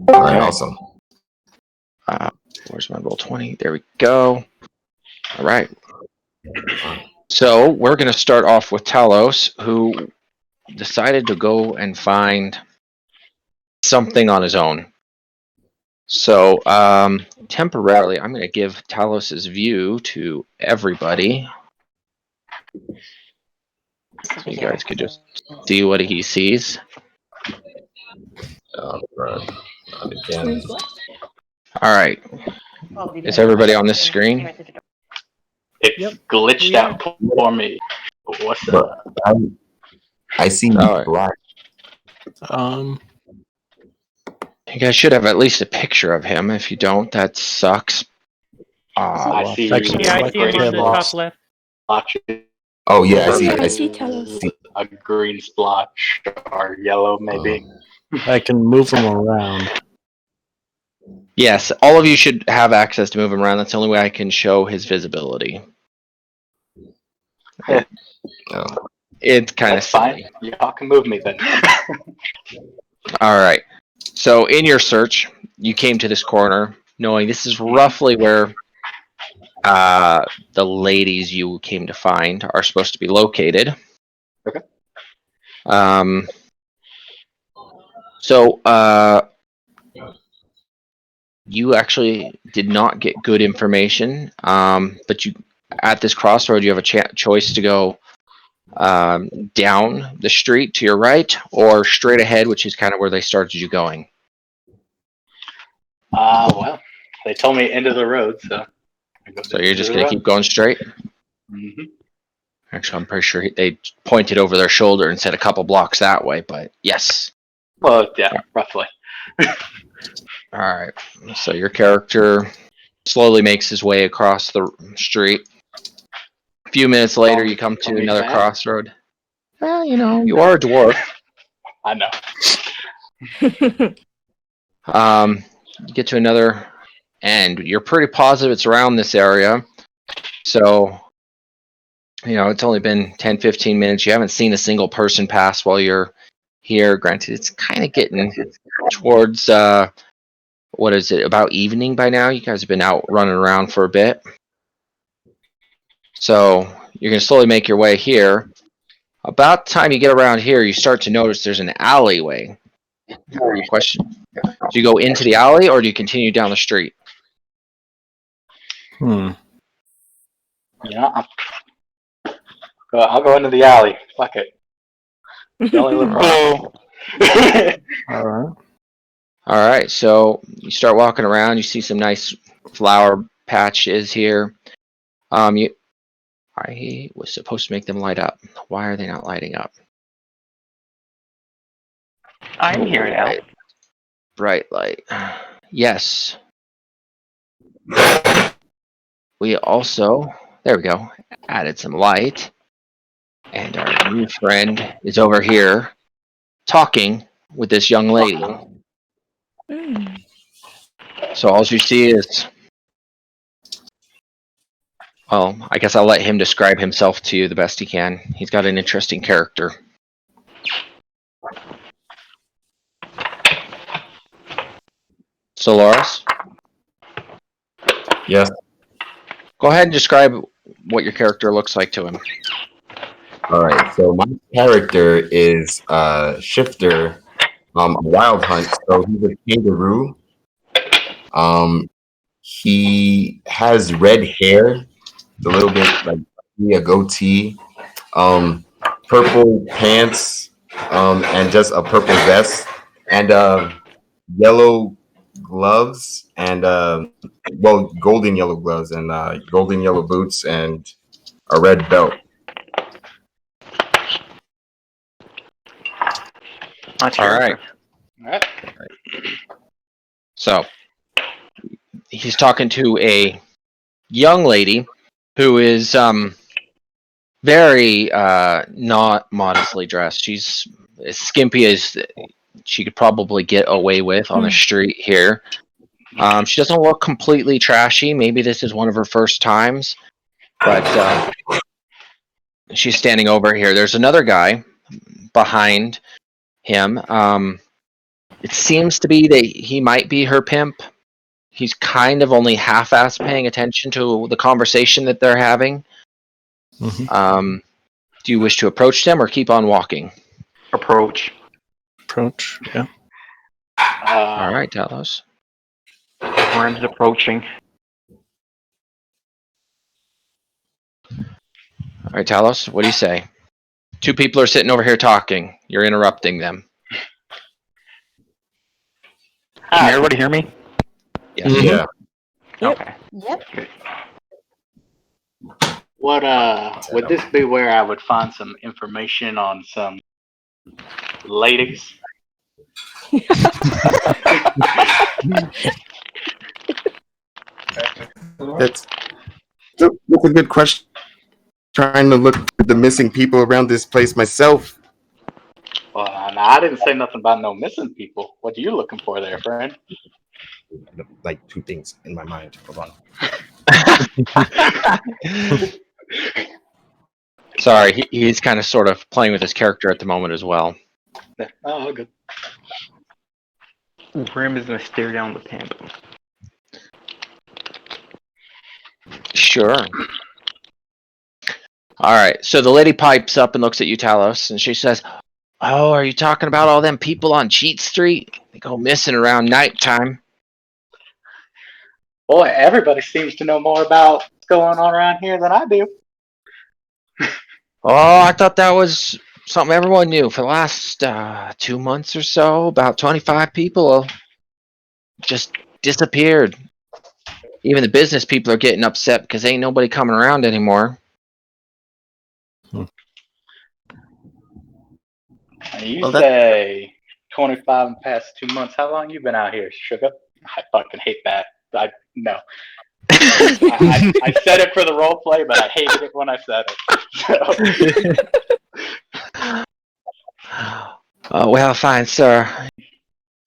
All right, awesome. Where's my roll 20? There we go. All right. So we're going to start off with Talos, who decided to go and find something on his own. So temporarily, I'm going to give Talos's view to everybody. So you guys could just see what he sees. Right. Again. All right. Is everybody on this screen? It's glitched out for me. What's up? I see black. You guys should have at least a picture of him. If you don't, that sucks. I see. Yeah, I see him on the top left. Oh yeah, I see Talos. A green splotch or yellow, maybe. I can move him around. Yes, all of you should have access to move him around. That's the only way I can show his visibility. It's kind of fine. Y'all can move me then. All right. So in your search, you came to this corner, knowing this is roughly where the ladies you came to find are supposed to be located. Okay. So you actually did not get good information, but you at this crossroad you have a choice to go down the street to your right or straight ahead, which is kind of where they started you going. Well, they told me end of the road, so. So you're just gonna keep going straight? Mm-hmm. Actually, I'm pretty sure they pointed over their shoulder and said a couple blocks that way, but yes. Well, yeah, roughly. All right. So your character slowly makes his way across the street. A few minutes later, you come to another crossroad. Well, you know, you are a dwarf. I know. You get to another end. You're pretty positive it's around this area. So, you know, it's only been 10, 15 minutes. You haven't seen a single person pass while you're here. Granted, it's kind of getting towards, what is it, about evening by now? You guys have been out running around for a bit. So you're going to slowly make your way here. About the time you get around here, you start to notice there's an alleyway. Question. Do you go into the alley or do you continue down the street? Yeah, I'll go into the alley. Fuck it. All right. All right, so you start walking around. You see some nice flower patches here. I was supposed to make them light up. Why are they not lighting up? I'm here now. Bright light. Yes. We also, there we go, added some light. And our new friend is over here talking with this young lady. So all you see is, well, I guess I'll let him describe himself to you the best he can. He's got an interesting character. Solaris? Yes. Go ahead and describe what your character looks like to him. All right. So my character is Shifter, a wild hunt. So he's a kangaroo. He has red hair, a little bit like a goatee, purple pants, and just a purple vest, and yellow gloves, and golden yellow gloves, and golden yellow boots, and a red belt. All right. All right. So he's talking to a young lady who is very not modestly dressed. She's as skimpy as she could probably get away with on the street here. She doesn't look completely trashy. Maybe this is one of her first times, but she's standing over here. There's another guy behind him. It seems to be that he might be her pimp. He's kind of only half-assed paying attention to the conversation that they're having. Mhm. Do you wish to approach them or keep on walking? Approach. Approach. Yeah. All right, Talos. Grim's approaching. All right, Talos, what do you say? Two people are sitting over here talking. You're interrupting them. Can everybody hear me? Yes. Yeah. Yep. Okay. Yep. Good. What would this be where I would find some information on some ladies? That's a good question. Trying to look for the missing people around this place myself. Well, now, I didn't say nothing about no missing people. What are you looking for there, friend? Like two things in my mind. Hold on. Sorry, he's kind of sort of playing with his character at the moment as well. Oh, good. Grim is gonna stare down the pimp. Sure. All right, so the lady pipes up and looks at you, Talos, and she says, "Oh, are you talking about all them people on Cheat Street? They go missing around nighttime." Boy, everybody seems to know more about what's going on around here than I do. Oh, I thought that was something everyone knew. For the last 2 months or so, about 25 people just disappeared. Even the business people are getting upset because ain't nobody coming around anymore. You Well, say 25 in the past 2 months. How long you been out here, sugar? I fucking hate that. No. I said it for the role play, but I hated it when I said it. So. Well, fine, sir.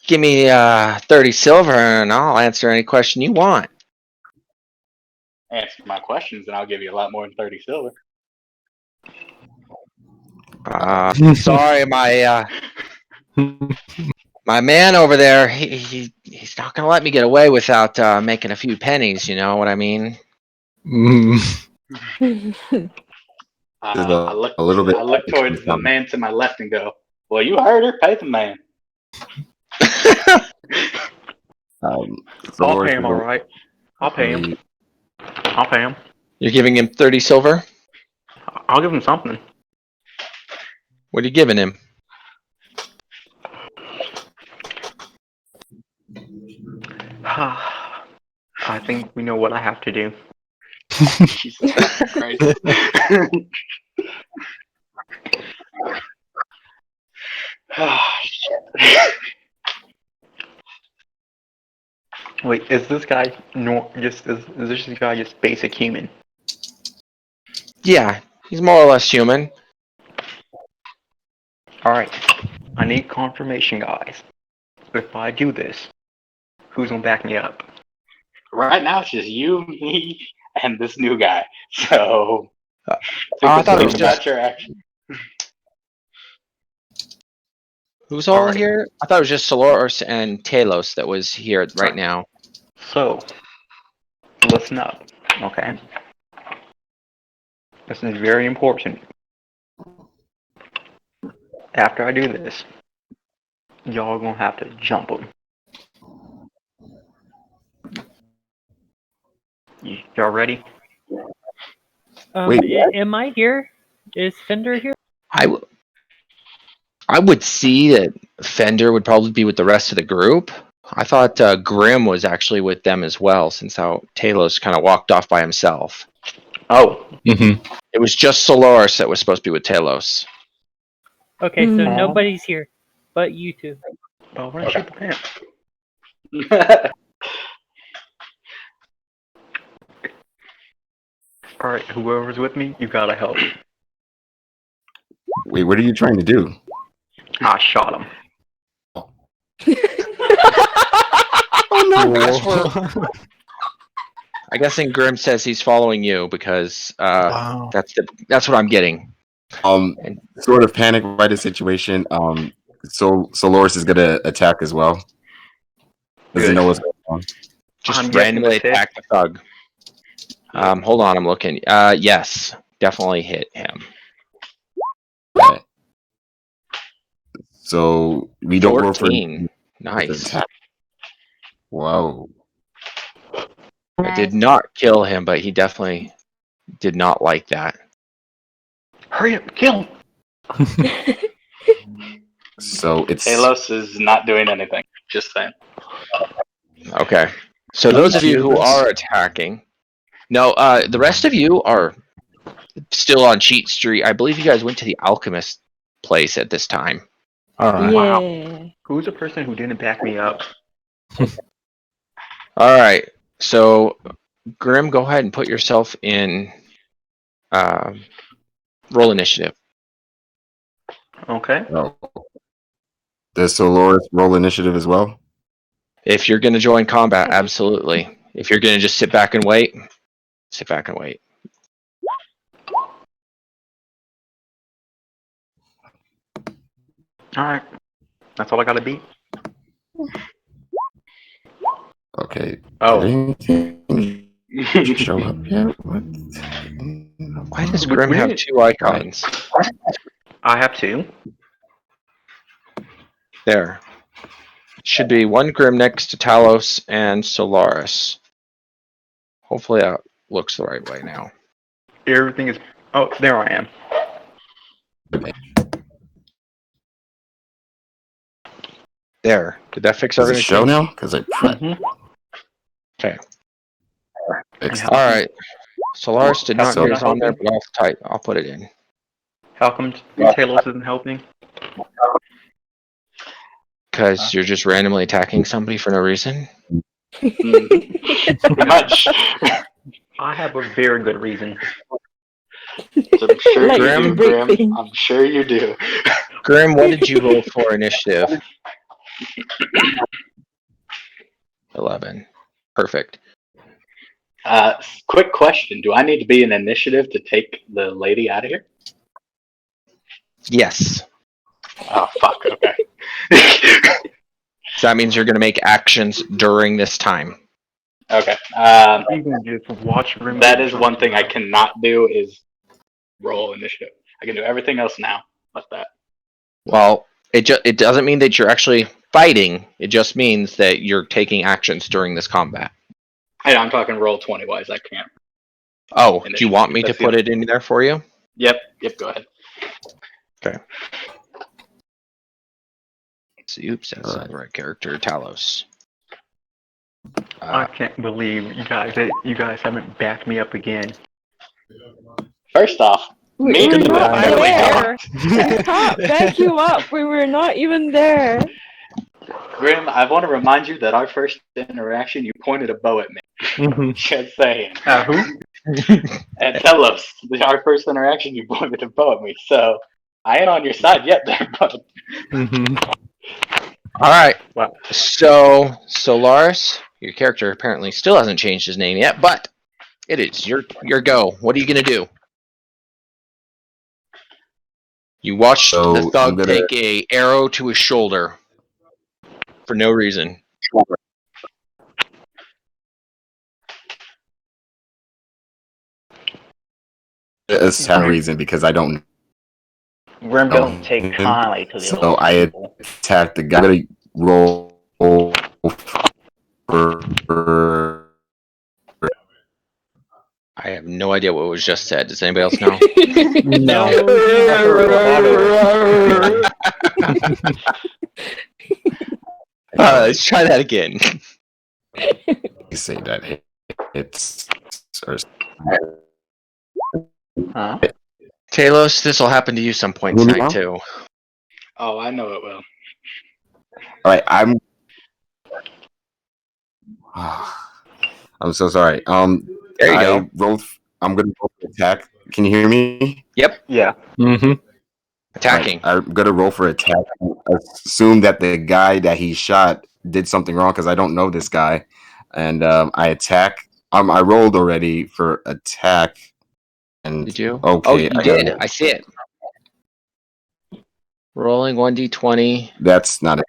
Give me 30 silver and I'll answer any question you want. Answer my questions and I'll give you a lot more than 30 silver. Sorry, my man over there, he's not going to let me get away without making a few pennies, you know what I mean? I look a little bit. I look towards the man to my left and go, well, you heard her. Pay the man. I'll pay him, all right. I'll pay him. I'll pay him. You're giving him 30 silver? I'll give him something. What are you giving him? I think we know what I have to do. Jesus Christ. Oh, shit. Wait, is this guy is this guy just basic human? Yeah, he's more or less human. Alright. I need confirmation, guys. If I do this, who's gonna back me up? Right now, it's just you, me, and this new guy. So, I thought it was think just- about your action. Who's all Alright. here? I thought it was just Soloris and Talos that was here right now. So, listen up, okay? This is very important. After I do this, y'all gonna have to jump him. Y'all ready? Wait. Am I here? Is Fender here? I would see that Fender would probably be with the rest of the group. I thought Grim was actually with them as well, since how Talos kind of walked off by himself. Oh, It was just Soloris that was supposed to be with Talos. Okay, so Mhm. nobody's here, but you two. well, we're gonna shoot the pimp. Alright, whoever's with me, you gotta help. Wait, what are you trying to do? I shot him. I guess then Grim says he's following you because Wow. that's what I'm getting. Sort of panicked by the situation. So Loris is gonna attack as well. Does he Good. know what's going on? Just I'm guessing randomly this hit. attack the thug. Hold on, I'm looking. Yes, definitely hit him. Okay. So we don't roll for 14. Nice. attack. Wow. I did not kill him, but he definitely did not like that. Hurry up, kill him. So it's Talos is not doing anything. Just saying. Okay. So those of you who are attacking, no, the rest of you are still on Cheat Street. I believe you guys went to the alchemist place at this time. All right. Wow. Yeah. Who's the person who didn't back me up? All right. So Grim, go ahead and put yourself in roll initiative. Okay. oh. Does Loris roll initiative as well? If you're going to join combat, absolutely. If you're going to just sit back and wait, sit back and wait. All right. That's all I gotta beat. Okay. Oh. Did anything show up yet? What? Why does Grim have two icons? I have two. There. Should be one Grim next to Talos and Solaris. Hopefully that looks the right way now. Everything is. Oh, there I am. There. Did that fix Does it everything? show now? Because I Mhm. Okay. fixed All right. Solaris did not So- get his on there, but I'll put it in. How come Talos isn't helping? Because you're just randomly attacking somebody for no reason. Pretty much. I have a very good reason. I'm sure Like you do, everything. Grim. I'm sure you do. Grim, what did you roll for initiative? 11. Perfect. Quick question: do I need to be in initiative to take the lady out of here? Yes. Oh fuck. Okay. So that means you're going to make actions during this time. Okay. You can just watch Grim. That is one thing I cannot do is roll initiative. I can do everything else now. What's that? Well, it doesn't mean that you're actually fighting. It just means that you're taking actions during this combat. Hey, I'm talking roll 20 wise. I can't. Oh, do you want me to That's the- put it in there for you? Yep. Go ahead. So, oops, that's not the right character. Talos. I can't believe you guys haven't backed me up again. First off, me We and were you not finally there. talked. I can't back you up. We were not even there. Grim, I want to remind you that our first interaction, you pointed a bow at me. Mhm. Just saying. Who? And tell us, our first interaction, you pointed a bow at me. So I ain't on your side yet, there, but Mhm. All right. Wow. So, Solaris, your character apparently still hasn't changed his name yet, but it is your go. What are you going to do? You watched So, the I'm thug gonna- take a arrow to his shoulder for no reason. It's a reason because I don't Grim know. don't take kindly to the So old I people. attacked the guy. I'm gonna roll for I have no idea what was just said. Does anybody else know? No. Let's try that again. you say that it's or Huh? Talos, this will happen to you some point Hear me tonight now? too. oh, I know it will. all right. I'm so sorry. There you I go. rolled. I'm gonna roll for attack. Can you hear me? Yeah. Mhm. Attacking. Right, I'm gonna roll for attack. Assume that the guy that he shot did something wrong because I don't know this guy, and I attack. I rolled already for attack. And Did you? Okay. Oh, you did. I see it. Rolling 1d20 That's not a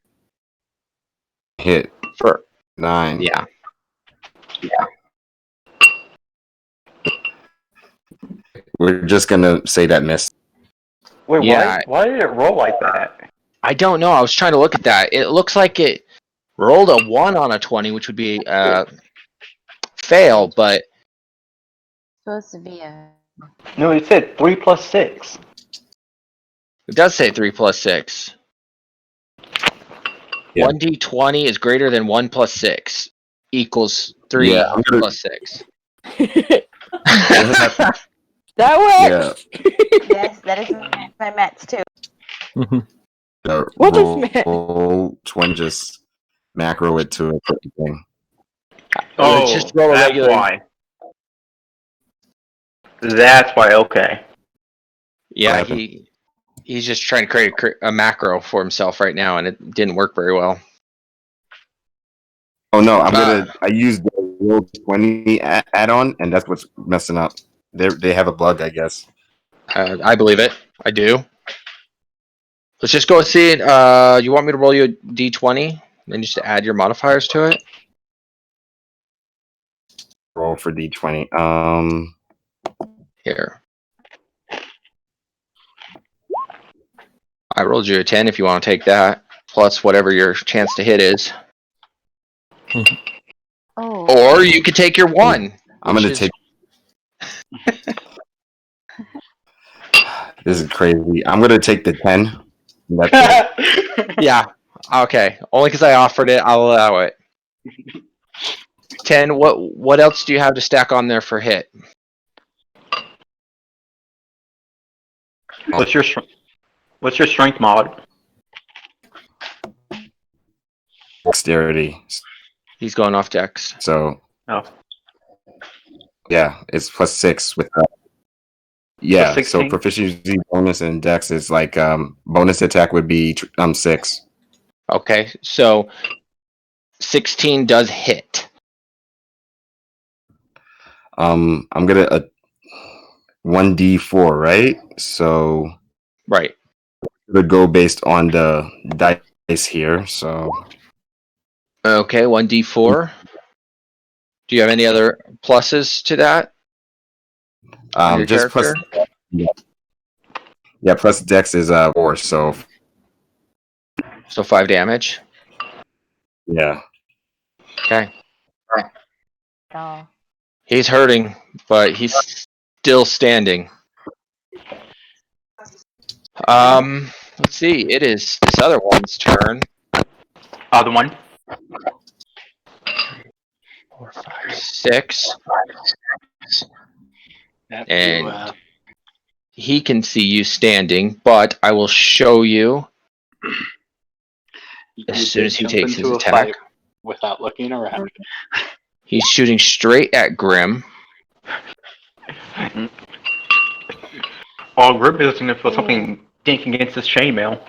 hit. for 9. yeah. We're just gonna say that miss. Wait, Yeah. why did it roll like that? I don't know. I was trying to look at that. It looks like it rolled a 1 on a 20, which would be fail, but Supposed to be a. No, it said 3 plus 6. it does say 3 plus 6. Yeah. 1d20 is greater than 1 plus 6 equals 3 Yeah, I'm gonna- plus 6. That works. Yes, that is my mats too. What is that? roll 20, just macro it to a certain thing. Let's just roll a that's regular. why. That's why, okay. Yeah, What he's just trying to create a macro for himself right now, and it didn't work very well. Oh no, I used the roll 20 add-on, and that's what's messing up. They have a bug, I guess. I believe it. I do. Let's just go see it. You want me to roll you a d20 and just add your modifiers to it? Roll for D20. Here. I rolled you a 10 if you want to take that, plus whatever your chance to hit is. Oh. Or you could take your 1. I'm gonna take. This is crazy. I'm gonna take the 10. That's it. Yeah. Okay. Only because I offered it, I'll allow it. 10. What else do you have to stack on there for hit? What's your strength mod? Dexterity. He's going off Dex. So Oh. yeah, it's plus 6 with that. Yeah, Plus so 16? proficiency bonus and dex is like bonus attack would be 6. Okay. So 16 does hit. I'm gonna 1d4, right? So Right. it would go based on the dice here. So Okay. 1d4. Do you have any other pluses to that? On your just plus character? yeah, plus dex is 4. So So 5 damage. yeah, Okay. Oh. He's hurting, but he's still standing. Let's see. It is this other one's turn. Other one? 4, 5, 6. Yep, And you, he can see you standing, but I will show you you as did soon as he jump takes his into a attack. fight without looking around. He's shooting straight at Grim. Oh, Grip is looking for something dinking against his chainmail.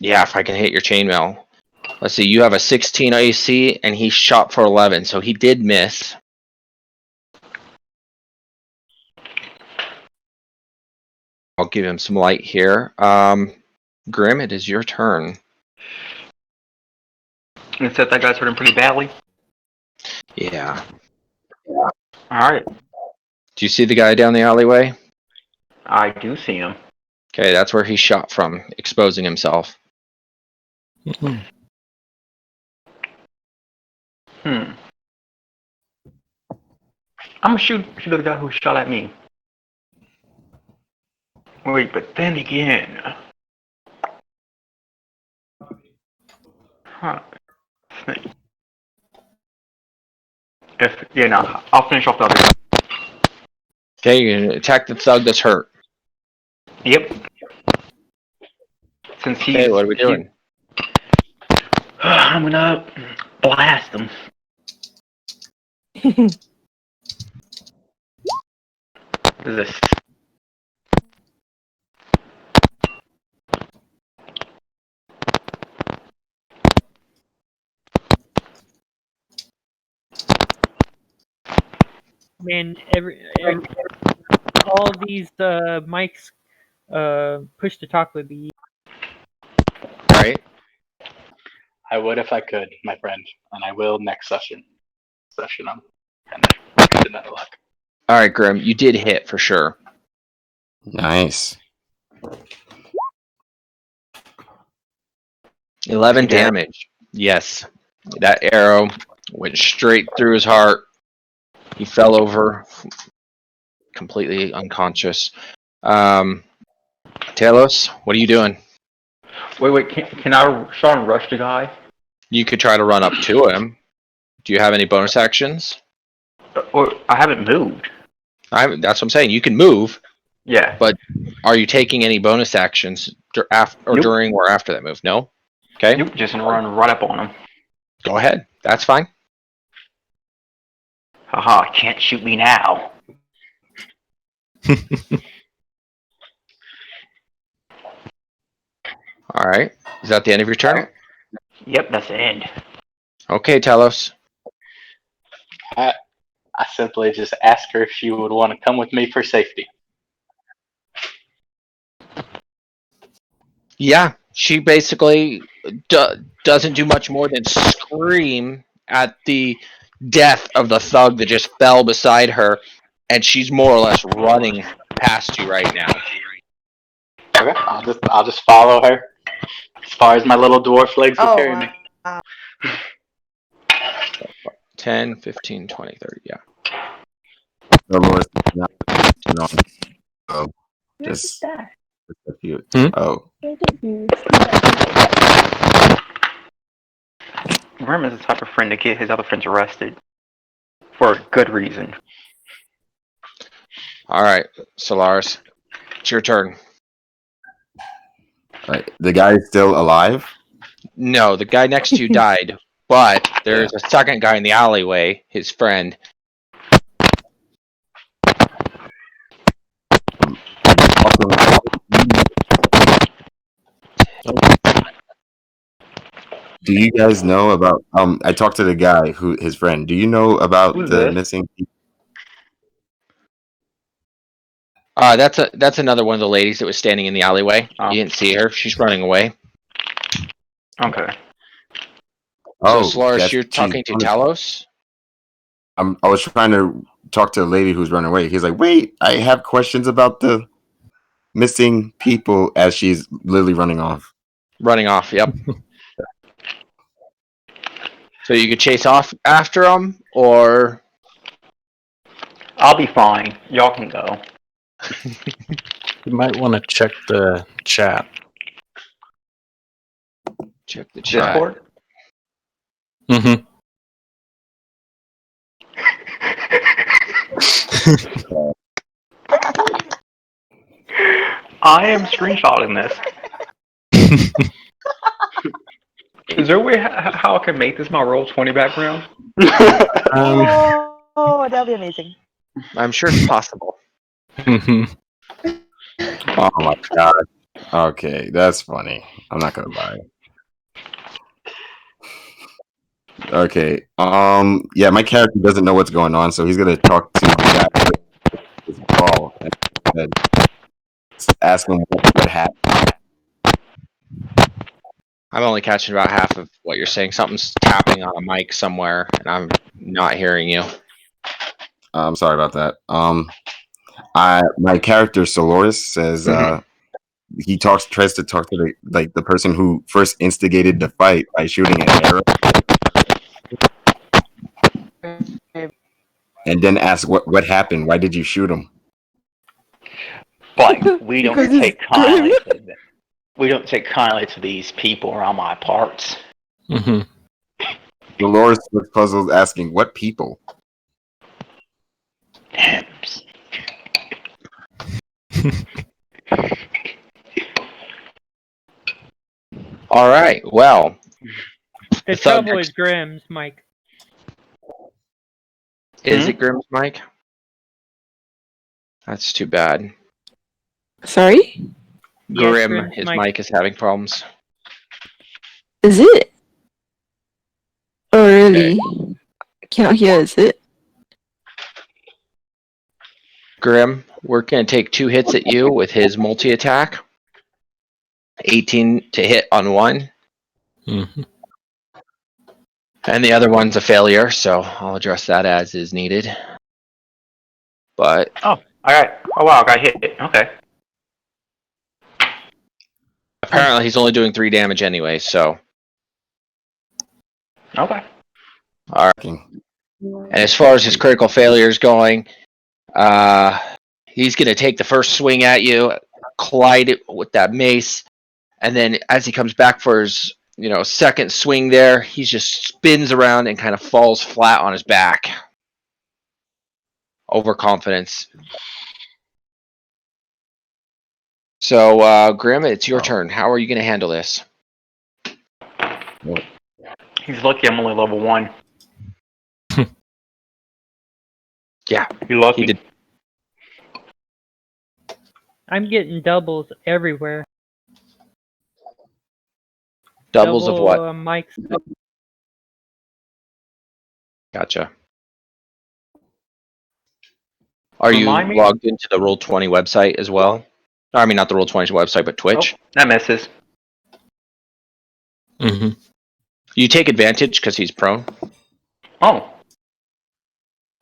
Yeah, if I can hit your chainmail. Let's see. You have a 16 AC, and he shot for 11, so he did miss. I'll give him some light here. Grim, it is your turn. And said that guy's hurting pretty badly. Yeah. Alright. Do you see the guy down the alleyway? I do see him. Okay, that's where he shot from, exposing himself. Hmm. I'm gonna shoot the guy who shot at me. Wait, but then again. Huh. No, I'll finish off the other guy. Okay, you're gonna attack the thug that's hurt. Yep. Since he's. Okay, what are we doing? I'm gonna blast him. This. Man, all these mics push to talk would be. I would if I could, my friend, and I will next session. And get another luck. All right, Grim, you did hit for sure. Nice. 11 Is he dead? damage. Yes, that arrow went straight through his heart. He fell over, completely unconscious. Talos, what are you doing? Wait, can I try and rush the guy? You could try to run up to him. Do you have any bonus actions? Or I haven't moved. That's what I'm saying. You can move. Yeah. But are you taking any bonus actions Nope. during or after that move? No? Okay. Nope, just run right up on him. Go ahead. That's fine. Haha, can't shoot me now. All right. Is that the end of your turn? Yep, that's the end. Okay, Talos. I simply just asked her if she would want to come with me for safety. Yeah, she basically doesn't do much more than scream at the death of the thug that just fell beside her, and she's more or less running past you right now. Okay, I'll just follow her as far as my little dwarf legs will carry me. 10, 15, 20, 30, yeah. Dolores, oh, just a few. Oh, Grim is the type of friend to get his other friends arrested. For a good reason. All right, Solaris, it's your turn. right. The guy is still alive. No, the guy next to you died, but there's a second guy in the alleyway, his friend. Do you guys know about? I talked to the guy who his friend. Do you know about Who's the this? missing people? That's another one of the ladies that was standing in the alleyway. Oh. You didn't see her; she's running away. Okay. So, Solaris, that's- you're she's talking to running. Talos? I was trying to talk to the lady who's running away. He's like, "Wait, I have questions about the missing people." As she's literally running off. Running off, yep. So you could chase off after them, or... I'll be fine. Y'all can go. You might want to check the chat. Check the chat. Discord? Mm-hmm. I am screenshotting this. Is there a way how I can make this my Roll20 background? Oh, that'll be amazing. I'm sure it's possible. Mm-hmm. Oh my god. Okay, that's funny. I'm not gonna lie. Okay. Yeah, my character doesn't know what's going on, so he's gonna talk to the guy with his ball and ask him what happened. I'm only catching about half of what you're saying. Something's tapping on a mic somewhere, and I'm not hearing you. I'm sorry about that. My character Solaris says he tries to talk to the person who first instigated the fight by shooting an arrow, and then ask what happened. Why did you shoot him? But we don't Because it's take kindly to them. We don't take kindly to these people around my parts. Mm-hmm. Dolores was puzzled, asking, "What people?" Imps. All right, well. The thug trouble is Grimm's, Mike. Is it Grimm's mic? That's too bad. Sorry? Yes, Grim, Grimm's his mic. mic is having problems. Is it? Oh, really? I can't hear, is it? Grim, we're going to take 2 hits at you with his multi-attack. 18 to hit on one. Mm-hmm. And the other one's a failure, so I'll address that as is needed. But Oh, alright. Oh wow, I got hit. Okay. apparently he's only doing 3 damage anyway, so. Okay. And as far as his critical failures going, he's going to take the first swing at you, collide it with that mace, and then as he comes back for his second swing there, he just spins around and kind of falls flat on his back. Overconfidence. So, Grim, it's your turn. How are you going to handle this? He's lucky I'm only level 1. Yeah, You lucky? he did. I'm getting doubles everywhere. Doubles of what? Mike's. Gotcha. Are you Remind me? logged into the Roll20 website as well? I mean, not the Roll20 website, but Twitch. Oh, that misses. Mm-hmm. You take advantage because he's prone. Oh,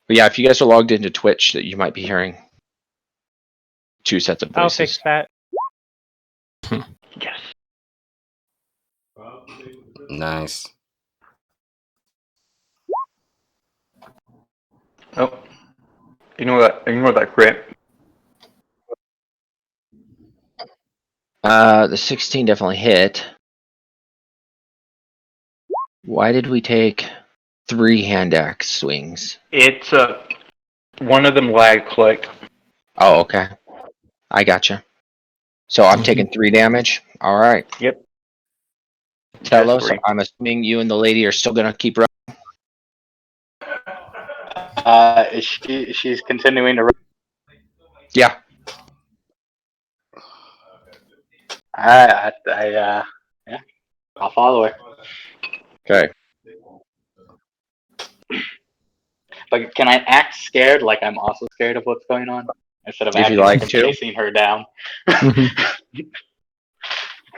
But yeah, if you guys are logged into Twitch, that you might be hearing 2 sets of I'll voices. fix that. yes. Nice. Oh. Ignore that crit. The 16 definitely hit. Why did we take 3 hand axe swings? It's one of them lag clicked. Oh, okay. I gotcha. So I'm taking 3 damage. All right. Yep. Telos, Just 3. I'm assuming you and the lady are still gonna keep running. She's continuing to run. Yeah. Alright, yeah, I'll follow her. Okay. But can I act scared like I'm also scared of what's going on? Instead of If acting you like I'm to. chasing her down.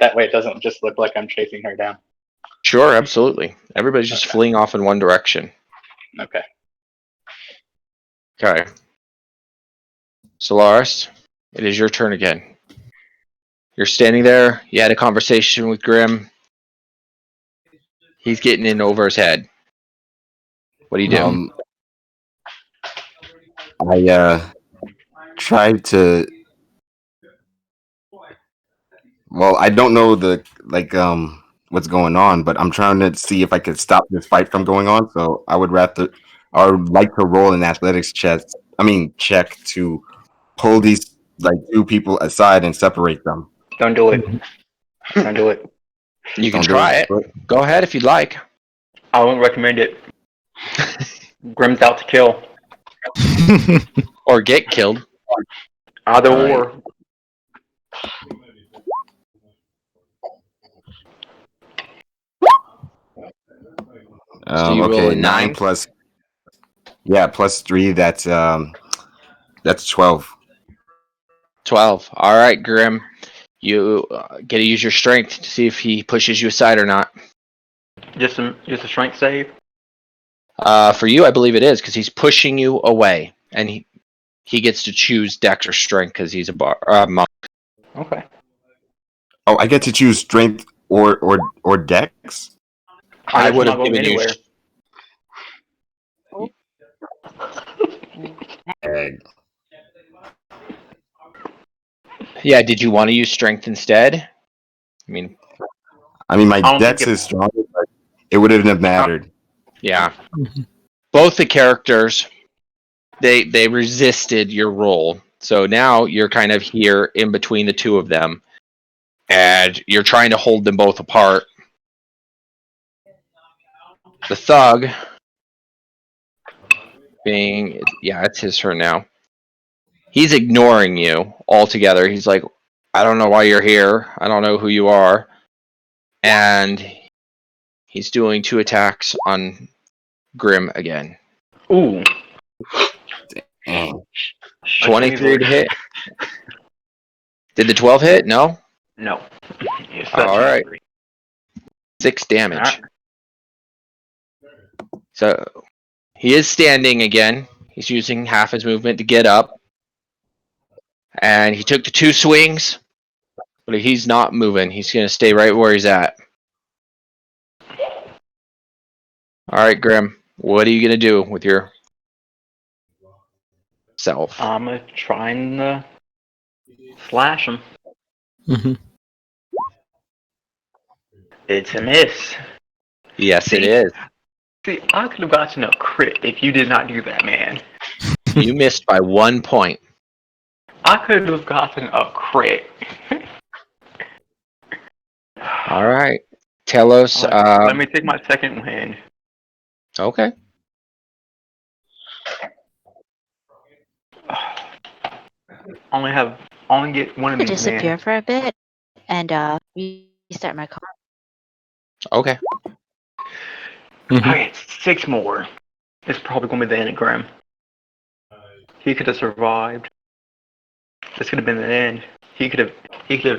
That way it doesn't just look like I'm chasing her down. Sure, absolutely. Everybody's just Okay. fleeing off in one direction. Okay. Okay. Solaris, it is your turn again. You're standing there. You had a conversation with Grim. He's getting in over his head. What do you do? I tried to. Well, I don't know what's going on, but I'm trying to see if I could stop this fight from going on. So I would like to roll an athletics check. Check to pull these 2 people aside and separate them. Don't do it. Don't do it. You can Don't do try it. Go ahead if you'd like. I wouldn't recommend it. Grim's out to kill. Or get killed. Either All right. or. So you roll Okay, a 9? plus. Yeah, plus 3. That's 12. 12. All right, Grim. You get to use your strength to see if he pushes you aside or not. Just a strength save. For you, I believe it is because he's pushing you away, and he gets to choose Dex or Strength because he's a monk. Okay. Oh, I get to choose strength or dex. I guess would I'm have not going given you. Yeah, did you want to use Strength instead? My I don't dex think it- is stronger, but it wouldn't have mattered. Yeah. Both the characters, they resisted your roll. So now you're kind of here in between the 2 of them. And you're trying to hold them both apart. The thug it's his turn now. He's ignoring you altogether. He's like, I don't know why you're here. I don't know who you are. And he's doing 2 attacks on Grim again. Ooh. Dang. 23 to hit. Did the 12 hit? No? No. Yes, All right. 6 damage. Alright. So he is standing again. He's using half his movement to get up. And he took the 2 swings, but he's not moving. He's going to stay right where he's at. All right, Grim. What are you going to do with your self? I'm trying to slash him. Mm-hmm. It's a miss. Yes, it is. See, I could have gotten a crit if you did not do that, man. You missed by 1 point. I could have gotten a crit. All right. Telos. Let me take my second wind. Okay. Only get one of I these, disappear man. for a bit and restart my car. Okay. Mm-hmm. Okay, 6 more. It's probably gonna be the end of Grim. He could have survived. This could have been the end. He could have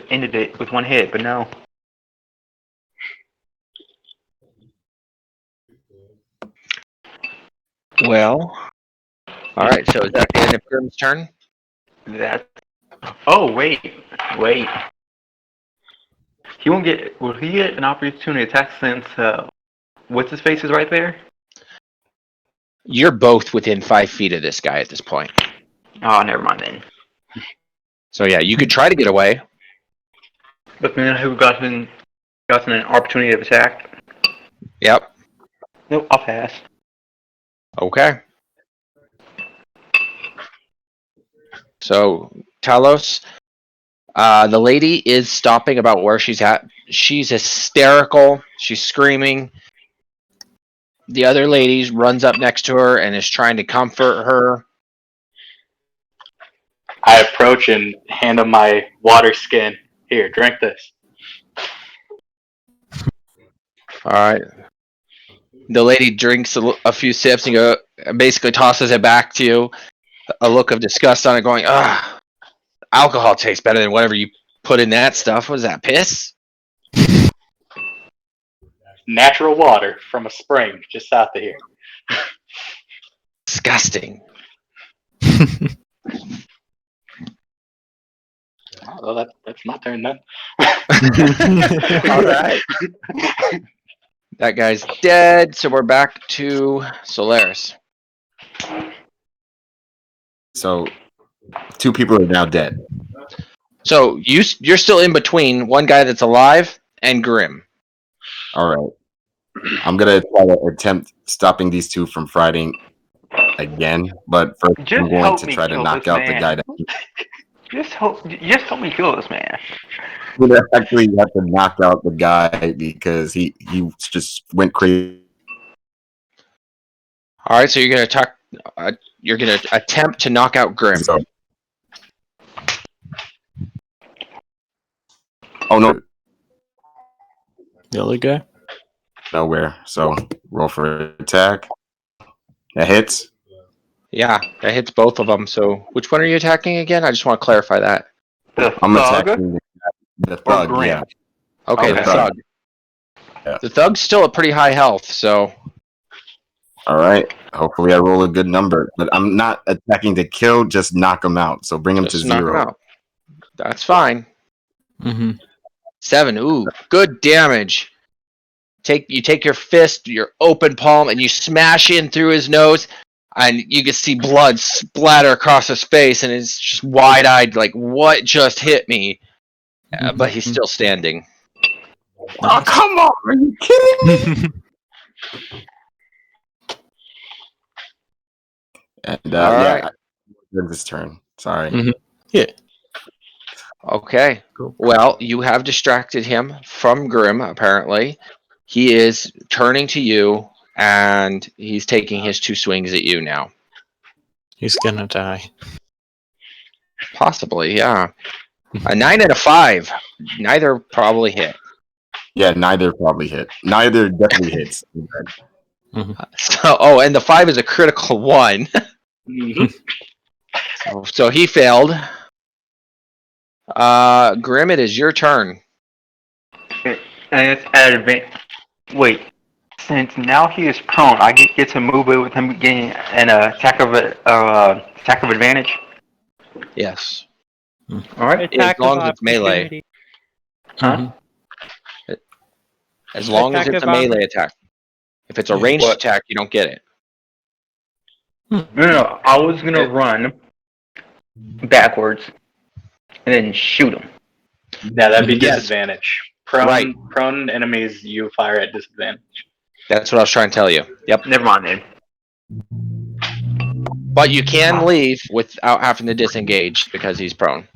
ended it with 1 hit, but no. Well. All right. So is that the end of Grim's turn? That. Oh wait. He won't get. Will he get an opportunity to attack since what's his face is right there? You're both within 5 feet of this guy at this point. Oh, never mind then. So yeah, you could try to get away. But then who gotten an opportunity of attack? Yep. Nope, I'll pass. Okay. So Talos, the lady is stopping about where she's at. She's hysterical. She's screaming. The other lady runs up next to her and is trying to comfort her. I approach and hand him my water skin. Here, drink this. All right. The lady drinks a few sips and basically tosses it back to you. A look of disgust on it, going, "Ugh, alcohol tastes better than whatever you put in that stuff. What is that, piss?" Natural water from a spring just south of here. Disgusting. Oh, well, that's my turn then. All right. That guy's dead, so we're back to Solaris. So 2 people are now dead. So you're still in between one guy that's alive and Grim. All right. I'm gonna try to attempt stopping these 2 from fighting again, but first Just I'm going help to me try to kill knock this out the man. guy that Just help me kill this man. I'm gonna actually have to knock out the guy because he just went crazy. All right, so you're gonna attack. You're gonna attempt to knock out Grim. So, oh no, The other guy? nowhere. So roll for attack. That hits. Yeah, that hits both of them. So which one are you attacking again? I just want to clarify that. The I'm thug attacking the or thug. Grim? Yeah. Okay, Okay. the thug. Yeah. The thug's still at pretty high health, so All right. Hopefully, I roll a good number, but I'm not attacking to kill. Just knock him out. So bring him just to knock 0. him out. That's fine. Mm-hmm. 7. Ooh, good damage. You take your fist, your open palm, and you smash in through his nose, and you can see blood splatter across his face, and it's just wide-eyed, like, what just hit me? But he's still standing. Oh, come on! Are you kidding me? And All yeah, right. this turn. Sorry. Mhm. Yeah. Okay. Cool. Well, you have distracted him from Grim, apparently. He is turning to you, and he's taking his 2 swings at you now. He's gonna die. Possibly, yeah. A 9 and a 5. Neither probably hit. Yeah, neither probably hit. Neither definitely hits. So, and the 5 is a critical 1. So he failed. Grim, it is your turn. And it's at advantage. Wait, Since now he is prone, I get to move it with him getting an attack of advantage. Yes. All right. Attack long of as it's melee. opportunity. Huh? As long as Attack it's a of melee attack. If it's a Yeah, ranged what? attack, you don't get it. No. I was gonna run backwards and then shoot him. Yeah, that'd be Yes. disadvantage. Prone, Right. prone enemies you fire at disadvantage. That's what I was trying to tell you. Yep. Never mind then. But you can leave without having to disengage because he's prone.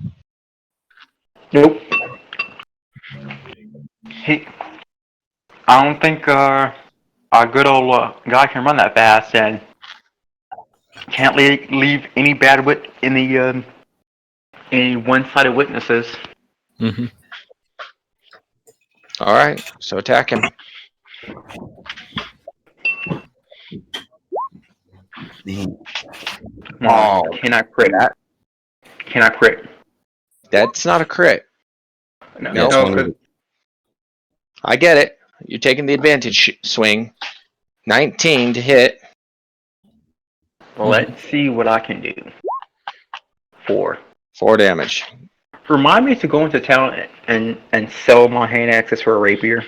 Nope. I don't think our good old guy can run that fast, and can't leave any bad wit in the any one-sided witnesses. Mm-hmm. All right. So attack him. Oh, can I crit? Can I crit? That's not a crit. No, No. no, 'cause- I get it. You're taking the advantage swing. 19 to hit. well, let's see what I can do. 4. 4 damage. Remind me to go into town and sell my hand axes for a rapier.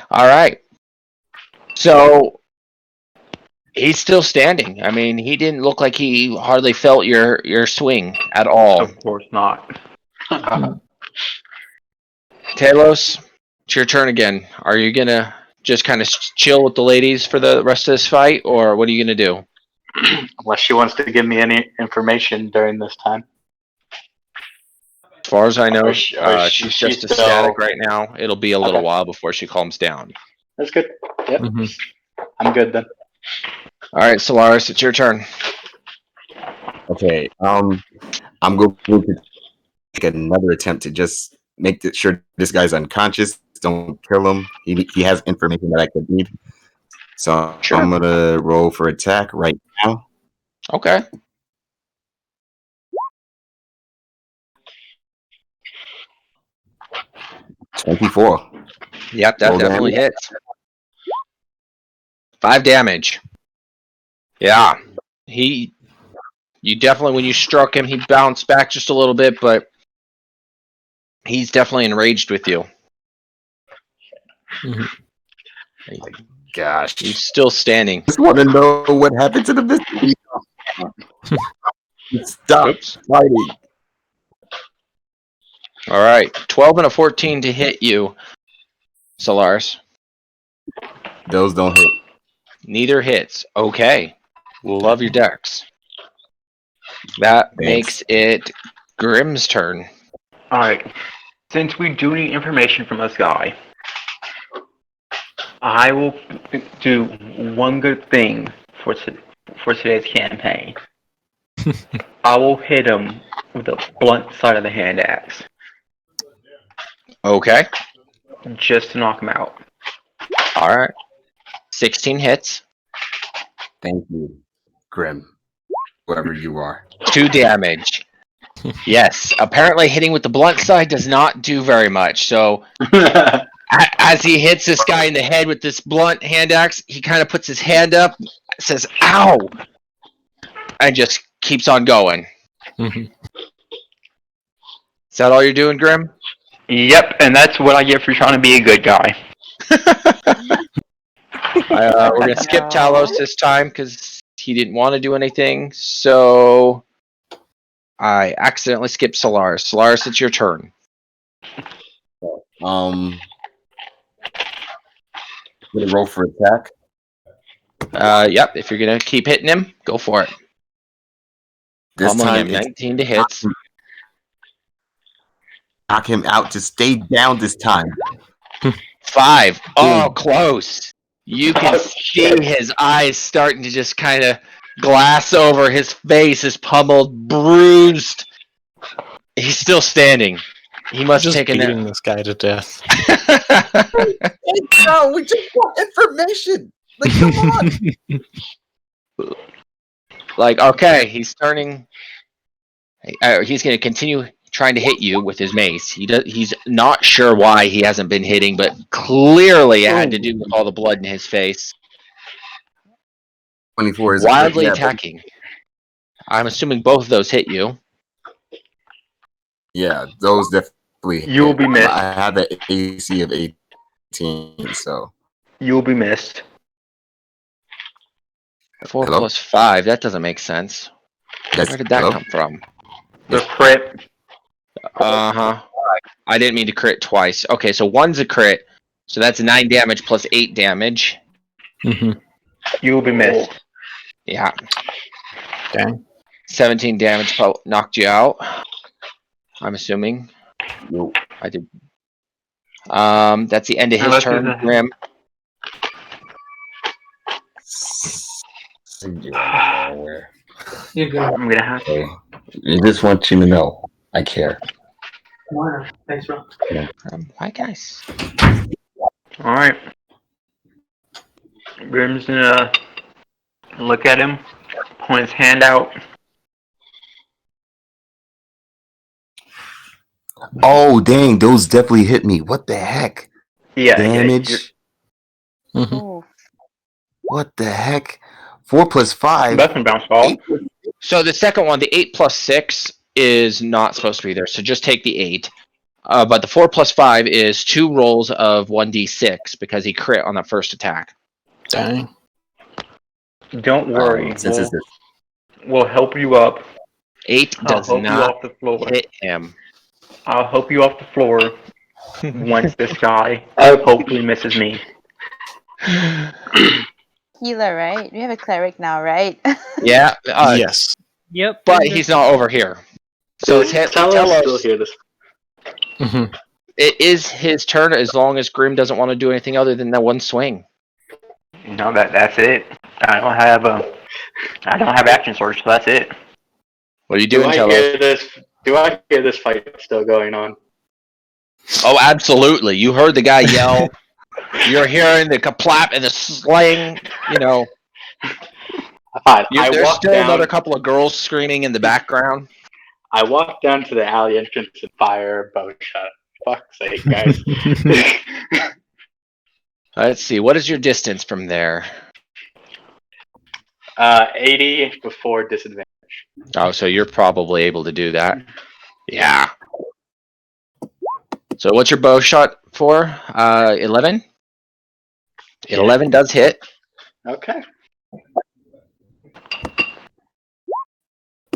All right. So he's still standing. I mean, he didn't look like he hardly felt your swing at all. Of course not. Talos, it's your turn again. Are you gonna just kind of chill with the ladies for the rest of this fight, or what are you gonna do? Unless she wants to give me any information during this time. As far as I know, Or she's she's just still- ecstatic right now. It'll be a little Okay. while before she calms down. That's good. Yep. Mhm. I'm good then. All right, Solaris, it's your turn. Okay. I'm going to take another attempt to just make sure this guy's unconscious. Don't kill him. He has information that I could need. So Sure. I'm gonna roll for attack right now. Okay. $24. Yep, that Roll definitely damage. hits. 5 damage. Yeah. You definitely, when you struck him, he bounced back just a little bit, but he's definitely enraged with you. Gosh. He's still standing. Just want to know what happened to the mystery. Stop Oops. fighting. All right. 12 and a 14 to hit you, Solaris. Those don't hit. Neither hits. Okay. Love your decks. That Thanks. makes it Grimm's turn. Alright. Since we do need information from this guy, I will do one good thing for today's campaign. I will hit him with the blunt side of the hand axe, Okay. just to knock him out. All right. 16 hits. Thank you, Grim. Whoever you are. 2 damage. Yes. Apparently hitting with the blunt side does not do very much. So as he hits this guy in the head with this blunt hand axe, he kind of puts his hand up, says, ow! And just keeps on going. Mhm. Is that all you're doing, Grim? Yep, and that's what I get for trying to be a good guy. We're going to skip Talos this time because he didn't want to do anything. So I accidentally skipped Solaris. Solaris, it's your turn. Gonna roll for attack. Yep, if you're going to keep hitting him, go for it. This Pummeling time him, it's 19 to hits. knock him out to stay down this time. 5. Oh, close. You can see his eyes starting to just kind of glass over. His face is pummeled, bruised. He's still standing. He must Just take a beating this guy to death. No, we just want information. Like, come on. Like, okay, he's turning. He's going to continue trying to hit you with his mace. He's not sure why he hasn't been hitting, but clearly it had to do with all the blood in his face. 24 is Wildly yeah, attacking. I'm assuming both of those hit you. Yeah, those definitely. You will be missed. I have an AC of 18, so You will be missed. 4 Hello? plus 5. That doesn't make sense. that's Where did that hello? come from? The crit. Uh-huh. I didn't mean to crit twice. Okay, so 1's a crit. So that's 9 damage plus 8 damage. Mm-hmm. You will be missed. Yeah. Dang. 17 damage knocked you out. I'm assuming. Nope. I did. That's the end of his Unless turn, there's a- Grim. You're good. I'm gonna have Okay. I just want you to know I care. Thanks, bro. Hi, guys. Alright. Grim's gonna look at him, point his hand out. Oh dang, those definitely hit me. What the heck? Yeah, Damage? Mm-hmm. Ooh. What the heck? 4 plus 5. That's some bounce ball. So the second one, the 8 plus 6, is not supposed to be there. So just take the 8. But the 4 plus 5 is 2 rolls of 1d6 because he crit on that first attack. Dang. Don't worry. Since it's this. We'll help you up. 8 I'll does help you not off the floor. hit him. I'll help you off the floor once this guy hopefully misses me. Healer, right? You have a cleric now, right? Yeah. Yes. Yep. But he's not over here. So it's Still hear this. Mm-hmm. it is his turn as long as Grim doesn't want to do anything other than that one swing. No, that's it. I don't have action surge, so that's it. What are you Do doing, I Tello? hear this? Do I hear this fight still going on? Oh, absolutely. You heard the guy yell. You're hearing the kaplap and the slang. You know, Fine. there's still another couple of girls screaming in the background. I walk down to the alley entrance and fire a bow shot. Fuck's sake, guys. Let's see. What is your distance from there? 80 before disadvantage. Oh, so you're probably able to do that. Yeah. So what's your bow shot for? 11? 11 does hit. Okay.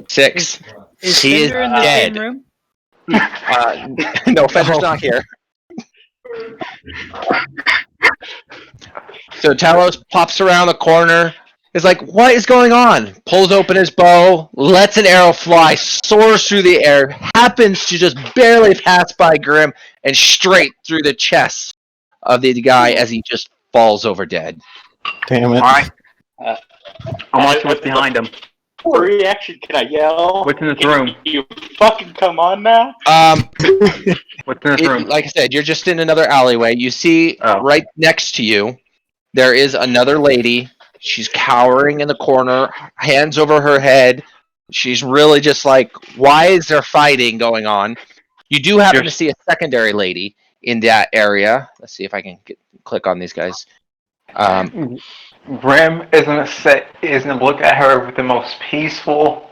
6. Is He is Fender in the dead. same room? No, Fender's not here. So Talos pops around the corner. Is like, what is going on? Pulls open his bow, lets an arrow fly, soars through the air, happens to just barely pass by Grim, and straight through the chest of the guy as he just falls over dead. Damn it. Alright. I'm watching what's behind him. Free action, can I yell? What's in this room? You fucking come on now? What's in this room? Like I said, you're just in another alleyway. You see right next to you, there is another lady. She's cowering in the corner, hands over her head. She's really just like, why is there fighting going on? You do happen to see a secondary lady in that area. Let's see if I can click on these guys. Grim is gonna look at her with the most peaceful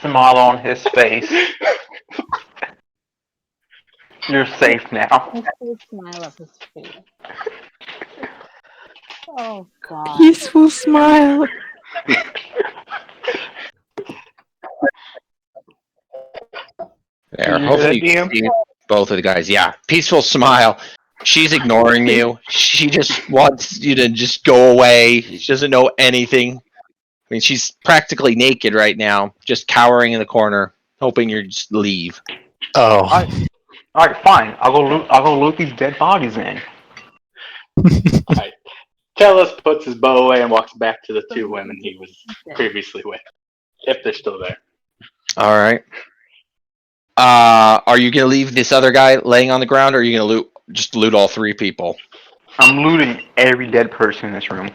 smile on his face. You're safe now. Smile up his face. Oh god. Peaceful smile. There, hopefully you can see both of the guys. Yeah, peaceful smile. She's ignoring you. She just wants you to just go away. She doesn't know anything. I mean, she's practically naked right now, just cowering in the corner, hoping you just leave. Oh. Alright, fine. I'll go loot these dead bodies in. Alright. Tellus puts his bow away and walks back to the two women he was previously with. If they're still there. Alright. Are you going to leave this other guy laying on the ground, or are you going to just loot all 3 people? I'm looting every dead person in this room.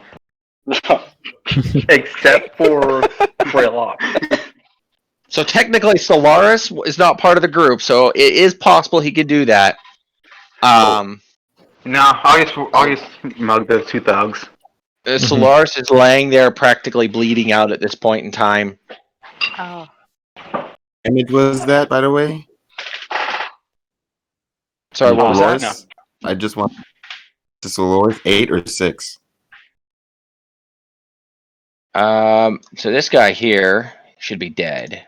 Except for Greylock. So technically, Solaris is not part of the group, so it is possible he could do that. No, I'll just mug those two thugs. Solaris is laying there practically bleeding out at this point in time. Oh. Image was that, by the way? Sorry, what was that? Solaris? I just want to Solaris 8 or 6. So this guy here should be dead.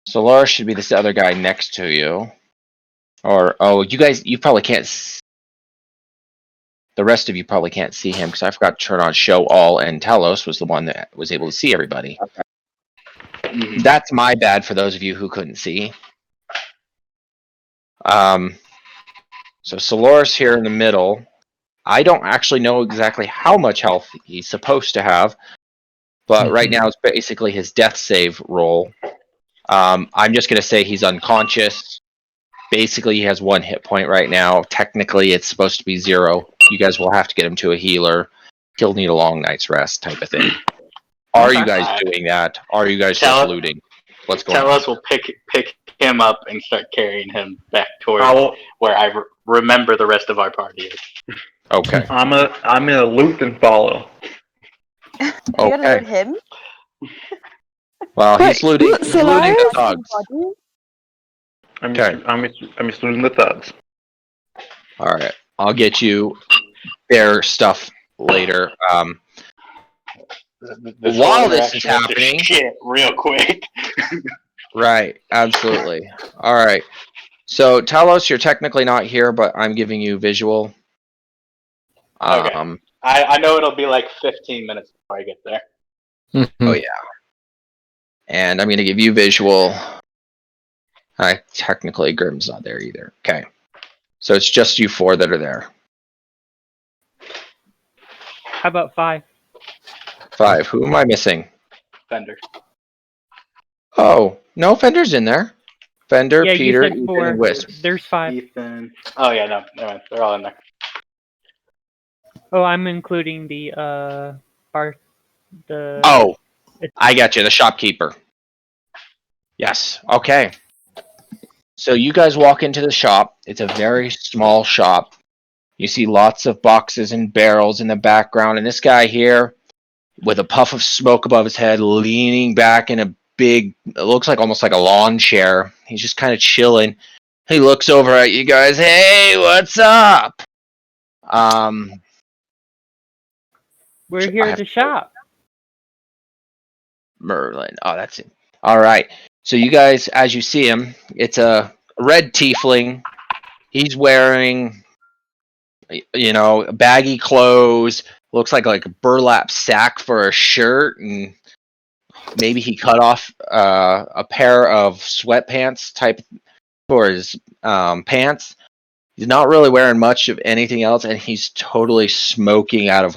Solaris should be this other guy next to you. Or, you probably can't. The rest of you probably can't see him because I forgot to turn on show all, and Talos was the one that was able to see everybody. That's my bad for those of you who couldn't see. So Solaris here in the middle. I don't actually know exactly how much health he's supposed to have, but right now it's basically his death save roll. I'm just going to say he's unconscious. Basically, he has 1 hit point right now. Technically, it's supposed to be 0. You guys will have to get him to a healer. He'll need a long night's rest type of thing. Are you guys doing that? Are you guys just looting? What's going on? Talos will pick him up and start carrying him back towards where I remember the rest of our party is. Okay. I'm gonna loot and follow. You're gonna loot him? Well, he's looting the thugs. I'm just looting the thugs. All right, I'll get you their stuff later. While this is happening, shit, real quick. Right, absolutely. All right. So Talos, you're technically not here, but I'm giving you visual. Okay. I know it'll be like 15 minutes before I get there. Oh yeah. And I'm gonna give you visual. Technically Grim's not there either. Okay. So it's just you 4 that are there. How about 5? 5. Who am I missing? Fender. Oh, no, Fender's in there. Fender, Yeah, Peter, you said Ethan, 4. and Wisp. There's 5. Ethan. Oh yeah, no, never mind. They're all in there. Oh, I'm including the bar. The. Oh, I got you. The shopkeeper. Yes. Okay. So you guys walk into the shop. It's a very small shop. You see lots of boxes and barrels in the background, and this guy here, with a puff of smoke above his head, leaning back in a big, it looks like almost like a lawn chair. He's just kind of chilling. He looks over at you guys. Hey, what's up? We're here to shop. Merlin. Oh, that's it. All right. So you guys, as you see him, it's a red tiefling. He's wearing, baggy clothes. Looks like a burlap sack for a shirt, and maybe he cut off a pair of sweatpants type for his pants. He's not really wearing much of anything else, and he's totally smoking out of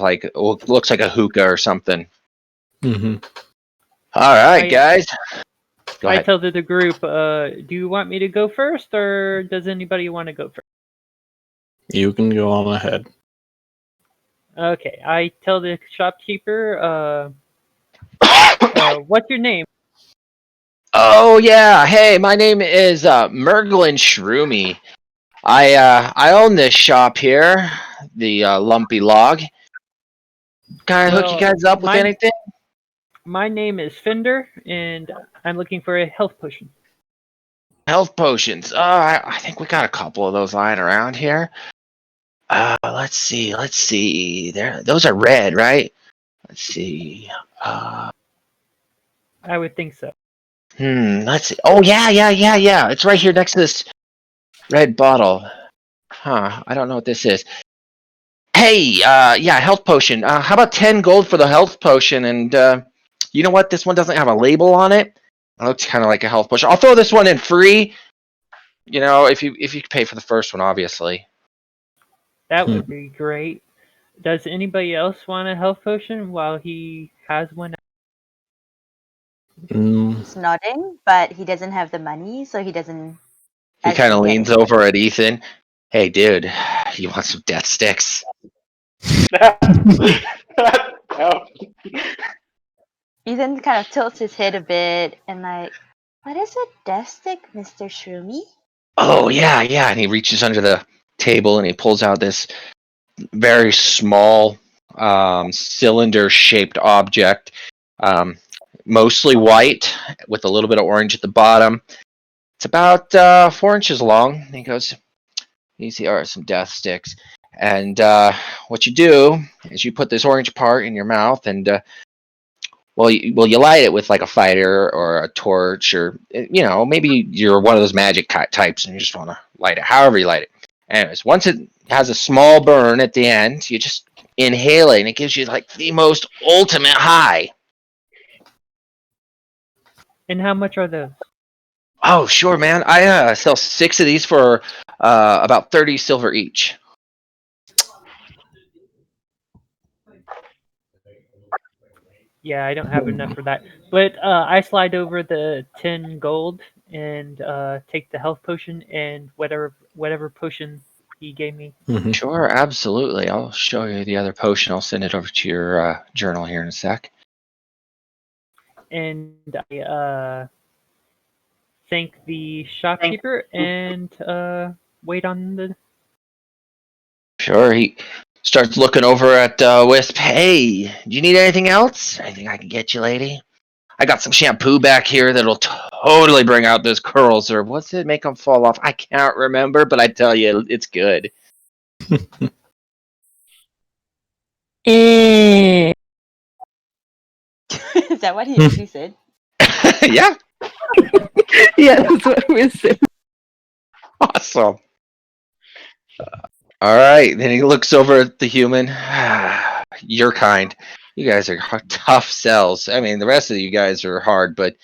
looks like a hookah or something. Mm-hmm. All right, guys. Go I ahead. tell the group, do you want me to go first, or does anybody want to go first? You can go on ahead. Okay, I tell the shopkeeper, what's your name? Oh yeah, hey, my name is Merglin Shroomy. I own this shop here, the Lumpy Log. Can I hook you guys up with anything? My name is Fender, and I'm looking for a health potion. Health potions. I think we got a couple of those lying around here. Let's see. Those are red, right? Let's see. I would think so. Let's see. Oh yeah. It's right here next to this red bottle. Huh. I don't know what this is. Hey, health potion. How about 10 gold for the health potion? And you know what? This one doesn't have a label on it. It looks kind of like a health potion. I'll throw this one in free. If you pay for the first one, obviously. That would be great. Does anybody else want a health potion while he has one? He's nodding, but he doesn't have the money, so he doesn't. He kind of leans over at Ethan. Hey, dude, you want some death sticks? No. Ethan kind of tilts his head a bit and like, what is a death stick, Mr. Shroomy? Oh yeah, yeah. And he reaches under the table and he pulls out this very small cylinder-shaped object, mostly white with a little bit of orange at the bottom. It's about 4 inches long. And he goes, "These are some death sticks." And what you do is you put this orange part in your mouth, and you light it with like a fighter or a torch, or maybe you're one of those magic types and you just want to light it. However you light it. Anyways, once it has a small burn at the end, you just inhale it, and it gives you like the most ultimate high. And how much are those? Oh, sure, man. I sell 6 of these for about 30 silver each. Yeah, I don't have enough for that. But I slide over the 10 gold and take the health potion and whatever potion he gave me. Mhm. Sure, absolutely. I'll show you the other potion. I'll send it over to your journal here in a sec. And I thank the shopkeeper and wait on the. Sure, he starts looking over at Wisp. Hey, do you need anything else? Anything I can get you, lady? I got some shampoo back here that'll totally bring out those curls, or what's it, make them fall off? I can't remember, but I tell you, it's good. Eh. Is that what he actually said? Yeah, Yeah, that's what we said. awesome. All right, then he looks over at the human. Your kind. You guys are tough sells. I mean, the rest of you guys are hard, but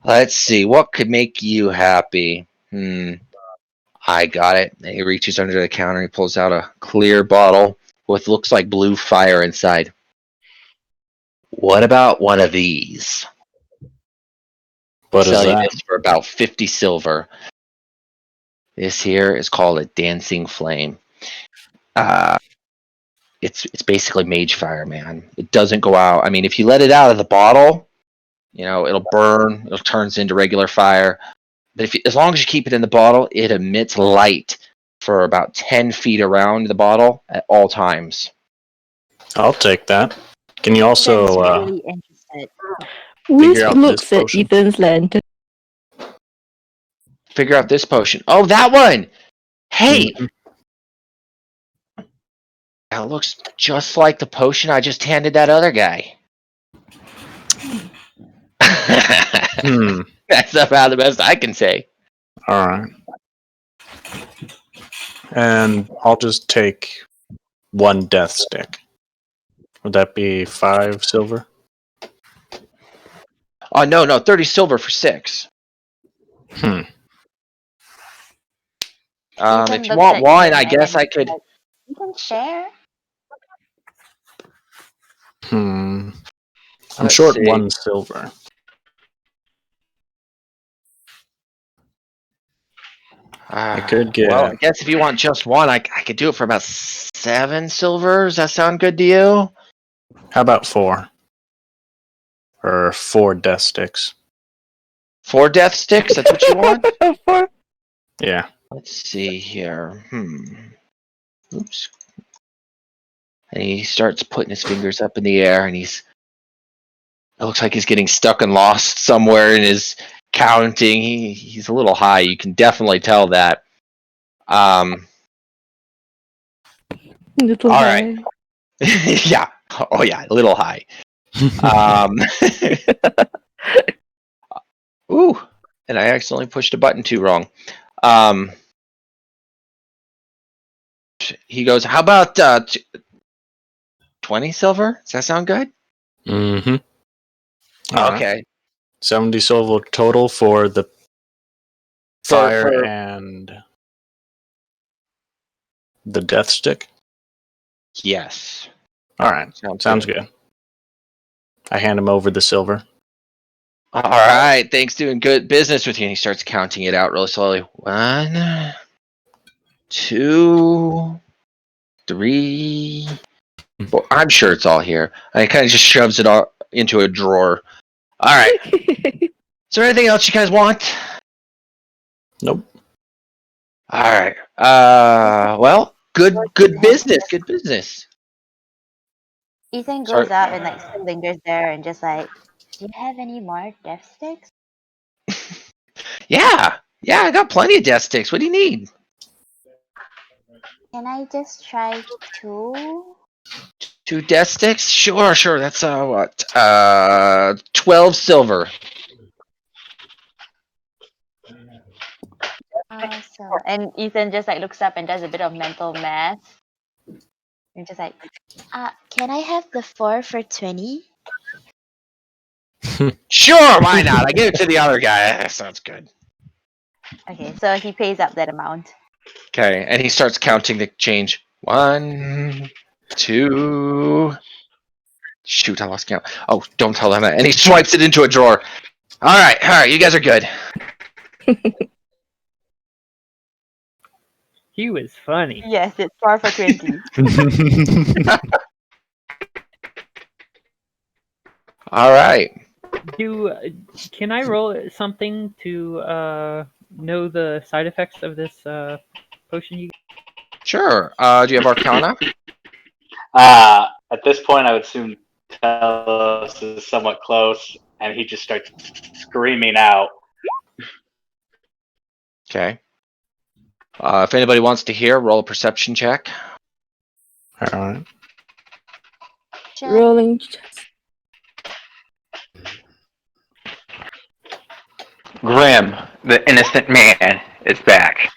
let's see. What could make you happy? I got it. And he reaches under the counter. He pulls out a clear bottle with looks like blue fire inside. What about one of these? What is Sell you that? this for about 50 silver. This here is called a dancing flame. It's basically mage fire, man. It doesn't go out. I mean, if you let it out of the bottle, it'll burn. It turns into regular fire. But as long as you keep it in the bottle, it emits light for about 10 feet around the bottle at all times. I'll take that. Can you Ethan's also really interested. figure out this looks at potion? Ethan's lantern. Figure out this potion. Oh, that one! Hey! That looks just like the potion I just handed that other guy. That's about the best I can say. All right. And I'll just take 1 death stick. Would that be 5 silver? Oh, no, 30 silver for 6. Ethan If you looks want at one, you I and guess then I could. like, you can share. I'm Let's short see. 1 silver. I could get. Well, I guess if you want just one, I could do it for about 7 silver. Does that sound good to you? How about 4? Or 4 death sticks? 4 death sticks? That's what you want? Yeah. Let's see here. Oops. And he starts putting his fingers up in the air, and it looks like he's getting stuck and lost somewhere in his counting. He's a little high. You can definitely tell that. Little all high. right. Yeah. Oh yeah, a little high. Ooh, and I accidentally pushed a button too wrong. He goes, how about 20 silver? Does that sound good? Mm-hmm. Okay. Right. 70 silver total for the fire and the death stick? Yes. All right. Sounds good. I hand him over the silver. All right. Thanks, doing good business with you. And he starts counting it out really slowly. 1, 2, 3, Well, I'm sure it's all here. And he kind of just shoves it all into a drawer. All right. Is there anything else you guys want? Nope. All right. Well, good business. Good business. Ethan Sorry. goes out and like still lingers there and just like, do you have any more death sticks? Yeah, I got plenty of death sticks. What do you need? Can I just try 2? 2 death sticks? Sure. That's what? 12 silver. Awesome. And Ethan just like looks up and does a bit of mental math. And just like, can I have the 4 for 20? Sure, why not? I give it to the other guy. That sounds good. Okay, so he pays up that amount. Okay, and he starts counting the change. 1, 2. Shoot, I lost count. Oh, don't tell him that. And he swipes it into a drawer. All right, you guys are good. He was funny. Yes, it's 4 for 20. All right. Can I roll something to know the side effects of this potion? You Sure. Do you have Arcana? At this point, I would assume Telos is somewhat close, and he just starts screaming out. Okay. If anybody wants to hear, roll a perception check. All right. Rolling. Grim, the innocent man, is back.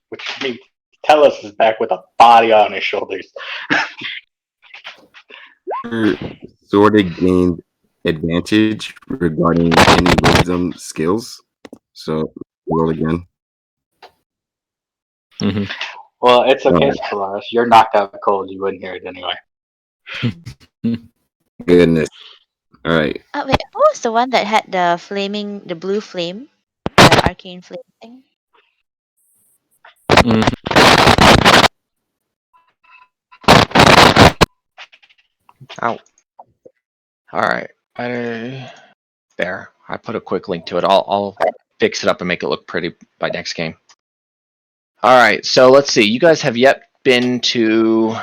Which means Telos is back with a body on his shoulders. Sort of gained advantage regarding any wisdom skills. So roll again. Mm-hmm. Well, it's okay, Solaris. You're knocked out cold. You wouldn't hear it anyway. Goodness. All right. Oh wait, who was the one that had the blue flame, the arcane flame thing? Ow. All right. There. I put a quick link to it. I'll fix it up and make it look pretty by next game. All right. So let's see. You guys have yet been to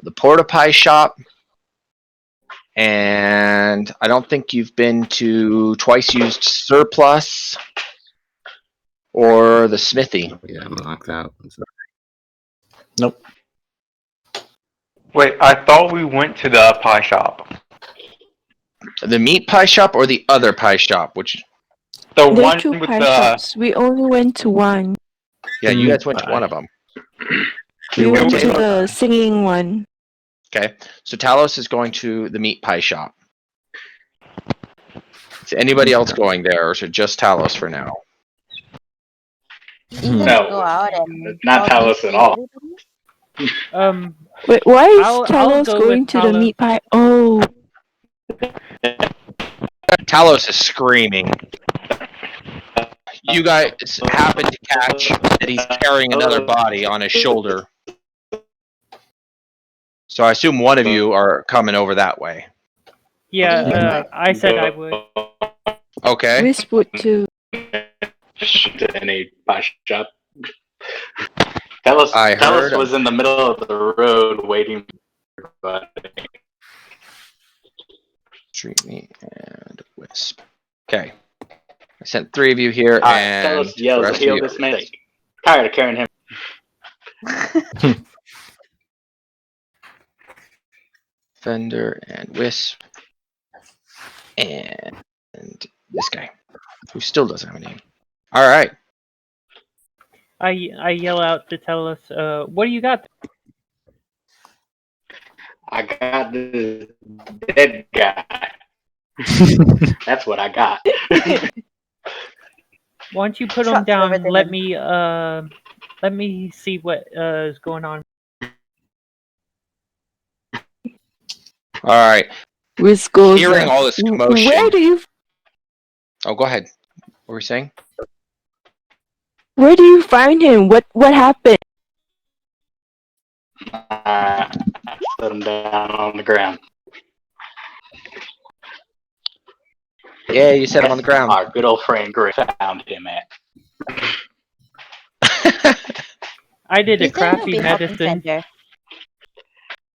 the Porta Pie shop, and I don't think you've been to Twice Used Surplus or the Smithy. Yeah, I'm knocked out. Nope. Wait, I thought we went to the pie shop. The meat pie shop or the other pie shop? Which? The There are one 2 with pie the. shops. We only went to one. Yeah, you guys went to one of them. We went to to- the singing one. Okay. So Talos is going to the meat pie shop. Is anybody else going there, or is it just Talos for now? Ethan No, will go out and not probably Talos at see all. everybody. Wait, why is I'll Talos go going with to the Talos. meat pie? Oh, Talos is screaming. You guys happen to catch that he's carrying another body on his shoulder. So I assume one of you are coming over that way. Yeah, I said I would. Okay. Wisp would too. To any pie shop. Telos I heard was in the middle of the road waiting for everybody. Treat me and Wisp. Okay. I sent 3 of you here, Alright, and Telos the yells, rest of heal you. this man. Tired of carrying him. Fender and Wisp. And this guy, who still doesn't have a name. All right. I yell out to Telos, what do you got? I got this dead guy. That's what I got. Why don't you put him Trucks down? over there. Let me see what is going on. All right. Wisp goes. Hearing all this commotion. Where do you Oh, go ahead. What were you saying? find him? What happened? set him down on the ground. Yeah, you set him on the ground. Our good old friend Griff found him at. I did a Ethan will crappy be helping medicine. Fender.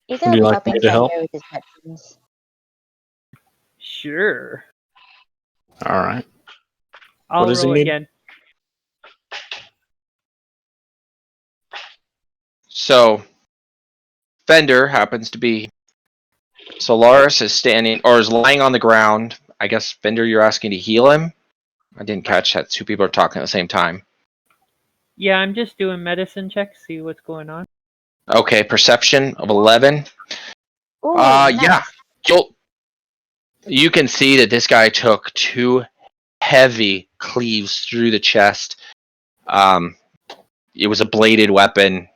Would Ethan will you be like helping me to help? Fender with his medicines. Sure. All right. I'll does he roll need? again. So, Fender happens to be. Solaris is standing or is lying on the ground. I guess Fender, you're asking to heal him. I didn't catch that. Two people are talking at the same time. Yeah, I'm just doing medicine checks, see what's going on. Okay, perception of 11. Ooh, nice. Yeah. You can see that this guy took 2 heavy cleaves through the chest. It was a bladed weapon,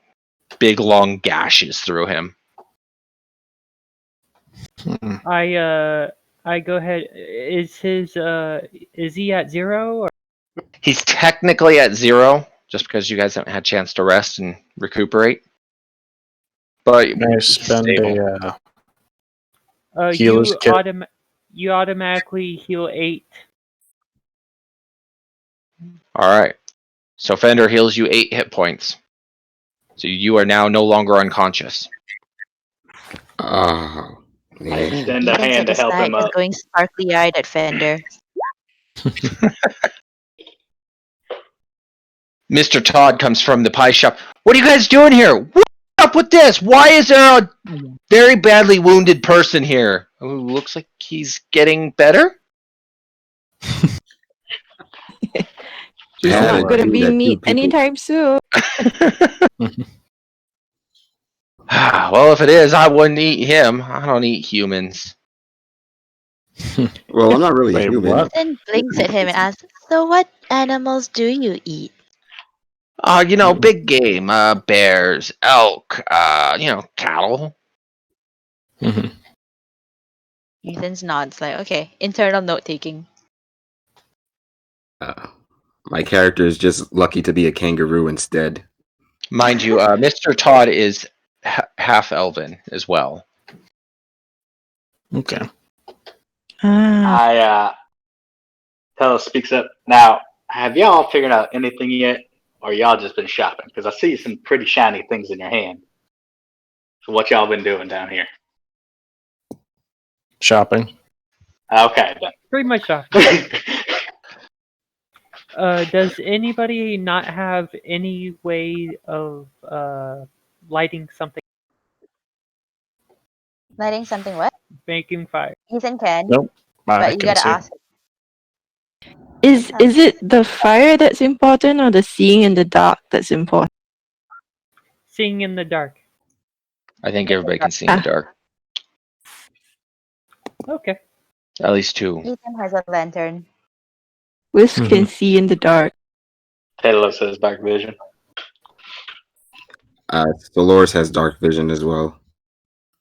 big long gashes through him. I go ahead. Is he at 0 or? He's technically at 0, just because you guys haven't had a chance to rest and recuperate. But May I spend stable. healer's kit? You automatically heal 8. All right. So Fender heals you 8 hit points. So you are now no longer unconscious. Oh, I man. extend a Ethan hand to set help aside him is up. going sparkly-eyed at Fender. Mr. Todd comes from the pie shop. What are you guys doing here? What's up with this? Why is there a very badly wounded person here who looks like he's getting better? He's Yeah, not gonna dude, be that two meat people- anytime soon. Well, if it is, I wouldn't eat him. I don't eat humans. Well, I'm not really Wait, human. what? Ethan blinks at him and asks, "So what animals do you eat?" Big game, bears, elk, cattle. Mhm. Ethan's nods like, "Okay, internal note-taking." My character is just lucky to be a kangaroo instead. Mind you, Mr. Todd is half elven as well. Okay. Tell speaks up. Now, have y'all figured out anything yet? Or y'all just been shopping? Because I see some pretty shiny things in your hand. So what y'all been doing down here? Shopping. Okay, Pretty much off. then. Does anybody not have any way of lighting something, Lighting something what? making fire? Ethan can, Nope. I but you can gotta see. ask. Is it the fire that's important or the seeing in the dark that's important? Seeing in the dark. I think everybody can see in the dark. Okay. At least 2. Ethan has a lantern. Wisp can see in the dark. Taylor says dark vision. Dolores has dark vision as well.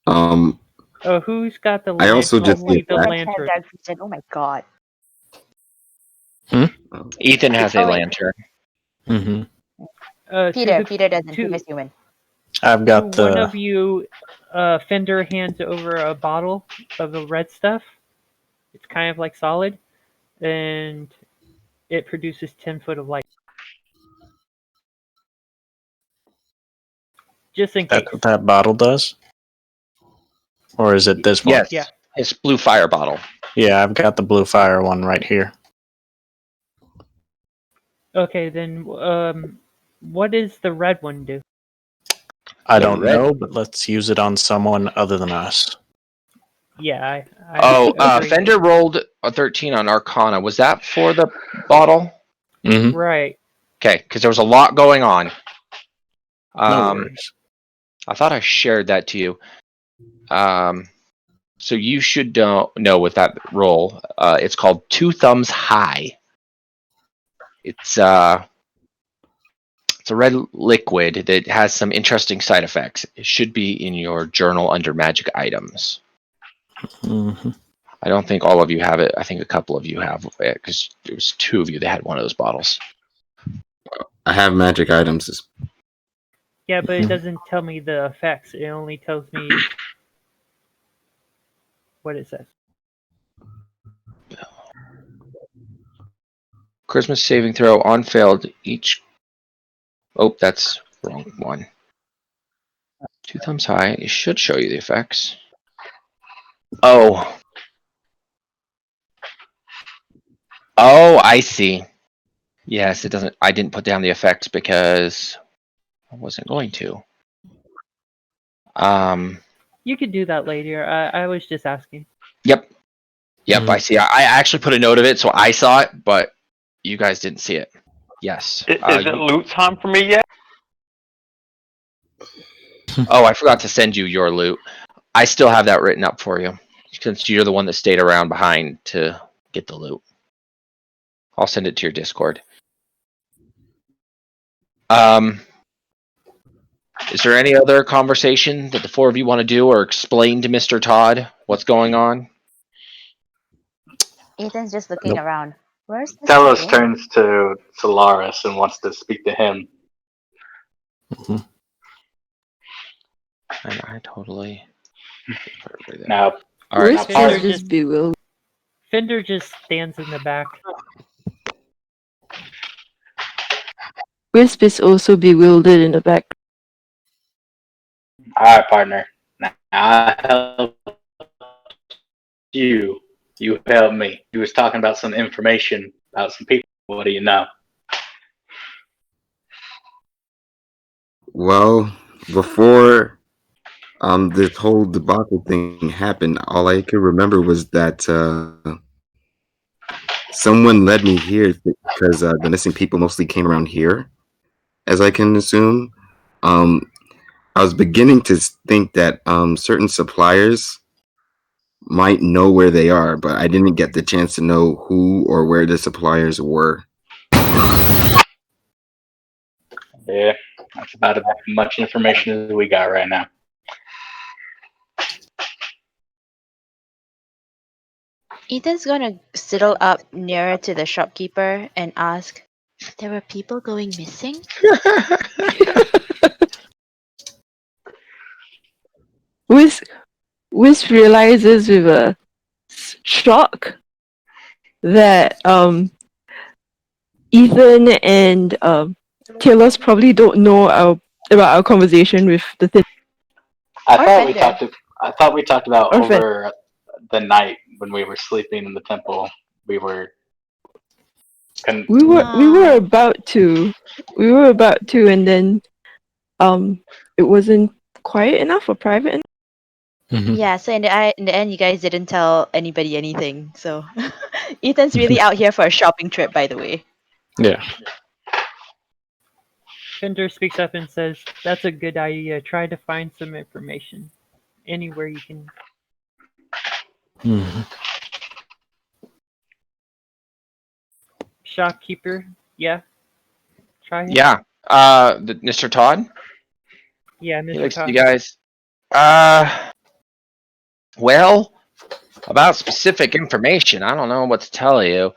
Oh, who's got the I lantern? also just Only did the that. lantern. Dark vision. Oh my god. Ethan has a Oh, wait. lantern. Mm-hmm. Peter doesn't. Peter's human. I've got To one the. of you, Fender hands over a bottle of the red stuff. It's kind of like solid, and it produces 10 foot of light. Just in case. That's what that bottle does? Or is it this one? Yes. Yeah. It's blue fire bottle. Yeah, I've got the blue fire one right here. Okay, then what does the red one do? I The don't red- know, but let's use it on someone other than us. Yeah, I agree. Fender rolled a 13 on Arcana. Was that for the bottle? Mm-hmm. Right. Okay, because there was a lot going on. No worries. I thought I shared that to you. So you should know with that roll. It's called Two Thumbs High. It's a red liquid that has some interesting side effects. It should be in your journal under magic items. Mm-hmm. I don't think all of you have it. I think a couple of you have it because there was 2 of you that had one of those bottles. I have magic items. Yeah, but it doesn't tell me the effects. It only tells me what it says. Christmas saving throw on failed each. Oh, that's wrong one. 2 thumbs high. It should show you the effects. Oh. Oh, I see. Yes, it doesn't. I didn't put down the effects because I wasn't going to. You could do that later. I was just asking. Yep. Yep, I see. I actually put a note of it, so I saw it, but you guys didn't see it. Yes. Is it loot time for me yet? Oh, I forgot to send you your loot. I still have that written up for you, since you're the one that stayed around behind to get the loot. I'll send it to your Discord. Is there any other conversation that the 4 of you want to do or explain to Mr. Todd what's going on? Ethan's just looking around. Where's this Telos thing? turns to Solaris and wants to speak to him. And I totally. Now, All right. Fender Fender just- just bewildered. Fender just stands in the back. Wisp is also bewildered in the back. alright, partner. Now I help you. You help me. He was talking about some information about some people. What do you know? Well, before this whole debacle thing happened, all I could remember was that someone led me here because the missing people mostly came around here, as I can assume. I was beginning to think that certain suppliers might know where they are, but I didn't get the chance to know who or where the suppliers were. Yeah, that's about as much information as we got right now. Ethan's gonna sidle up nearer to the shopkeeper and ask, "There were people going missing?" Wisp realizes with a shock that Ethan and Taylor's probably don't know about our conversation with the thing. I Or thought we Fender. talked about Or Fender. over the night when we were sleeping in the temple. We were. We were about to, and then it wasn't quiet enough or private enough. Yeah, so in the end, you guys didn't tell anybody anything. So Ethan's really out here for a shopping trip, by the way. Yeah. Fender speaks up and says, "That's a good idea. Try to find some information anywhere you can." Shopkeeper, yeah. Try it. Yeah. Mr. Todd? Yeah, He Mr. looks at Todd. you guys. Well, about specific information, I don't know what to tell you.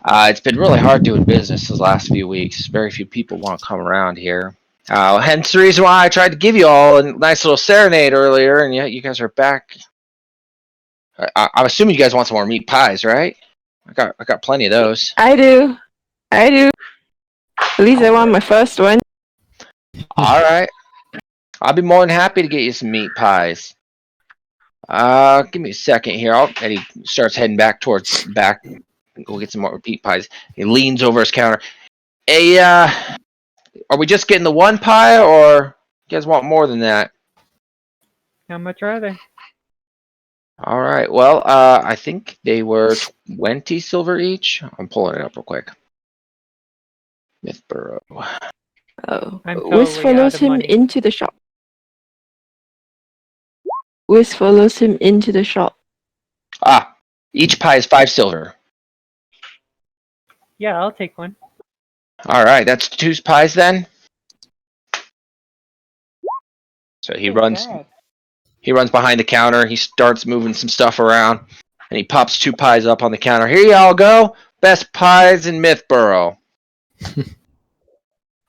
It's been really hard doing business these last few weeks. Very few people want to come around here. Hence the reason why I tried to give you all a nice little serenade earlier, and yet you guys are back. I'm assuming you guys want some more meat pies, right? I got plenty of those. I do. At least I want my first one. All right. I'll be more than happy to get you some meat pies. Give me a second here. And he starts heading back towards back. Go get some more meat pies. He leans over his counter. Hey, are we just getting the one pie, or you guys want more than that? How much are they? All right. Well, I think they were 20 silver each. I'm pulling it up real quick. Mythborough. Oh. I'm Wisp totally follows out of him money. into the shop. Wisp follows him into the shop. Each pie is 5 silver. Yeah, I'll take one. All right, that's 2 pies then. So he runs. Good. He runs behind the counter. He starts moving some stuff around, and he pops 2 pies up on the counter. Here y'all go. Best pies in Mythborough.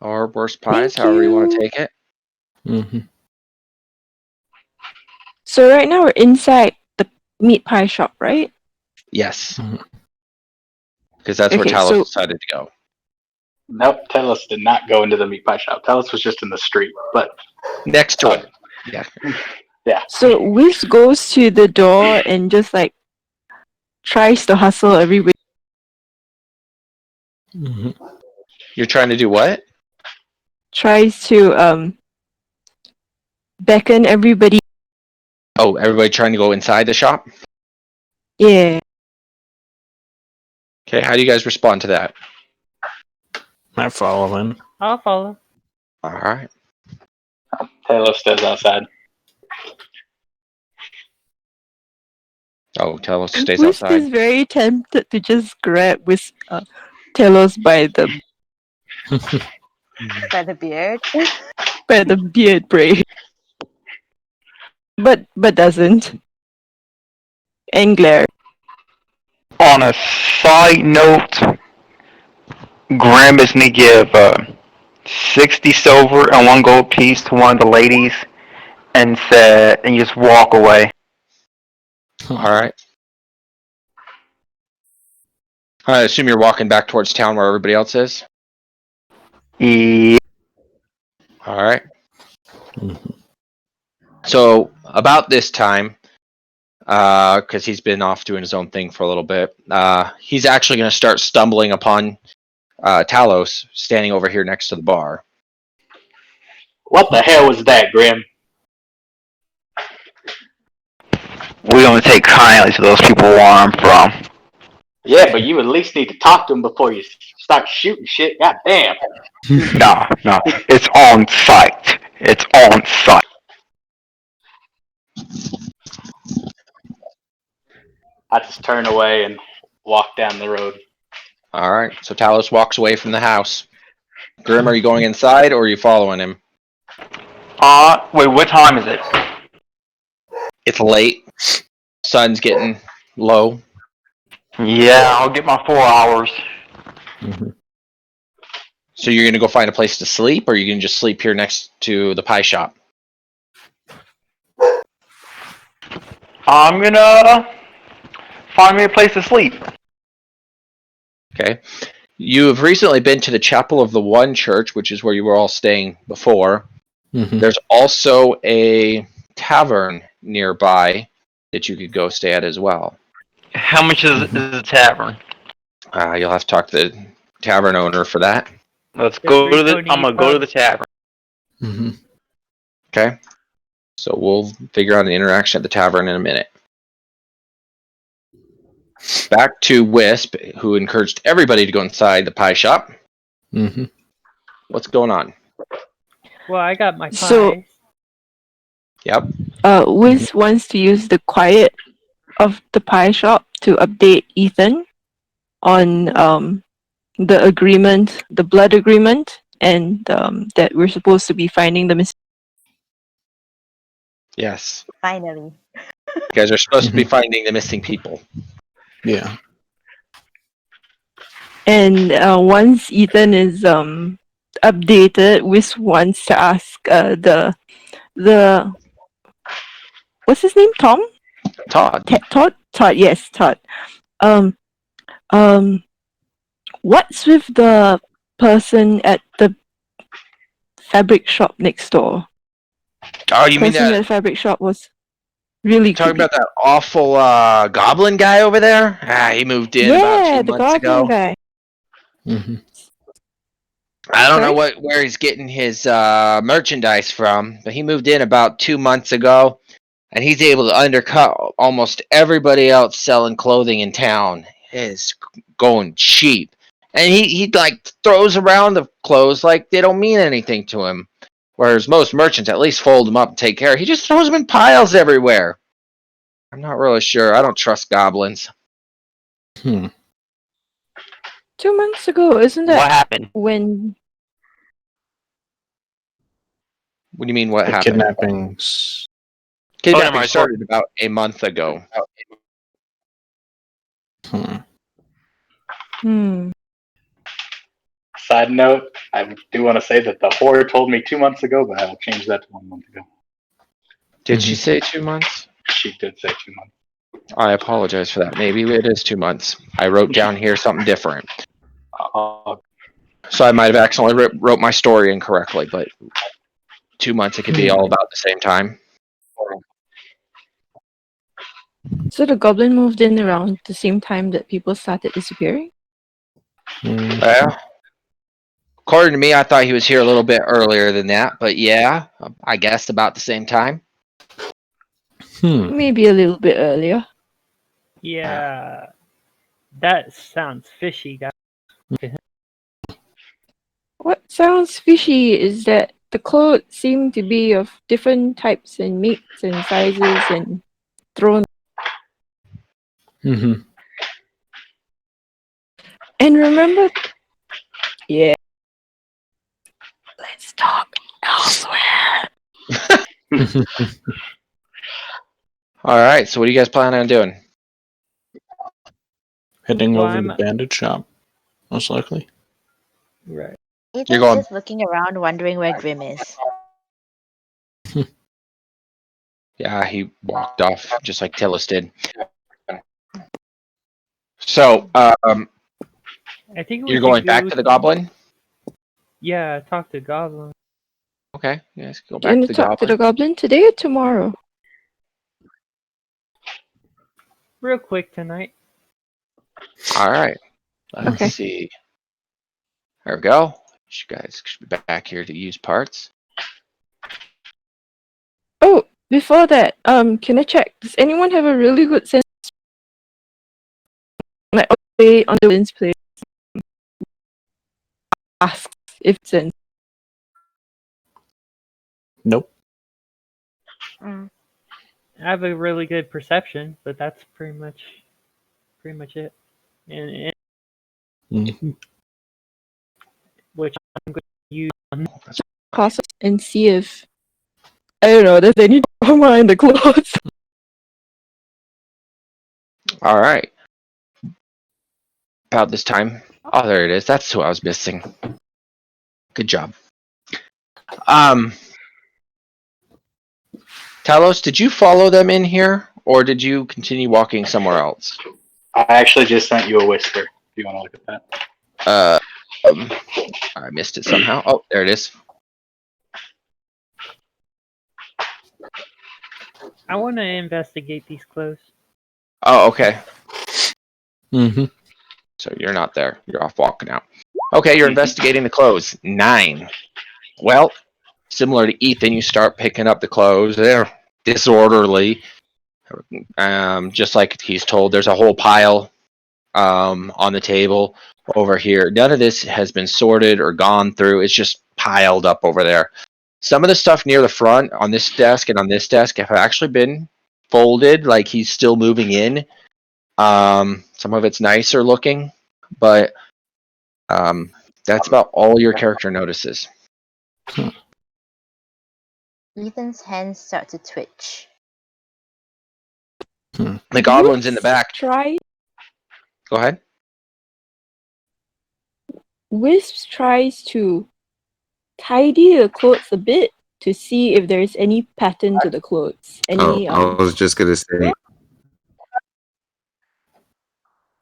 Or worst pies, Thank however you want to you. take it. Mm-hmm. So right now we're inside meat pie shop, right? Yes, Mhm. because that's where Okay, Talos so decided to go. Nope, Telos did not go into the meat pie shop. Telos was just in the street. But Next to it. Yeah. so Wiz goes to the door and just like tries to hustle everybody. Mhm. You're trying to do what? Tries to beckon everybody. Oh, everybody trying to go inside the shop? Yeah. Okay, how do you guys respond to that? I follow him. I'll follow. All right. Telos stays outside. Oh, Talos stays Wiz outside. is very tempted to just grab Wiz Telos by the By the beard. beard braid. But doesn't. And glare. On a side note, Grandma's need to give 60 silver and 1 gold piece to one of the ladies, and you just walk away. All right. I assume you're walking back towards town where everybody else is? Yeah. All right. Mhm. So about this time, because he's been off doing his own thing for a little bit, he's actually going to start stumbling upon Talos standing over here next to the bar. What the hell was that, Grim? We don't take kindly to those people where I'm from. Yeah, but you at least need to talk to him before you start shooting shit. God damn. No, it's on site. It's on site. I just turn away and walk down the road. All right. So Talos walks away from the house. Grim, are you going inside or are you following him? Wait, what time is it? It's late. Sun's getting low. Yeah, I'll get my 4 hours. Mhm. So you're going to go find a place to sleep, or are you going to just sleep here next to the pie shop? I'm gonna find me a place to sleep. Okay. You have recently been to the Chapel of the One Church, which is where you were all staying before. Mhm. There's also a tavern nearby that you could go stay at as well. How much is the tavern? You'll have to talk to the tavern owner for that. Let's The go to the. Tony I'm gonna go to pub. the tavern. Mhm. Okay. So we'll figure out an interaction at the tavern in a minute. Back to Wisp, who encouraged everybody to go inside the pie shop. Mhm. What's going on? Well, I got my pie. So- Yep. Wiz wants to use the quiet of the pie shop to update Ethan on the agreement, the blood agreement, and that we're supposed to be finding the missing. Yes. Finally. You guys are supposed to be finding the missing people. Yeah. And once Ethan is updated, Wiz wants to ask the what's his name? Tom? Todd. Todd? Todd, yes, Todd. Um, what's with the person at the fabric shop next door? Oh, you mean Person at that? the fabric shop was really Talking creepy. about that awful goblin guy over there? He moved in about Yeah, 2 the months goblin ago. guy. Mhm. I don't know Sorry? where he's getting his merchandise from, but he moved in about 2 months ago, and he's able to undercut almost everybody else selling clothing in town. It's going cheap, and he like throws around the clothes like they don't mean anything to him. Whereas most merchants at least fold them up and take care. He just throws them in piles everywhere. I'm not really sure. I don't trust goblins. Hmm. 2 months ago, isn't What that happened? when? What do you mean? What The happened? kidnappings. Kidnapping never mind. started about a month ago. Hmm. Side note, I do want to say that the whore told me 2 months ago, but I will change that to 1 month ago. Did she say 2 months? She did say 2 months. I apologize for that. Maybe it is 2 months. I wrote down here something different. So I might have accidentally wrote my story incorrectly, but 2 months, it could be all about the same time. So the goblin moved in around the same time that people started disappearing? Yeah. According to me, I thought he was here a little bit earlier than that, but yeah, I guessed about the same time. Maybe a little bit earlier. Yeah, that sounds fishy, guys. What sounds fishy is that the clothes seem to be of different types and makes and sizes and thrown. Mm-hmm. And remember, yeah. Let's talk elsewhere. All right, so what are you guys planning on doing? Heading Well, over to I'm- bandage shop, most likely. Right. Ethan's going- just looking around, wondering where Grim is. Yeah, he walked off just like Tillis did. So, I think we you're should going back go to the goblin? Yeah, talk to Goblin. Okay, yes, go You back gonna to the talk to goblin. the goblin today or tomorrow? Real quick tonight. All right, let's Okay. see. There we go. You guys should be back here to use parts. Oh, before that, can I check? Does anyone have a really good sense? Like, okay, on the wind's place, asks if it's in. Nope. Mm. I have a really good perception, but that's pretty much it. And Mhm. which I'm going to use on Cost and see if I don't know. There's any drama in the clothes. All right. About this time. Oh, there it is. That's who I was missing. Good job. Talos, did you follow them in here, or did you continue walking somewhere else? I actually just sent you a whisper. If you want to look at that. I missed it somehow. Oh, there it is. I want to investigate these clothes. Oh, okay. Mm-hmm. So you're not there. You're off walking out. Okay, you're investigating the clothes. 9. Well, similar to Ethan, you start picking up the clothes. They're disorderly. Just like he's told, there's a whole pile on the table over here. None of this has been sorted or gone through. It's just piled up over there. Some of the stuff near the front on this desk and on this desk have actually been folded, like he's still moving in. Some of it's nicer looking, but that's about all your character notices. Ethan's hands start to twitch. The goblin's in the back. Go ahead. Wisp tries to tidy the clothes a bit to see if there's any pattern to the clothes. Any I was just gonna say.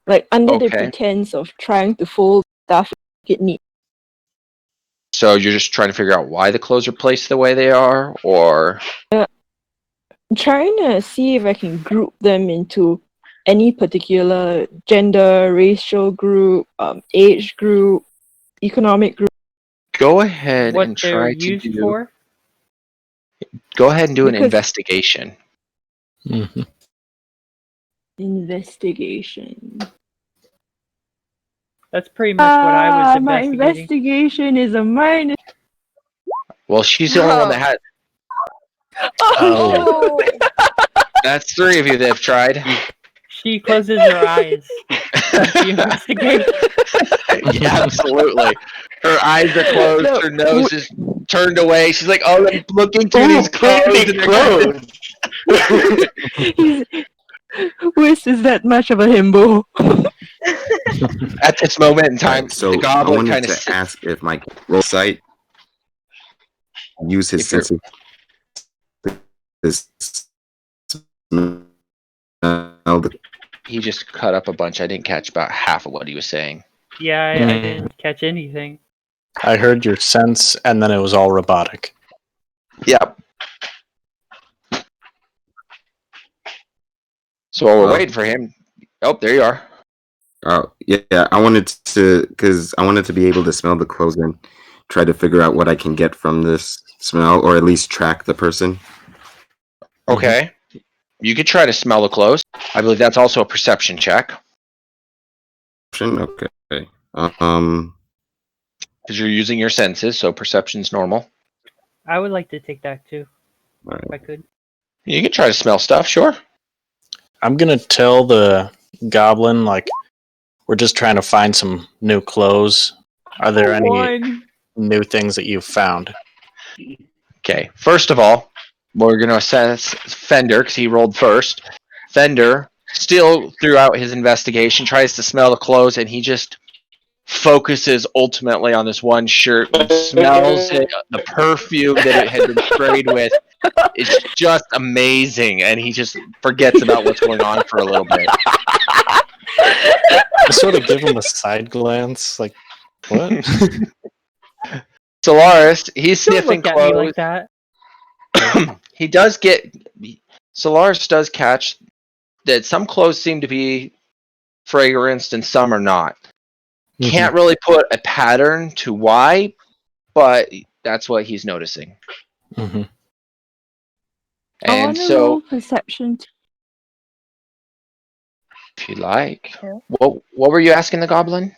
like under the Okay. pretense of trying to fold stuff it neat. So you're just trying to figure out why the clothes are placed the way they are, or I'm trying to see if I can group them into any particular gender, racial group, age group, economic group. go ahead What and they're try to used do. for? Go ahead and do an Because- investigation. Mm-hmm. Investigation. That's pretty much what I was My investigating. investigation is a minus. Well, she's the only one that had. Oh! That's 3 of you that have tried. She closes her eyes. She investigates. Yeah, absolutely. Her eyes are closed. No, Her nose is turned away. She's like, "Oh, I'm looking through these clothes." And they're He's, Wisp is that much of a himbo. At this moment in time, So the I goblin wanted kind to of ask if my roll sight use his If you're- sense of the He just cut up a bunch. I didn't catch about half of what he was saying. Yeah, I Mm. didn't catch anything. I heard your sense, and then it was all robotic. Yep. So while we're waiting for him. Oh, there you are. yeah, I wanted to be able to smell the clothes and try to figure out what I can get from this smell, or at least track the person. Okay. You could try to smell the clothes. I believe that's also a perception check. Okay. Because you're using your senses, so perception's normal. I would like to take that too, All right. if I could. You can try to smell stuff, sure. I'm gonna tell the goblin, like, we're just trying to find some new clothes. Are there any new things that you've found? Okay. First of all, we're going to assess Fender because he rolled first. Fender, still throughout his investigation, tries to smell the clothes, and he just focuses ultimately on this one shirt and smells it, the perfume that it had been sprayed with. It's just amazing, and he just forgets about what's going on for a little bit. I sort of give him a side glance, like, what? Solaris, he's Don't sniffing look at me clothes. like that. He does get. Solaris does catch that some clothes seem to be fragranced and some are not. Mhm. Can't really put a pattern to why, but that's what he's noticing. Mhm. I And want to so, roll perception. if you like, Sure. what were you asking the goblin?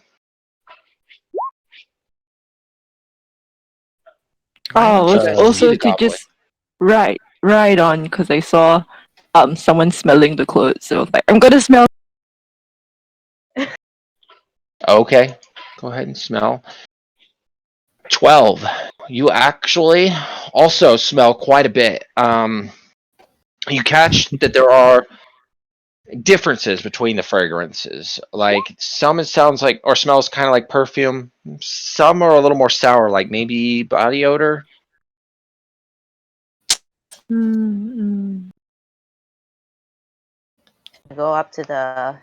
Oh, You it guys was see also the to goblin. just ride on because I saw someone smelling the clothes. So I was like, I'm gonna smell. Okay, go ahead and smell. 12. You actually also smell quite a bit. You catch that there are differences between the fragrances. Like some it sounds like or smells kind of like perfume. Some are a little more sour, like maybe body odor. Mm-mm. Go up to the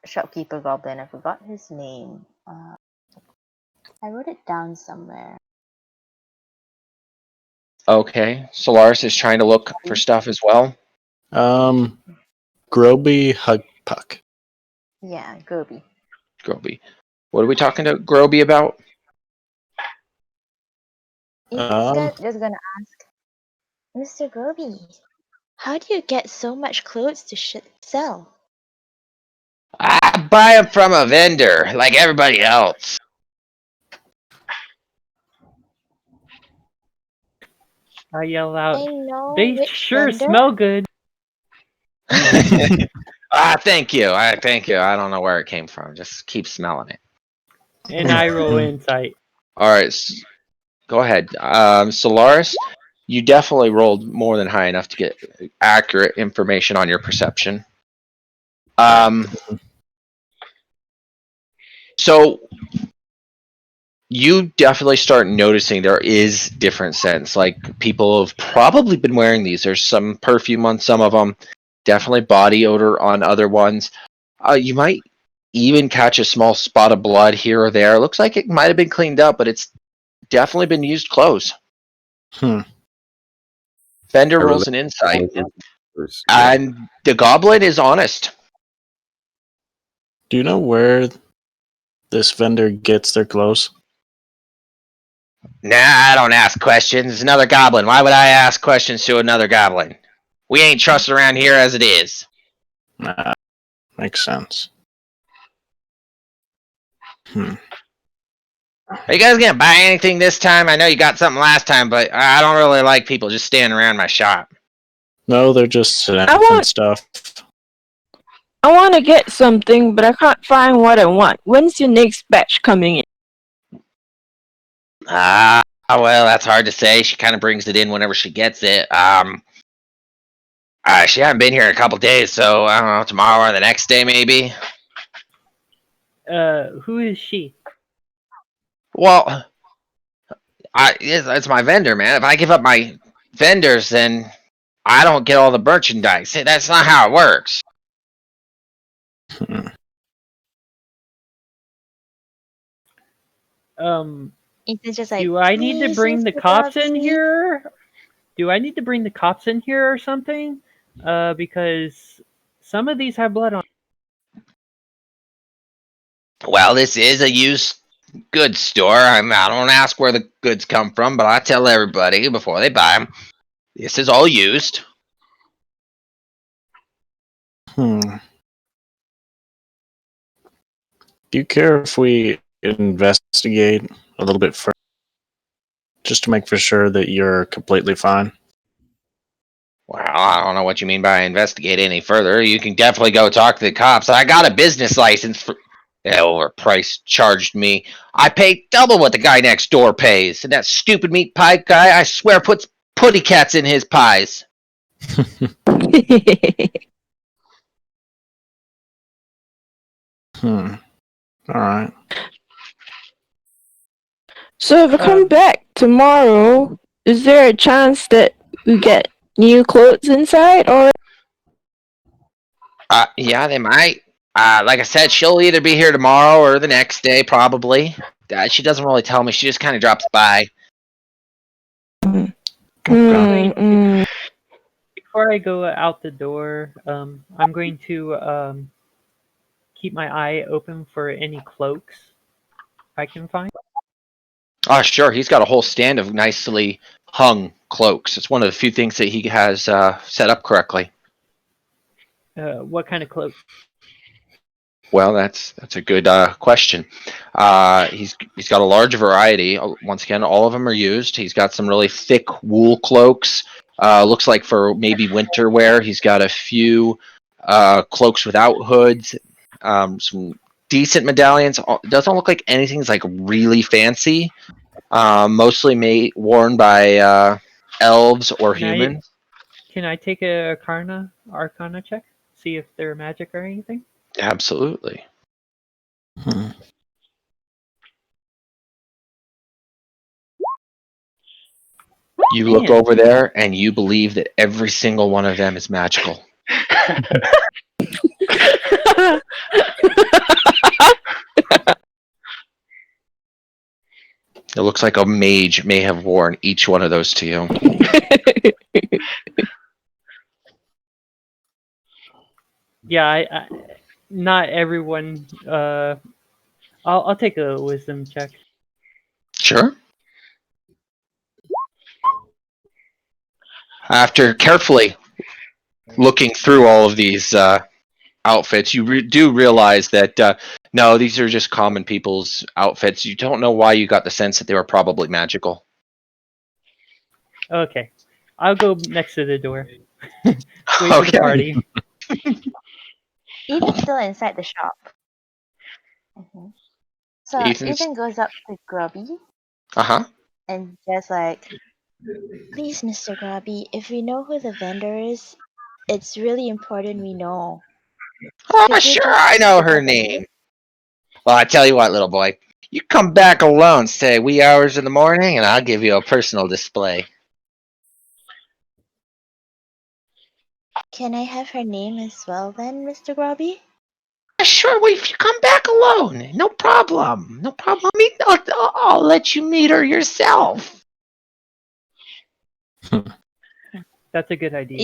shopkeeper goblin. I forgot his name. I wrote it down somewhere. Okay, Solaris is trying to look for stuff as well. Groby Hug Puck. Yeah, Gobi. Groby. What are we talking to Groby about? Just gonna ask, Mr. Gobi, how do you get so much clothes to sell? I buy them from a vendor, like everybody else. I yell I out, know they which sure vendor. smell good. Thank you. Thank you. I don't know where it came from. Just keep smelling it. And I roll insight. All right, go ahead. Solaris, you definitely rolled more than high enough to get accurate information on your perception. So you definitely start noticing there is different scents. Like people have probably been wearing these. There's some perfume on some of them. Definitely body odor on other ones. You might even catch a small spot of blood here or there. It looks like it might have been cleaned up, but it's definitely been used clothes. Fender rolls an insight, and the goblin is honest. Do you know where this vendor gets their clothes? Nah, I don't ask questions. It's another goblin. Why would I ask questions to another goblin? We ain't trusted around here as it is. Nah, makes sense. Are you guys gonna buy anything this time? I know you got something last time, but I don't really like people just standing around my shop. No, they're just sniffing stuff. I want to get something, but I can't find what I want. When's your next batch coming in? Well, that's hard to say. She kind of brings it in whenever she gets it. She hasn't been here in a couple days, so I don't know, tomorrow or the next day maybe. Who is she? Well, it's my vendor, man. If I give up my vendors, then I don't get all the merchandise. That's not how it works. Ethan's just like, do I need to "Please, bring the Mr. cops in Bobby." here? Do I need to bring the cops in here or something? Because some of these have blood on. Well, this is a used goods store. I don't ask where the goods come from, but I tell everybody before they buy them, this is all used. Do you care if we investigate a little bit further, just to make for sure that you're completely fine? Well, I don't know what you mean by investigate any further. You can definitely go talk to the cops. I got a business license for... They overpriced charged me. I pay double what the guy next door pays. And that stupid meat pie guy, I swear, puts putty cats in his pies. All right. So if I come back tomorrow, is there a chance that we get new clothes inside, or? Yeah, they might. Like I said, she'll either be here tomorrow or the next day, probably. She doesn't really tell me. She just kind of drops by. Before I go out the door, I'm going to keep my eye open for any cloaks I can find. Oh, sure. He's got a whole stand of nicely hung cloaks. It's one of the few things that he has set up correctly. What kind of cloak? Well, that's a good question. He's got a large variety. Once again, all of them are used. He's got some really thick wool cloaks. Looks like for maybe winter wear. He's got a few cloaks without hoods. Some decent medallions. Doesn't look like anything's like really fancy. Mostly worn by elves or humans. Can I take a Arcana check? See if they're magic or anything? Absolutely. You look over there and you believe that every single one of them is magical. It looks like a mage may have worn each one of those to you. Yeah, I not everyone. I'll take a wisdom check. Sure. After carefully looking through all of these outfits, you do realize that no, these are just common people's outfits. You don't know why you got the sense that they were probably magical. Okay, I'll go next to the door. Wait for the party. Ethan's still inside the shop. So Ethan goes up to Grubby. And just like, please, Mr. Grubby, if we know who the vendor is, it's really important we know. Oh, sure, I know her name. Well, I tell you what, little boy, you come back alone, say wee hours in the morning, and I'll give you a personal display. Can I have her name as well then, Mr. Grubby? Sure, well, if you come back alone, no problem. No problem. I'll let you meet her yourself. That's a good idea.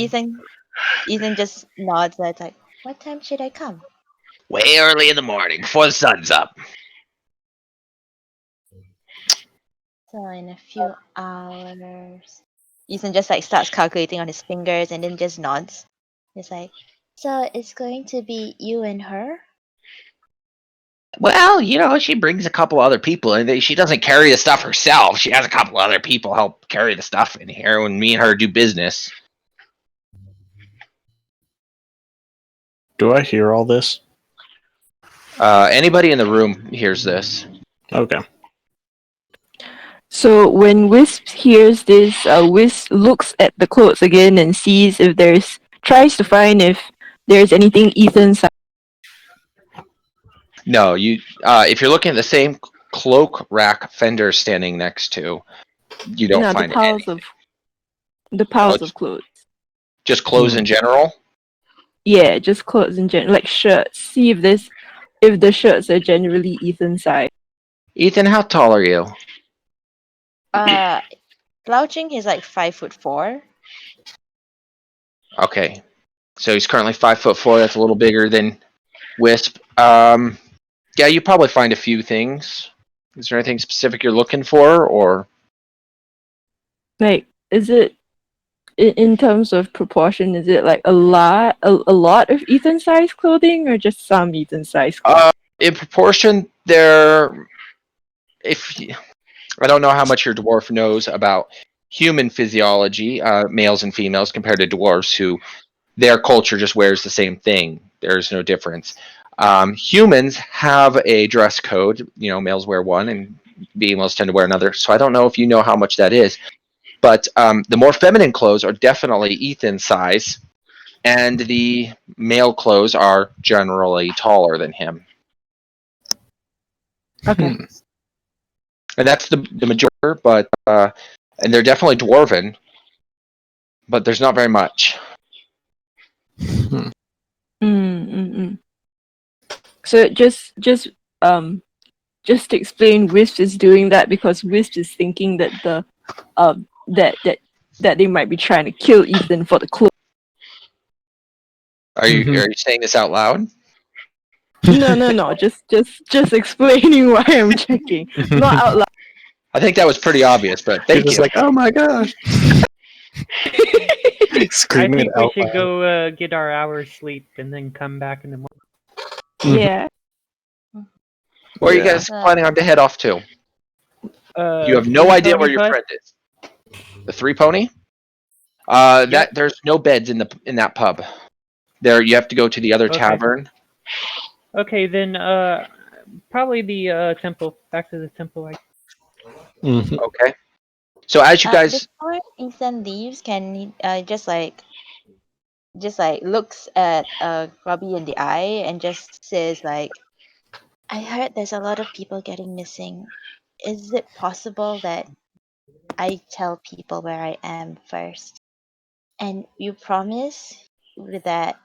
Ethan just nods and it's like, what time should I come? Way early in the morning, before the sun's up. So in a few hours. Ethan just like starts calculating on his fingers and then just nods. He's like, so it's going to be you and her? Well, you know, she brings a couple other people, and she doesn't carry the stuff herself. She has a couple other people help carry the stuff in here when me and her do business. Do I hear all this? Anybody in the room hears this. Okay. So when Wisp hears this, Wisp looks at the clothes again and sees if tries to find if there's anything Ethan's. No, if you're looking at the same cloak rack Fender's standing next to, you don't find the piles anything. The piles of clothes. Just clothes in general? Yeah, just clothes in general, like shirts. See if the shirts are generally Ethan's size. Ethan, how tall are you? Slouching, he's like 5'4". Okay, so he's currently 5'4". That's a little bigger than Wisp. Yeah, you probably find a few things. Is there anything specific you're looking for, or? Like, is it in terms of proportion? Is it like a lot of Ethan size clothing, or just some Ethan size clothing? In proportion, I don't know how much your dwarf knows about human physiology, males and females, compared to dwarves who their culture just wears the same thing. There's no difference. Humans have a dress code. Males wear one and females tend to wear another. So I don't know if you know how much that is. But the more feminine clothes are definitely Ethan's size, and the male clothes are generally taller than him. Okay. And that's the majority, but and they're definitely dwarven, but there's not very much. So just to explain, Wisp is doing that because Wisp is thinking that that they might be trying to kill Ethan for the clothes. Are you saying this out loud? No. Just explaining why I'm checking. Not out loud. I think that was pretty obvious, but thank you. Like, oh my gosh. I Screaming think we out should loud. go get our hours sleep and then come back in the morning. Yeah. Where are you guys planning on to head off to? You have no idea where your friend is. The Three Pony? That there's no beds in that pub. There, you have to go to the other tavern. Okay, then probably the temple. Back to the temple. Okay. So as you guys, Before Ethan leaves, can he just like looks at Robbie in the eye and just says like, I heard there's a lot of people getting missing. Is it possible that I tell people where I am first? And you promise that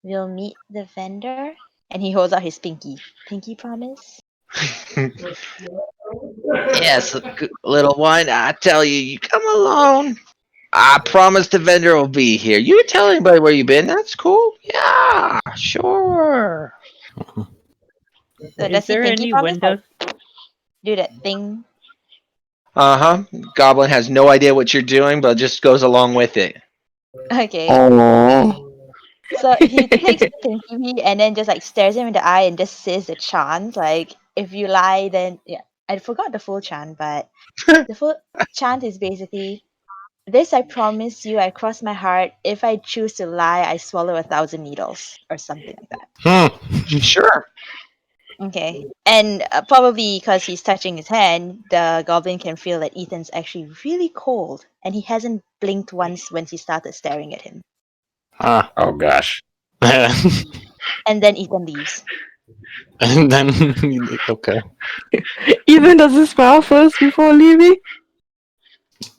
we'll meet the vendor? And he holds out his pinky. Pinky promise? yes, little one. I tell you, you come alone. I promise the vendor will be here. You tell anybody where you've been. That's cool. Yeah, sure. So does he there pinky any promise? windows? Like, do that thing. Goblin has no idea what you're doing, but just goes along with it. Okay. Oh. So he takes the pinky and then just like stares him in the eye and just says the chant, like, if you lie, then I forgot the full chant, but the full chant is basically, this I promise you, I cross my heart. If I choose to lie, I swallow 1,000 needles or something like that. Sure. Okay. And probably because he's touching his hand, the goblin can feel that Ethan's actually really cold, and he hasn't blinked once when he started staring at him. Oh gosh. And then Ethan leaves. And then, okay. Ethan doesn't smile first before leaving. And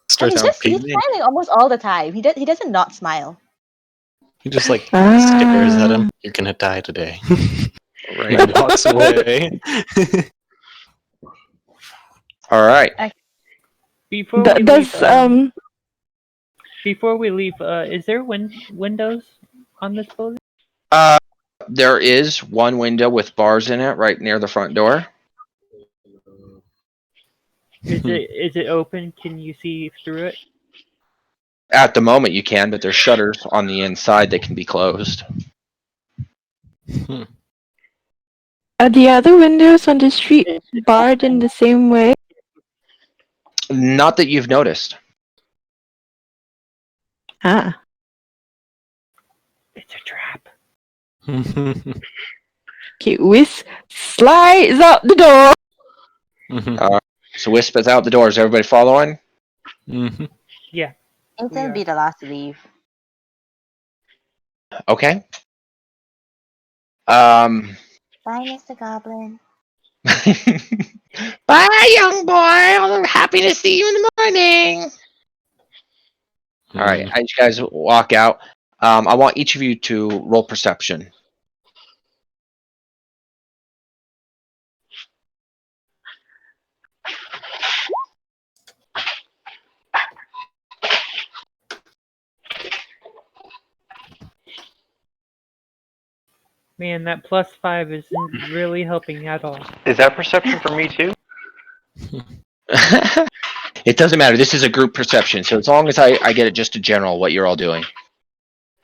Starts out he's peeling. smiling almost all the time. He doesn't not smile. He just like stares at him. You're gonna die today. Right. And walks away. All right. Before we leave, is there windows on this building? There is one window with bars in it right near the front door. Is it open? Can you see through it? At the moment you can, but there's shutters on the inside that can be closed. Are the other windows on the street barred in the same way? Not that you've noticed. It's a trap. Okay, Wisp slides out the door. So Wisp is out the door. Is everybody following? Yeah. Ethan will be the last to leave. Okay. Bye, Mr. Goblin. Bye, young boy. I'm happy to see you in the morning. All right, as you guys walk out, I want each of you to roll perception. Man, that +5 isn't really helping at all. Is that perception for me too? It doesn't matter. This is a group perception, so as long as I get it just a general what you're all doing.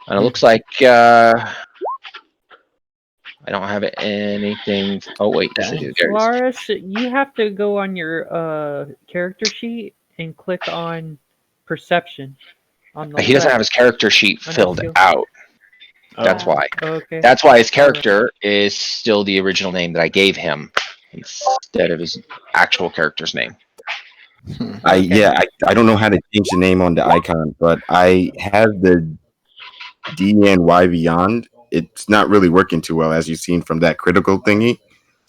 And it looks like I don't have anything. Oh wait, yes I do. There it is. Laris, you have to go on your character sheet and click on perception on the He doesn't have left. his character sheet Under filled skill. out. That's why. Okay. That's why his character is still the original name that I gave him instead of his actual character's name. I don't know how to change the name on the icon, but I have the DNY Beyond. It's not really working too well, as you've seen from that critical thingy.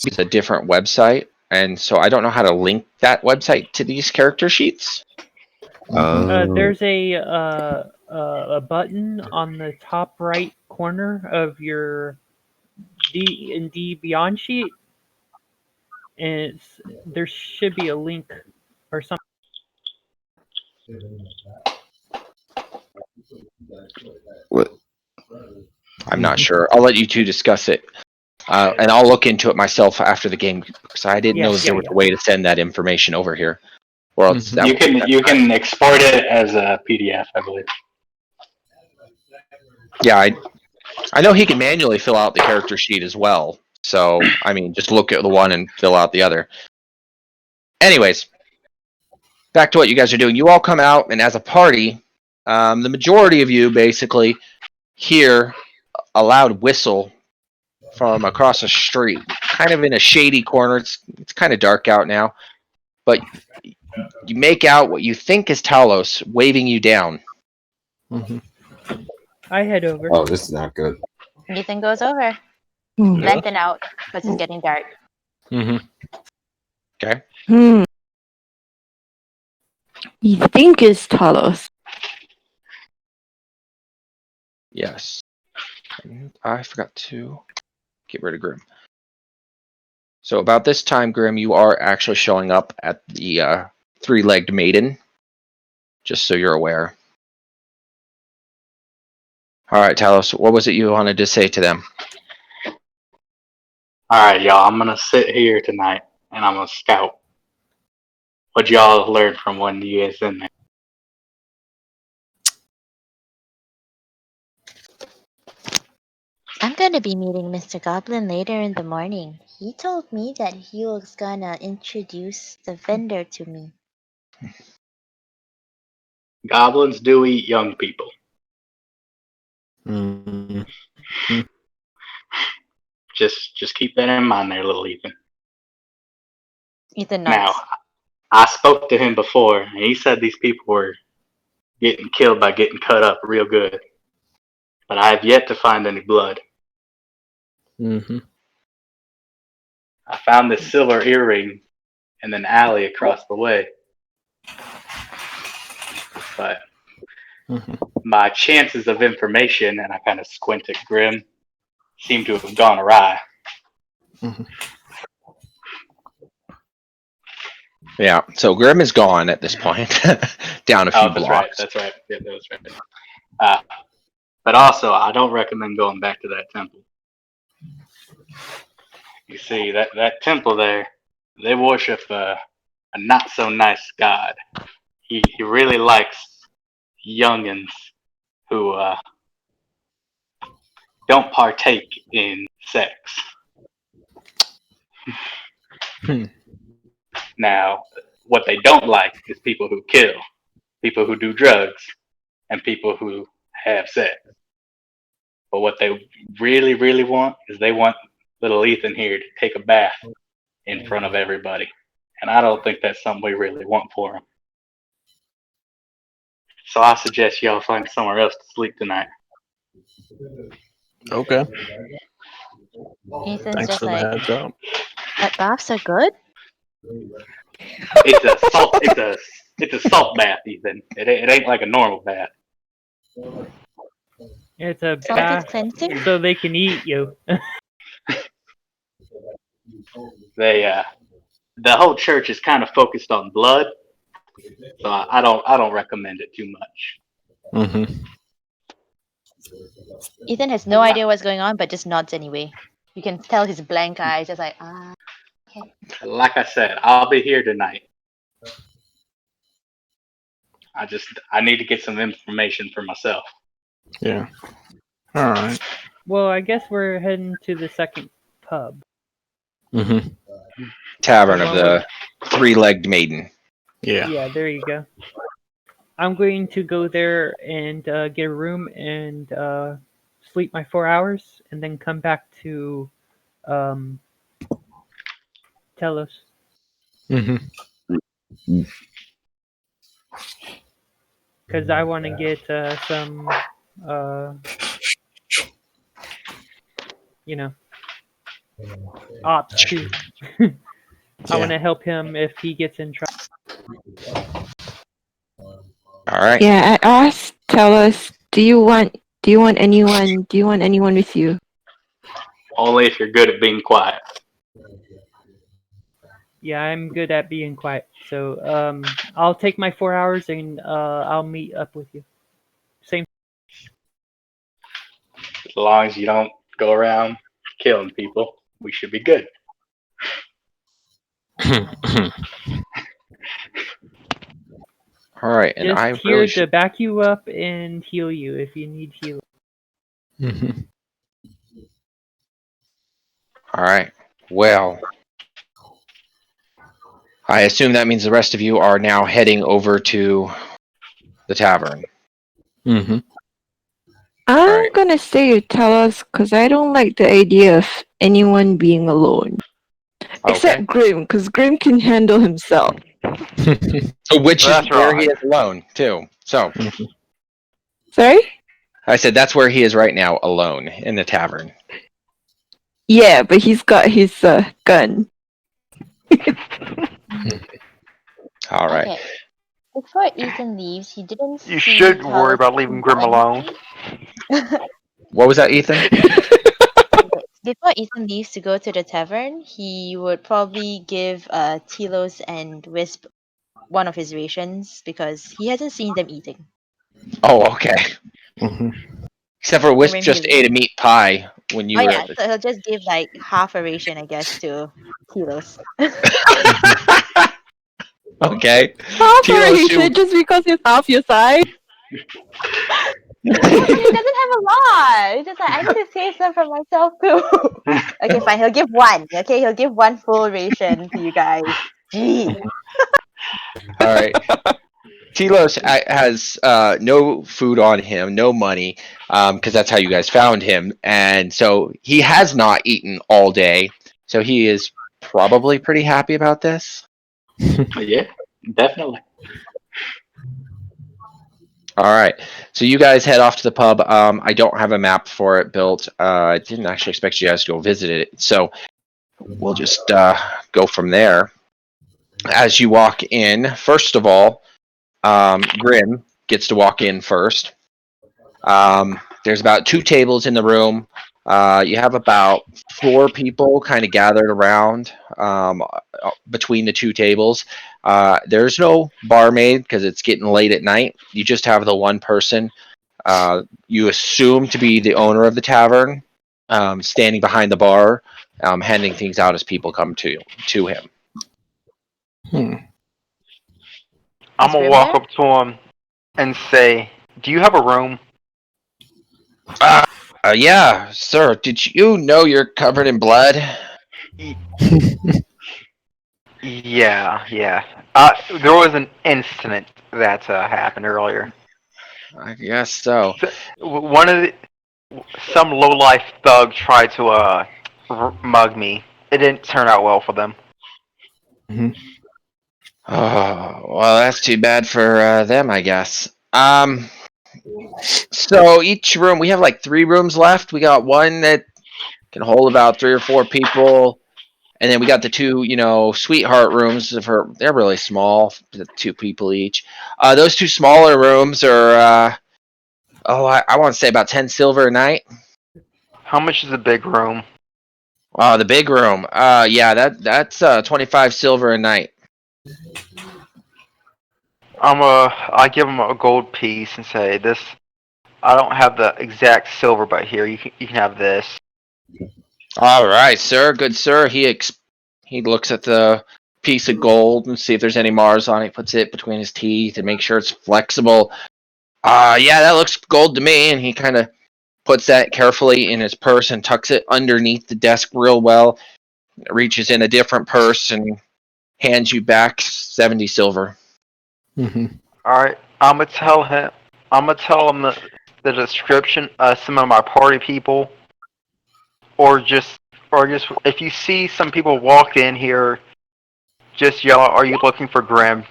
It's a different website, and so I don't know how to link that website to these character sheets. There's a button on the top right corner of your D&D Beyond sheet, and there should be a link or something. What? I'm not sure. I'll let you two discuss it, and I'll look into it myself after the game because I didn't know there was a way to send that information over here. Or else You can export it as a PDF, I believe. Yeah, I know he can manually fill out the character sheet as well. So I mean, just look at the one and fill out the other. Anyways, back to what you guys are doing. You all come out, and as a party, the majority of you basically hear a loud whistle from across the street, kind of in a shady corner. It's kind of dark out now, but you make out what you think is Talos waving you down. I head over. Oh, this is not good. Ethan goes over. Hmm. Lengthen out because it's getting dark. Okay. You think it's Talos? Yes. I forgot to get rid of Grim. So about this time, Grim, you are actually showing up at the three-legged Maiden, just so you're aware. All right, Talos, what was it you wanted to say to them? Alright, y'all, I'm gonna sit here tonight and I'm gonna scout what y'all learned from when you guys in there. I'm gonna be meeting Mr. Goblin later in the morning. He told me that he was gonna introduce the vendor to me. Goblins do eat young people. Just keep that in mind there, little Ethan. Ethan Now, nods. I spoke to him before, and he said these people were getting killed by getting cut up real good. But I have yet to find any blood. I found this silver earring in an alley across the way. But my chances of information, and I kind of squint at Grim, seem to have gone awry. Yeah, so Grim is gone at this point, down a few That's blocks. right. That's right. Yeah, that was right. But also, I don't recommend going back to that temple. You see, that temple there, they worship a not so nice god. He really likes youngins who don't partake in sex. Now, what they don't like is people who kill, people who do drugs, and people who have sex. But what they really, really want is they want little Ethan here to take a bath in front of everybody. And I don't think that's something we really want for him. So I suggest y'all find somewhere else to sleep tonight. Okay. Ethan's Thanks just for the like, heads up. but baths are good? It's a salt bath, Ethan. It ain't like a normal bath. It's a Salted bath cleansing? so they can eat you. The whole church is kind of focused on blood, so I don't recommend it too much. Ethan has no idea what's going on, but just nods anyway. You can tell his blank eyes, just like, okay. Like I said, I'll be here tonight. I need to get some information for myself. Yeah. All right. Well, I guess we're heading to the second pub. Mm-hmm. Tavern The of one the three-legged maiden. Yeah. Yeah, there you go. I'm going to go there and get a room and sleep my 4 hours, and then come back to Telos. Mm-hmm. Because I want to get some, ops too. I want to help him if he gets in trouble. All right. Yeah, I asked Telos, do you want anyone with you? Only if you're good at being quiet. Yeah, I'm good at being quiet. So I'll take my 4 hours and I'll meet up with you. Same. As long as you don't go around killing people, we should be good. All right, and Just I here really to should. back you up and heal you if you need healing. Mm-hmm. All right. Well, I assume that means the rest of you are now heading over to the tavern. Mm-hmm. I'm Alright. gonna stay with Telos because I don't like the idea of anyone being alone. Except Grim, because Grim can handle himself. Which is That's where he right. is alone too. So Sorry? I said that's where he is right now, alone in the tavern. Yeah, but he's got his gun. All right. Okay. Before Ethan leaves, he didn't You see should worry Talos about leaving do Grim alone. anything. What was that, Ethan? Okay. Before Ethan leaves to go to the tavern, he would probably give Telos and Wisp one of his rations because he hasn't seen them eating. Oh, okay. Mm-hmm. Except for Wisp when he just leaves. ate a meat pie when you Oh were yeah, at the. so he'll just give like half a ration, I guess, to Telos. Okay. Half a Telos, ration just because he's half your size? He doesn't have a lot. It's just like I need to save some for myself too. Okay, fine. He'll give one. Okay, he'll give one full ration to you guys. Gee. All right. Telos has no food on him, no money, because that's how you guys found him, and so he has not eaten all day. So he is probably pretty happy about this. Yeah, definitely. All right. So you guys head off to the pub. I don't have a map for it built. I didn't actually expect you guys to go visit it. So we'll just go from there. As you walk in, first of all, Grim gets to walk in first. There's about 2 tables in the room. You have about 4 people kind of gathered around between the 2 tables. There's no barmaid because it's getting late at night. You just have the one person you assume to be the owner of the tavern standing behind the bar, handing things out as people come to him. I'm Is gonna Grim walk there? up to him and say, "Do you have a room?" Yeah, sir. Did you know you're covered in blood? Yeah. There was an incident that happened earlier. I guess so. One of some low-life thug tried to mug me. It didn't turn out well for them. Oh, well, that's too bad for them, I guess. So each room, we have like 3 rooms left. We got one that can hold about 3 or 4 people, and then we got the 2, sweetheart rooms. They're really small, 2 people each. Those 2 smaller rooms are, I want to say about 10 silver a night. How much is a big room? The big room, yeah, that's 25 silver a night. I give him a gold piece and say, "This, I don't have the exact silver, but here you can have this. All right, sir. Good sir. He looks at the piece of gold and see if there's any Mars on it. Puts it between his teeth and make sure it's flexible. Yeah, that looks gold to me. And he kind of puts that carefully in his purse and tucks it underneath the desk real well. Reaches in a different purse and hands you back 70 silver. Mm-hmm. All right, I'm gonna tell him the description of some of my party people, or just if you see some people walk in here, just yell, "Are you looking for Grim?"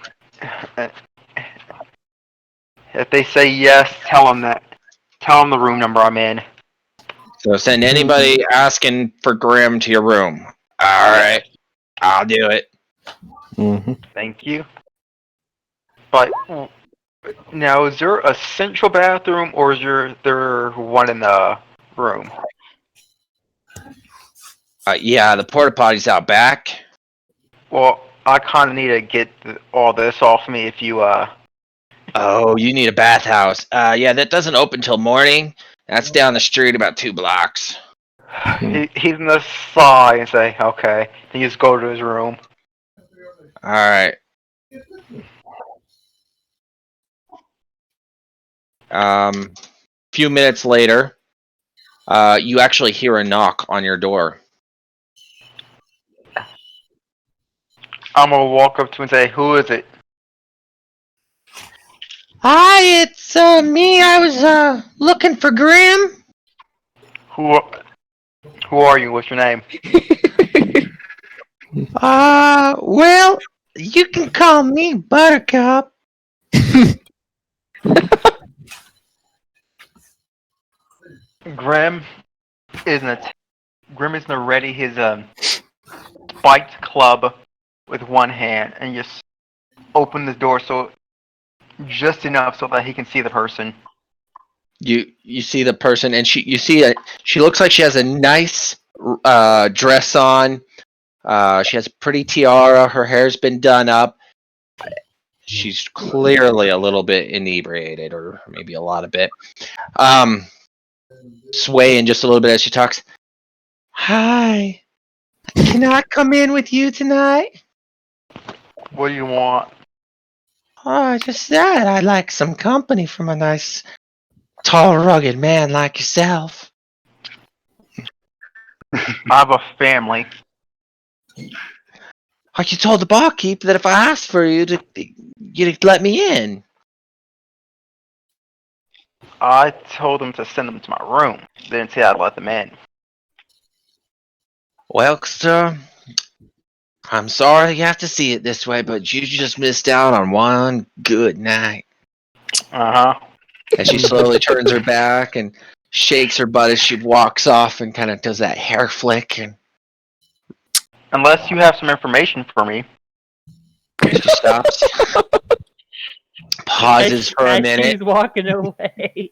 If they say yes, tell them the room number I'm in. So send anybody asking for Grim to your room. All right, I'll do it. Mm-hmm. Thank you. But now, is there a central bathroom, or is there one in the room? Yeah, the porta potty's out back. Well, I kind of need to get all this off me if you Oh, you need a bathhouse. Yeah, that doesn't open till morning. That's down the street about 2 blocks. He's gonna sigh and say, "Okay." Then you just go to his room. All right. Few minutes later, you actually hear a knock on your door. I'm gonna walk up to him and say, "Who is it?" Hi, it's me. I was looking for Grim. Who are you? What's your name? Well, you can call me Buttercup. Grim isn't ready his spiked club with one hand and just open the door just enough so that he can see the person. You see the person, and she looks like she has a nice dress on. She has a pretty tiara. Her hair's been done up. She's clearly a little bit inebriated, or maybe a lot of bit. Swaying just a little bit as she talks. Hi, can I come in with you tonight? What do you want? Oh, just that. I'd like some company from a nice, tall, rugged man like yourself. I have a family. Like you told the barkeep that if I asked for you, you'd let me in. I told him to send them to my room. They didn't say I'd let them in. Well, sir, I'm sorry you have to see it this way, but you just missed out on one good night. Uh-huh. And she slowly turns her back and shakes her butt as she walks off and kind of does that hair flick. And Unless you have some information for me. she stops, pauses for a minute. She's walking away.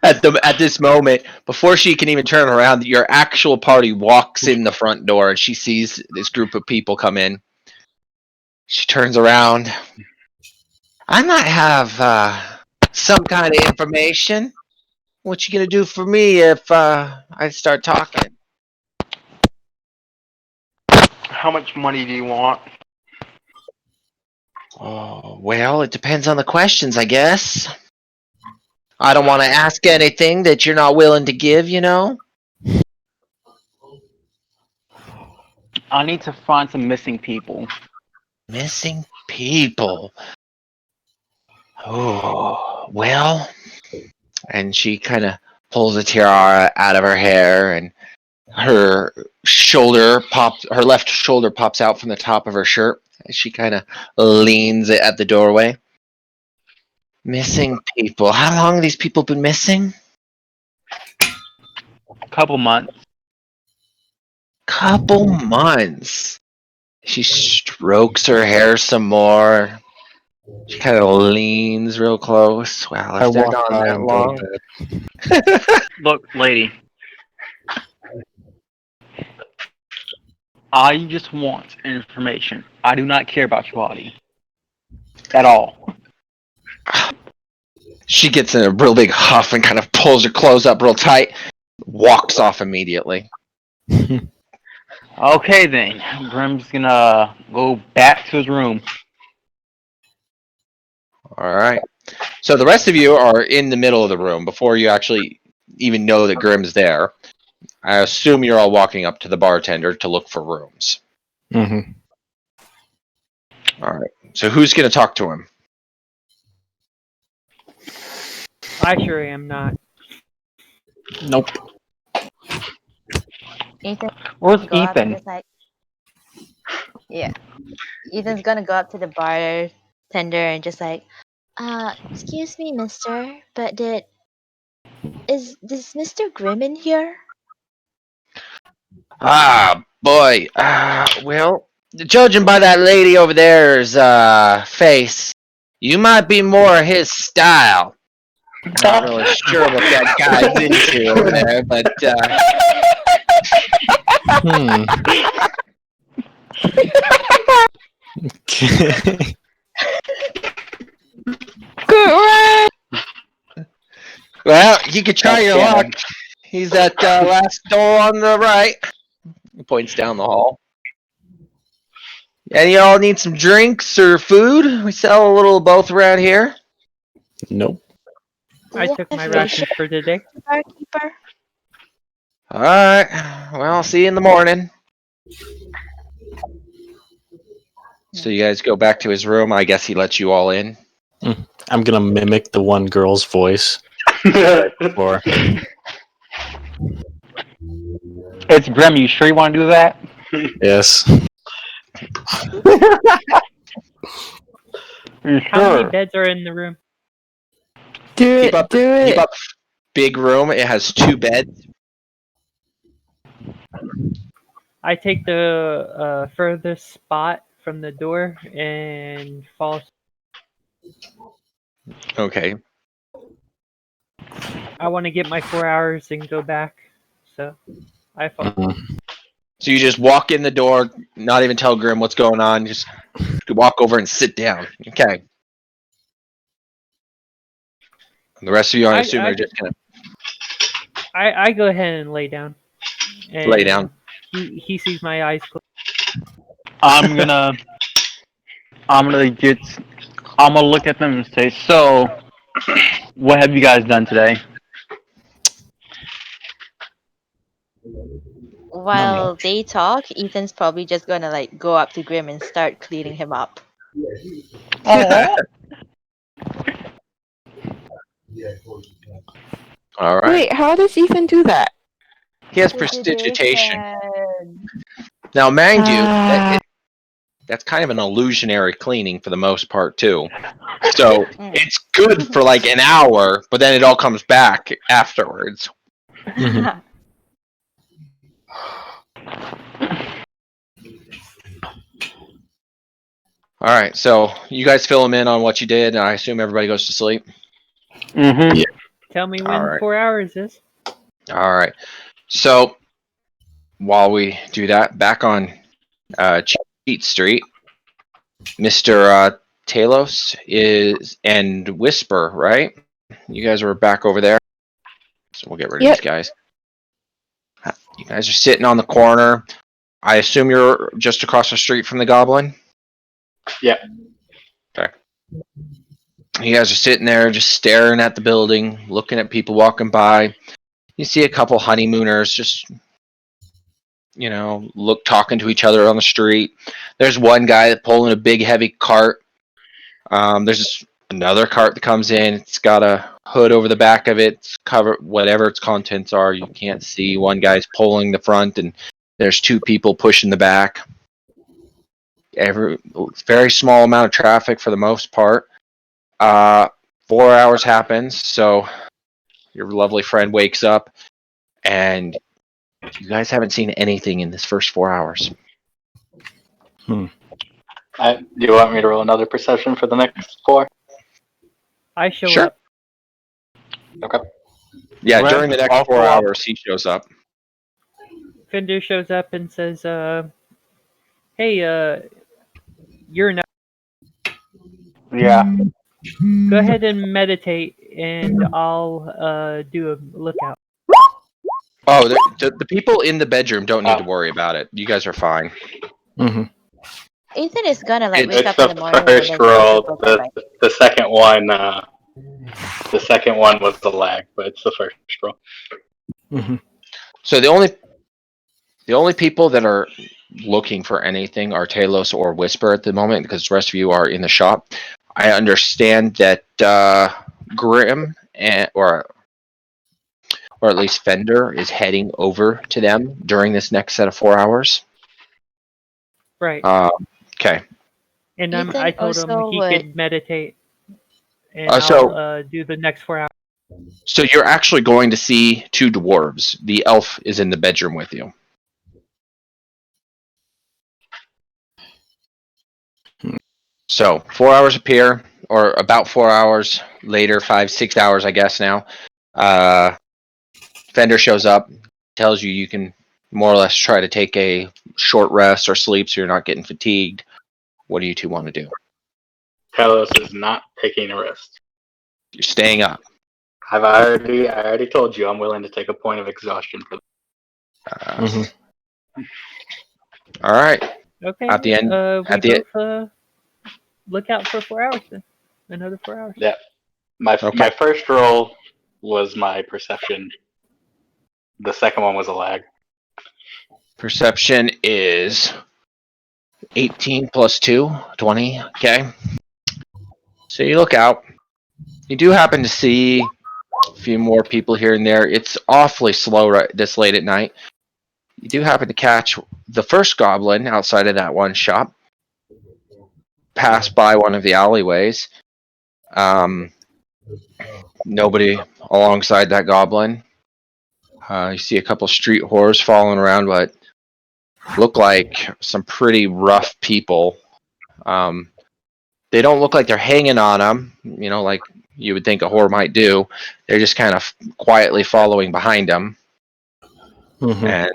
At this moment, before she can even turn around, your actual party walks in the front door and she sees this group of people come in. She turns around. I might have some kind of information. What you gonna do for me if I start talking? How much money do you want? Oh, well, it depends on the questions, I guess. I don't want to ask anything that you're not willing to give, you know? I need to find some missing people. Missing people. Oh, well. And she kind of pulls a tiara out of her hair, and her left shoulder pops out from the top of her shirt. She kind of leans at the doorway. Missing people. How long have these people been missing? Couple months. Couple months. She strokes her hair some more. She kind of leans real close. Wow, if they're gone that long. Look, lady. I just want information. I do not care about your body. At all. She gets in a real big huff and kind of pulls her clothes up real tight, walks off immediately. Okay then, Grim's gonna go back to his room. All right. So the rest of you are in the middle of the room before you actually even know that Grim's there. I assume you're all walking up to the bartender to look for rooms. Mm-hmm. All right. So who's going to talk to him? I sure am not. Nope. Ethan, Where's go up and Ethan? just like, yeah. Ethan's gonna go up to the bartender and just like, excuse me, mister, but is Mr. Grimm in here? Ah, boy. Well, judging by that lady over there's face, you might be more his style. Not really sure what that guy's into over there, but Okay. Good one. well, you could try That's your luck. canon. He's that last door on the right. He points down the hall. And y'all need some drinks or food? We sell a little of both around here. Nope. Do I you took have my facial, rations for today. barkeeper? All right. Well, I'll see you in the morning. So you guys go back to his room. I guess he lets you all in. I'm gonna mimic the one girl's voice. Or It's Grim. You sure you want to do that? yes. You How many sure? beds are in the room? Do Keep it. up, Do keep it. up. Big room. It has 2 beds. I take the furthest spot from the door and fall. Okay. I want to get my 4 hours and go back. So I fall. So you just walk in the door, not even tell Grim what's going on. Just walk over and sit down. Okay. And the rest of you, I assume, are just gonna I go ahead and lay down. And lay down. He sees my eyes closed. I'm gonna look at them and say, so, what have you guys done today? While they talk, Ethan's probably just gonna like go up to Grim and start cleaning him up. All right. Wait, how does Ethan do that? He has prestidigitation. Prestidigitation. Now, mind you, Ah. that's kind of an illusionary cleaning for the most part too. So Mm. it's good for like an hour, but then it all comes back afterwards. Mhm. All right, so you guys fill him in on what you did, and I assume everybody goes to sleep. Mm-hmm. Tell me when All right. 4 hours is. All right. So while we do that, back on Cheat Street, Mr. Talos is and Whisper, right? You guys were back over there. So we'll get rid of Yep. these guys. You guys are sitting on the corner. I assume you're just across the street from the Goblin? Yeah. Okay. You guys are sitting there just staring at the building, looking at people walking by. You see a couple honeymooners just, talking to each other on the street. There's one guy pulling a big heavy cart. There's another cart that comes in. It's got a hood over the back of it. It's covered, whatever its contents are, you can't see. One guy's pulling the front, and there's 2 people pushing the back. Very small amount of traffic for the most part. 4 hours happens, so your lovely friend wakes up, and you guys haven't seen anything in this first 4 hours. Do you want me to roll another perception for the next 4? I show Sure. up. Okay. Yeah, Well, during the next I'll 4 follow up. hours, he shows up. Fender shows up and says, "Hey, you're not. Yeah. Go ahead and meditate and I'll do a lookout. Oh, the people in the bedroom don't need to worry about it. You guys are fine. Mm-hmm. Ethan is gonna like It's wake It's up in the the morning and first then go roll. to bed, right? The second one. The second one was the lag, but it's the first roll. Mm-hmm. So the only people that are looking for anything are Talos or Whisper at the moment, because the rest of you are in the shop. I understand that Grim or at least Fender is heading over to them during this next set of 4 hours. Right. Okay. And Ethan I told him also he would. could meditate, and So- I'll do the next 4 hours. So you're actually going to see 2 dwarves. The elf is in the bedroom with you. So 4 hours appear, or about 4 hours later, 5-6 hours, I guess now. Fender shows up, tells you you can more or less try to take a short rest or sleep so you're not getting fatigued. What do you two want to do? Talos is not taking a rest. You're staying up. I already told you I'm willing to take a point of exhaustion for. All right. Okay. At the end, we both look out for 4 hours then. Another 4 hours. Yeah. My first roll was my perception. The second one was a lag. Perception is 18 plus 2, 20. Okay. So you look out. You do happen to see a few more people here and there. It's awfully slow right this late at night. You do happen to catch the first goblin outside of that one shop. Pass by one of the alleyways. Nobody alongside that goblin. You see a couple street whores following around, but look like some pretty rough people. They don't look like they're hanging on them, like you would think a whore might do. They're just kind of quietly following behind them. Mm-hmm. And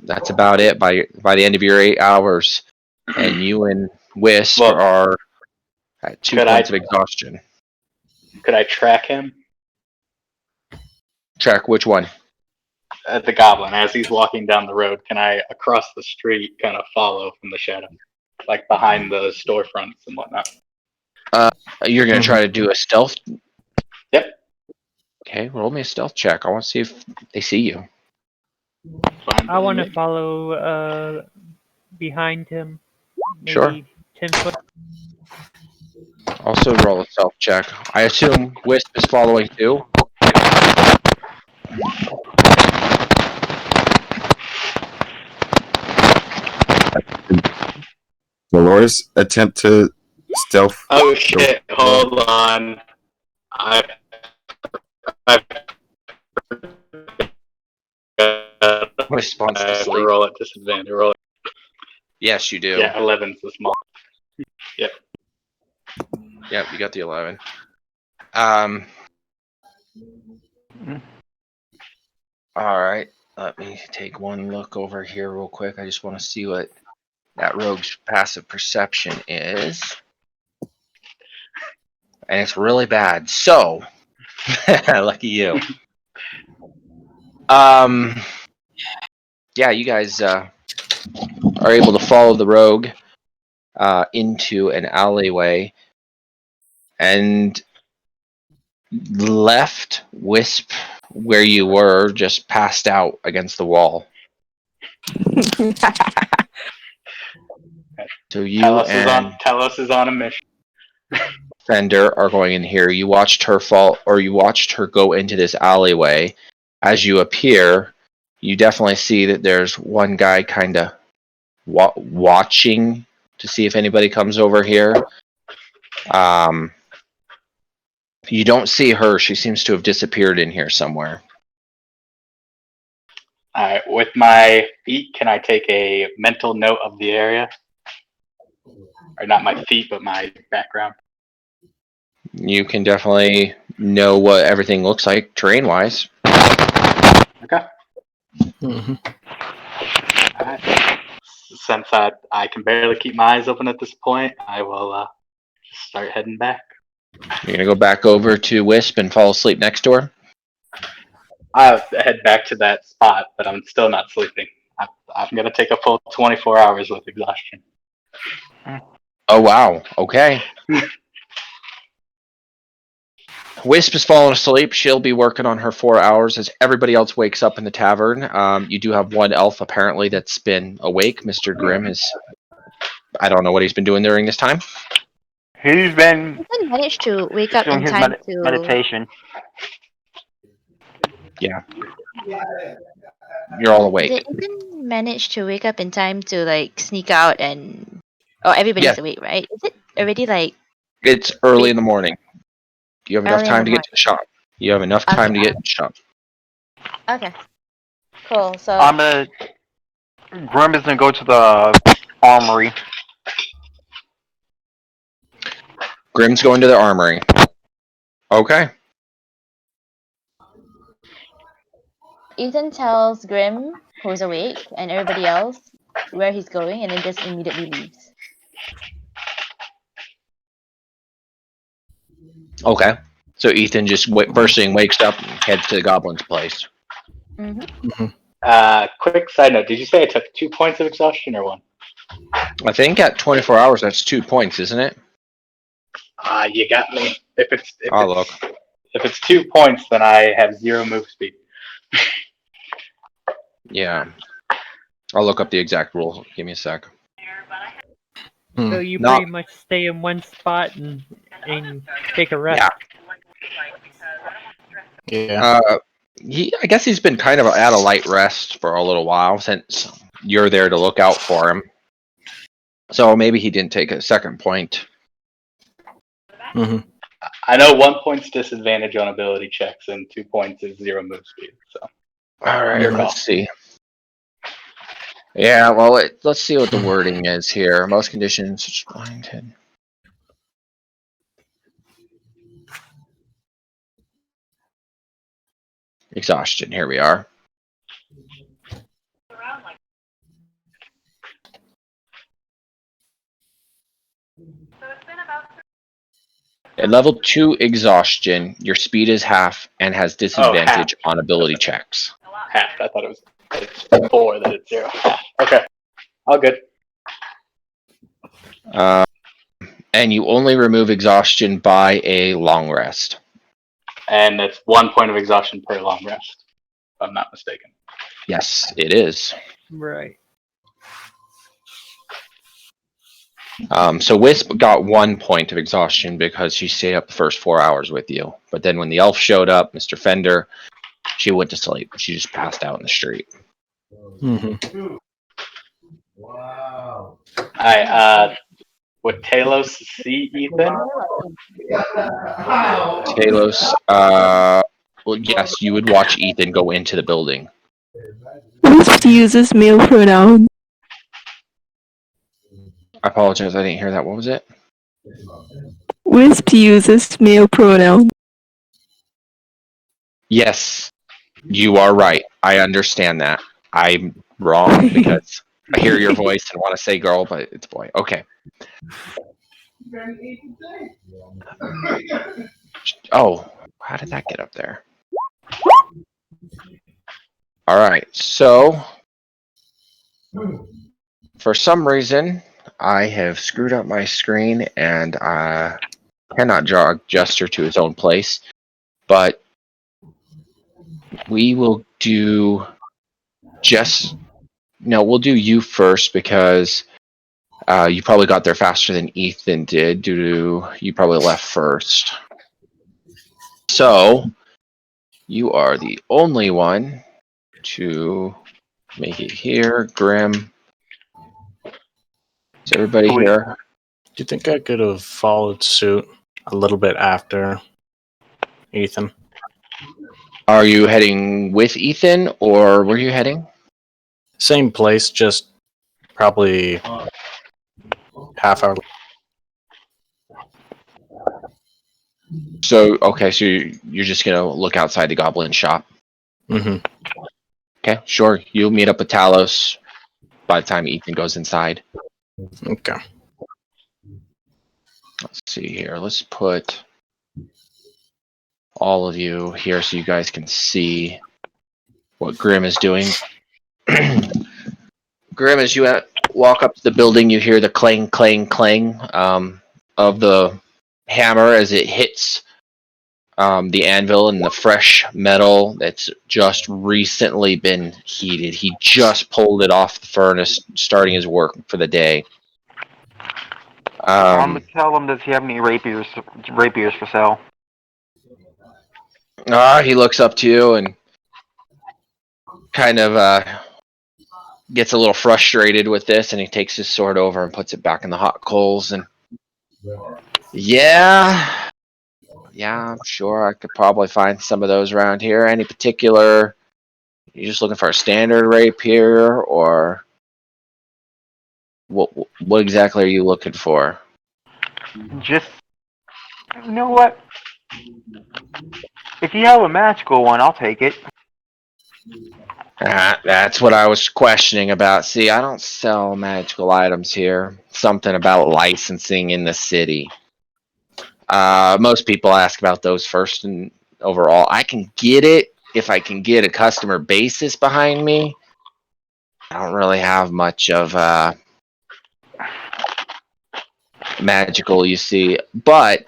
that's about it by the end of your 8 hours. And you and Wisp are at 2 points of exhaustion. Could I track him? Track which one? The goblin, as he's walking down the road, can I, across the street, kind of follow from the shadow? Like behind the storefronts and whatnot. You're going to try to do a stealth? Yep. Okay, roll me a stealth check. I want to see if they see you. Fine. I want to follow behind him. Maybe Sure. 10 foot. Also roll a stealth check. I assume Wisp is following too. Dolores attempt to stealth. Oh shit! Hold on. I Response to sleep. roll at disadvantage. Roll. Yes, you do. Yeah, 11's the small. Yep. Yep, you got the 11. All right. Let me take one look over here real quick. I just want to see what that rogue's passive perception is. And it's really bad. So, lucky you. Yeah, you guys are able to follow the rogue into an alleyway and left Wisp where you were, just passed out against the wall. So you Talos is on a mission. Fender are going in here. You watched her fall, or you watched her go into this alleyway. As you appear, you definitely see that there's one guy kind of watching to see if anybody comes over here. You don't see her. She seems to have disappeared in here somewhere. Alright, with my feet, can I take a mental note of the area? Or not my feet, but my background. You can definitely know what everything looks like terrain-wise. Okay. Mm-hmm. Alright. Since I can barely keep my eyes open at this point, I will just start heading back. You're gonna go back over to Wisp and fall asleep next to her? I'll head back to that spot, but I'm still not sleeping. I'm gonna take a full 24 hours with exhaustion. Oh wow. Okay. Wisp is falling asleep. She'll be working on her 4 hours as everybody else wakes up in the tavern. You do have one elf apparently that's been awake. Mr. Grimm is. I don't know what he's been doing during this time. He's been Ethan managed to wake up doing in his time to. meditation. Yeah. You're all awake. Did Ethan manage to wake up in time to like sneak out and? Oh, everybody's Yes. awake, right? Is it already like It's early in the morning. You have enough Early in time the to get to the shop. You have enough time to get to the shop. Okay. Cool. So I'm gonna. Grim is gonna go to the armory. Grimm's going to the armory. Okay. Ethan tells Grim, who's awake, and everybody else where he's going, and then just immediately leaves. Okay. So Ethan just first thing wakes up and heads to the goblin's place. Quick side note: did you say I took 2 points of exhaustion or 1? I think at 24 hours that's 2 points, isn't it? You got me. If Look. it's 2 points, then I have 0 move speed. Yeah. I'll look up the exact rule. Give me a sec. So you No. pretty much stay in one spot and take a rest. Yeah. I guess he's been kind of at a light rest for a little while since you're there to look out for him. So maybe he didn't take a second point. I know 1 point's disadvantage on ability checks, and 2 points is 0 move speed. So, All right, Your call. let's see. Yeah, well, let's see what the wording is here. Most conditions. Exhaustion. Here we are. At level 2 exhaustion, your speed is half and has disadvantage on ability checks. Half. I thought it was 4 that it's 0. Half. Okay. All good. And you only remove exhaustion by a long rest. And it's 1 point of exhaustion per long rest, if I'm not mistaken. Yes, it is. Right. So Wisp got 1 point of exhaustion because she stayed up the first 4 hours with you. But then when the elf showed up, Mr. Fender, she went to sleep. She just passed out in the street. Wow. Alright, would Talos see Ethan? Talos, well, yes, you would watch Ethan go into the building. Wisp uses male pronoun. I apologize, I didn't hear that. What was it? Wisp uses male pronoun. Yes, you are right. I understand that. I'm wrong because I hear your voice and want to say girl, but it's boy. Okay. Oh, how did that get up there? All right, so for some reason, I have screwed up my screen and cannot jog Jester to his own place, but we will do we'll do you first because you probably got there faster than Ethan did due to you probably left first. So you are the only one to make it here. Grim. Is everybody here? Do you think I could have followed suit a little bit after Ethan? Are you heading with Ethan or where are you heading? Same place, just probably half hour. So, okay, so you're just going to look outside the goblin shop? Mm-hmm. Okay, sure. You'll meet up with Talos by the time Ethan goes inside. Okay. Let's see here. Let's put all of you here so you guys can see what Grim is doing. Grim, as you walk up to the building, you hear the clang, clang, clang of the hammer as it hits the anvil and the fresh metal that's just recently been heated. He just pulled it off the furnace, starting his work for the day. I'm gonna tell him, does he have any rapiers for sale? He looks up to you and kind of gets a little frustrated with this, and he takes his sword over and puts it back in the hot coals. And yeah, I'm sure I could probably find some of those around here. Any particular? You just looking for a standard rapier, or what exactly are you looking for? Just, you know what? If you have a magical one, I'll take it. That's what I was questioning about. See, I don't sell magical items here. Something about licensing in the city. Most people ask about those first, and overall, I can get it if I can get a customer basis behind me. I don't really have much of magical, you see. But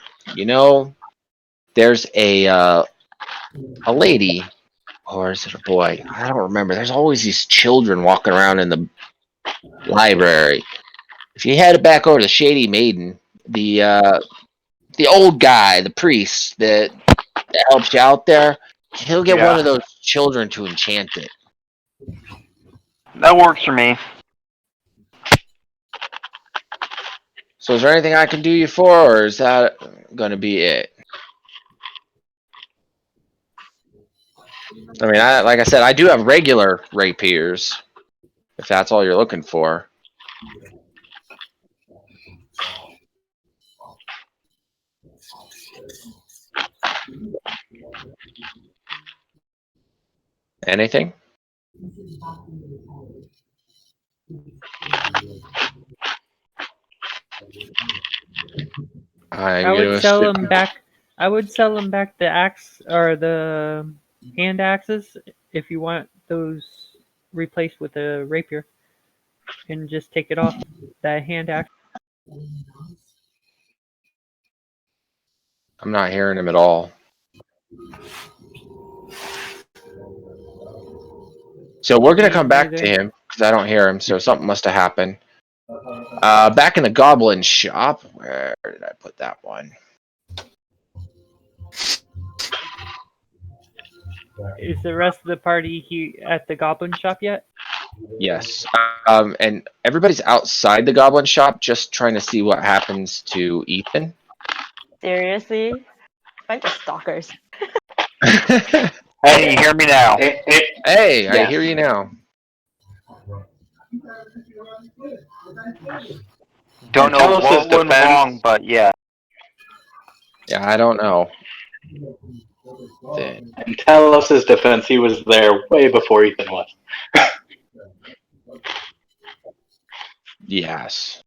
there's a lady. Or is it a boy? I don't remember. There's always these children walking around in the library. If you head back over to Shady Maiden, the old guy, the priest that helps you out there, he'll get one of those children to enchant it. That works for me. So is there anything I can do you for, or is that going to be it? I mean, like I said, I do have regular rapiers, if that's all you're looking for. Anything? I would sell him back. I would sell him back the axe or the hand axes if you want those replaced with a rapier, and just take it off that hand axe. I'm not hearing him at all. So we're going to come back to him because I don't hear him, so something must have happened. Back in the goblin shop, where did I put that one? Is the rest of the party at the goblin shop yet? Yes. And everybody's outside the goblin shop just trying to see what happens to Ethan. Seriously? Bunch of stalkers. Hey, you hear me now? Hey, I hear you now. Don't know what went wrong, but yeah. Yeah, I don't know. In Talos' defense, he was there way before Ethan was. Yes.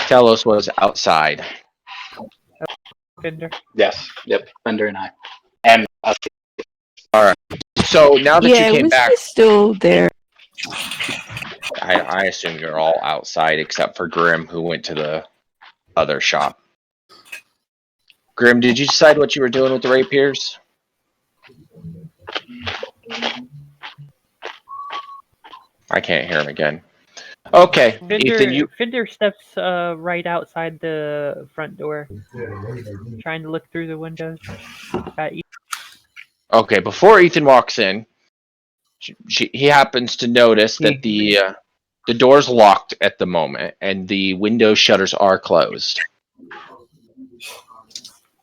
Talos was outside. Fender. Yes. Yep. Fender and I. And us. All right. So now that you came back, still there. I assume you're all outside except for Grim, who went to the other shop. Grim, did you decide what you were doing with the rapiers? I can't hear him again. Okay, Ethan, Fender steps right outside the front door, trying to look through the windows at Ethan. Okay, before Ethan walks in, he happens to notice that the door's locked at the moment, and the window shutters are closed.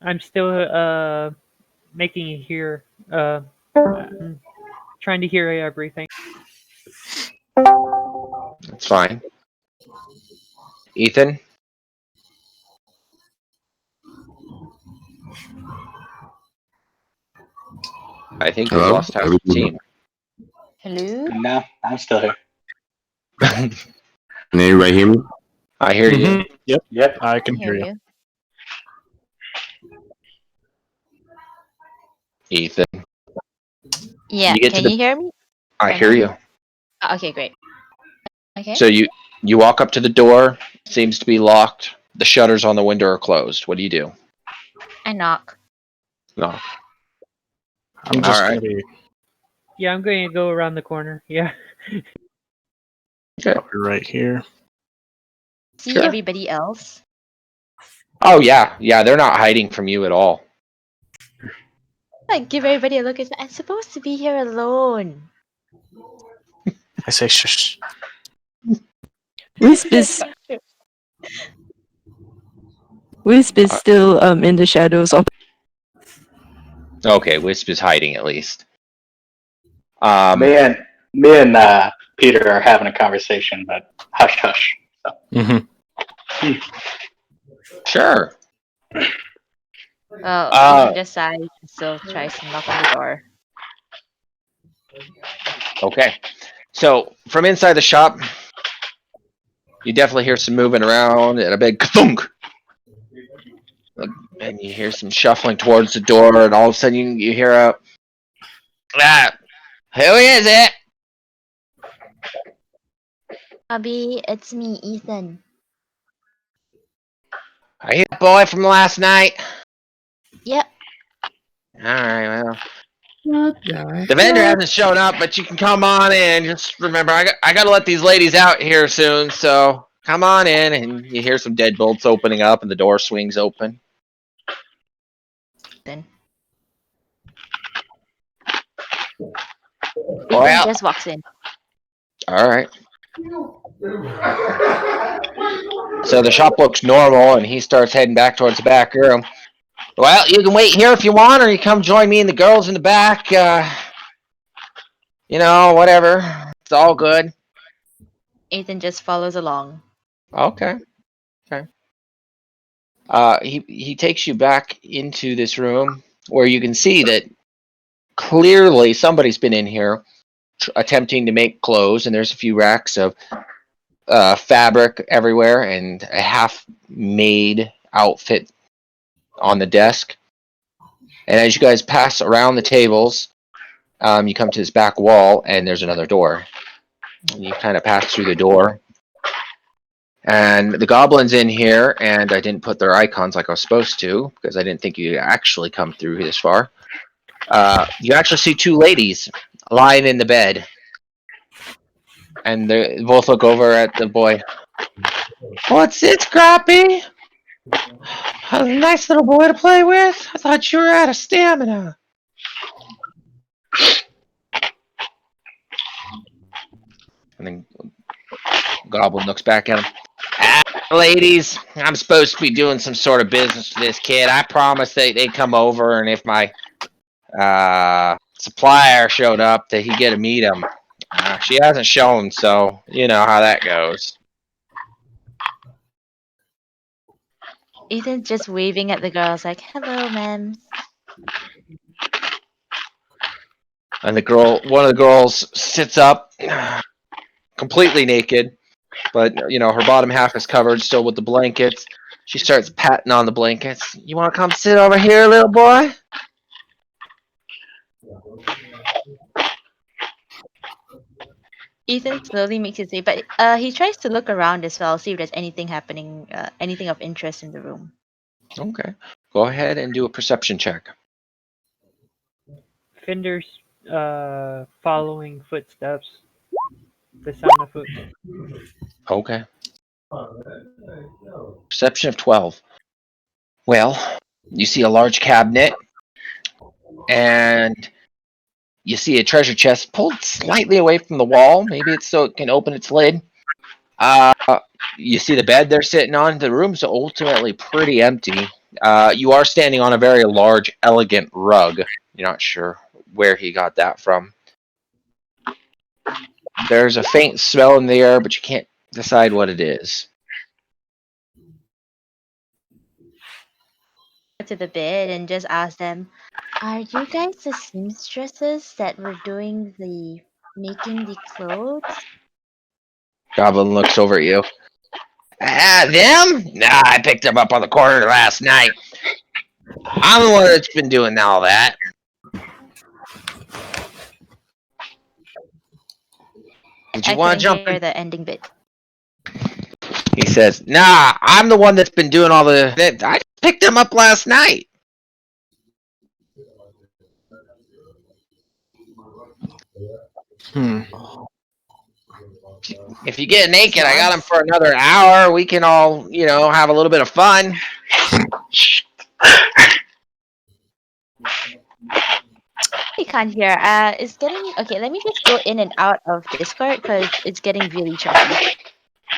I'm still making you hear. I'm trying to hear everything. That's fine. Ethan? I think we lost half the team. Hello? No, I'm still here. Can anybody hear me? I hear you. Yep, I can hear you. Ethan. Yeah, You get can to you hear me? I Or hear no? you. Okay, great. Okay. So you walk up to the door. Seems to be locked. The shutters on the window are closed. What do you do? I knock. No. I'm just All gonna right. be Yeah, I'm going to go around the corner. Yeah. I'll be right here. See Sure. everybody else. Oh yeah, they're not hiding from you at all. Like, give everybody a look. I'm supposed to be here alone. I say shush. Wisp is still in the shadows of. Okay, Wisp is hiding at least. Me and Peter are having a conversation, but hush hush. So. Mm-hmm. Sure. Well, Ethan just sighs and still tries to knock on the door. Okay. So from inside the shop, you definitely hear some moving around and a big thunk. And you hear some shuffling towards the door, and all of a sudden you hear a who is it? Abby, it's me, Ethan. Are you the boy from last night? Yep. Alright, well. The vendor hasn't shown up, but you can come on in. Just remember, I gotta let these ladies out here soon, so come on in. And you hear some deadbolts opening up, and the door swings open. Then Well, Ethan just walks in. alright. So the shop looks normal, and he starts heading back towards the back room. Well, you can wait here if you want, or you come join me and the girls in the back. Whatever. It's all good. Ethan just follows along. Okay. He takes you back into this room where you can see that clearly somebody's been in here attempting to make clothes, and there's a few racks of fabric everywhere and a half-made outfit on the desk. And as you guys pass around the tables, you come to this back wall, and there's another door. And you kind of pass through the door. And the goblin's in here, and I didn't put their icons like I was supposed to, because I didn't think you'd actually come through this far. You actually see two ladies lying in the bed. And they both look over at the boy. What's it, Scrappy? A nice little boy to play with? I thought you were out of stamina. And then Goblin looks back at him. Ladies, I'm supposed to be doing some sort of business for this kid. I promised they'd come over, and if my supplier showed up, that he'd get to meet him. She hasn't shown, so you know how that goes. Ethan's just waving at the girls like, hello, ma'am. And one of the girls sits up, completely naked, but her bottom half is covered still with the blankets. She starts patting on the blankets. You want to come sit over here, little boy? Ethan slowly makes his way, but he tries to look around as well, see if there's anything happening, anything of interest in the room. Okay. Go ahead and do a perception check. Fender's following footsteps. The sound of footsteps. Okay. Perception of 12. Well, you see a large cabinet, and you see a treasure chest pulled slightly away from the wall. Maybe it's so it can open its lid. You see the bed they're sitting on. The room's ultimately pretty empty. You are standing on a very large, elegant rug. You're not sure where he got that from. There's a faint smell in the air, but you can't decide what it is. To the bed and just ask them, are you guys the seamstresses that were doing making the clothes? Goblin looks over at you. Them? Nah, I picked them up on the corner last night. I'm the one that's been doing all that. Did you I want to couldn't jump hear in? the ending bit. He says, "Nah, I'm the one that's been doing all the. I picked him up last night." If you get naked, I got him for another hour. We can all, have a little bit of fun. I can't hear. It's getting okay. Let me just go in and out of Discord because it's getting really choppy.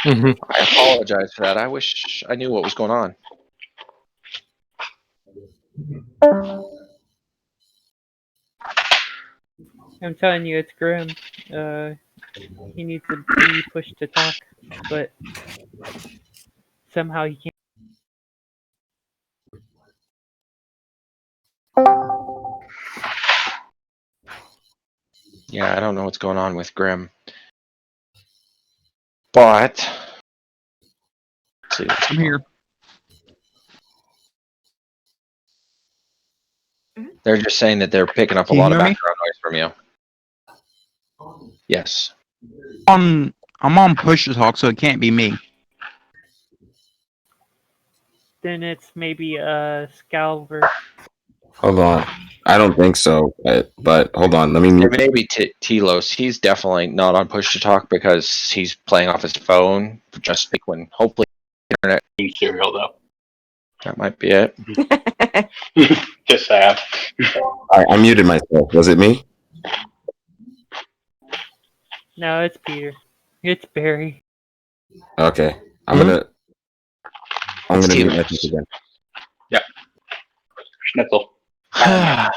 Mhm. I apologize for that. I wish I knew what was going on. I'm telling you, it's Grim. He needs to be pushed to talk, but somehow he can't. Yeah, I don't know what's going on with Grim. But let's see what's I'm going here. on. They're just saying that they're picking up a Can you lot of hear me? background noise from you. Yes. I'm on push to talk, so it can't be me. Then it's maybe Scalver. Hold on. I don't think so. But hold on. Let me It mute. may be Telos. He's definitely not on push to talk because he's playing off his phone. Just like when hopefully internet. Cereal though. That might be it. Just saying. I muted myself. Was it me? No, it's Peter. It's Barry. Okay. I'm gonna mute myself again. Yep. Schnitzel. All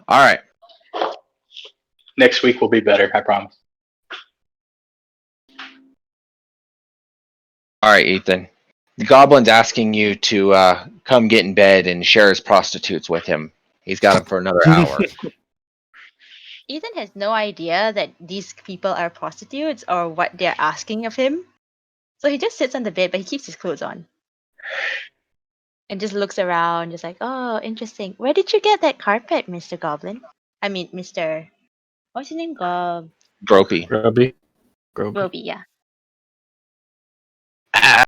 right. Next week will be better, I promise. All right, Ethan. The goblin's asking you to come get in bed and share his prostitutes with him. He's got him for another hour. Ethan has no idea that these people are prostitutes or what they're asking of him. So he just sits on the bed, but he keeps his clothes on. And just looks around, just like, oh, interesting. Where did you get that carpet, Mr. Goblin? I mean, Mr. What's your name? Gropey. Grubby. Roby, yeah. I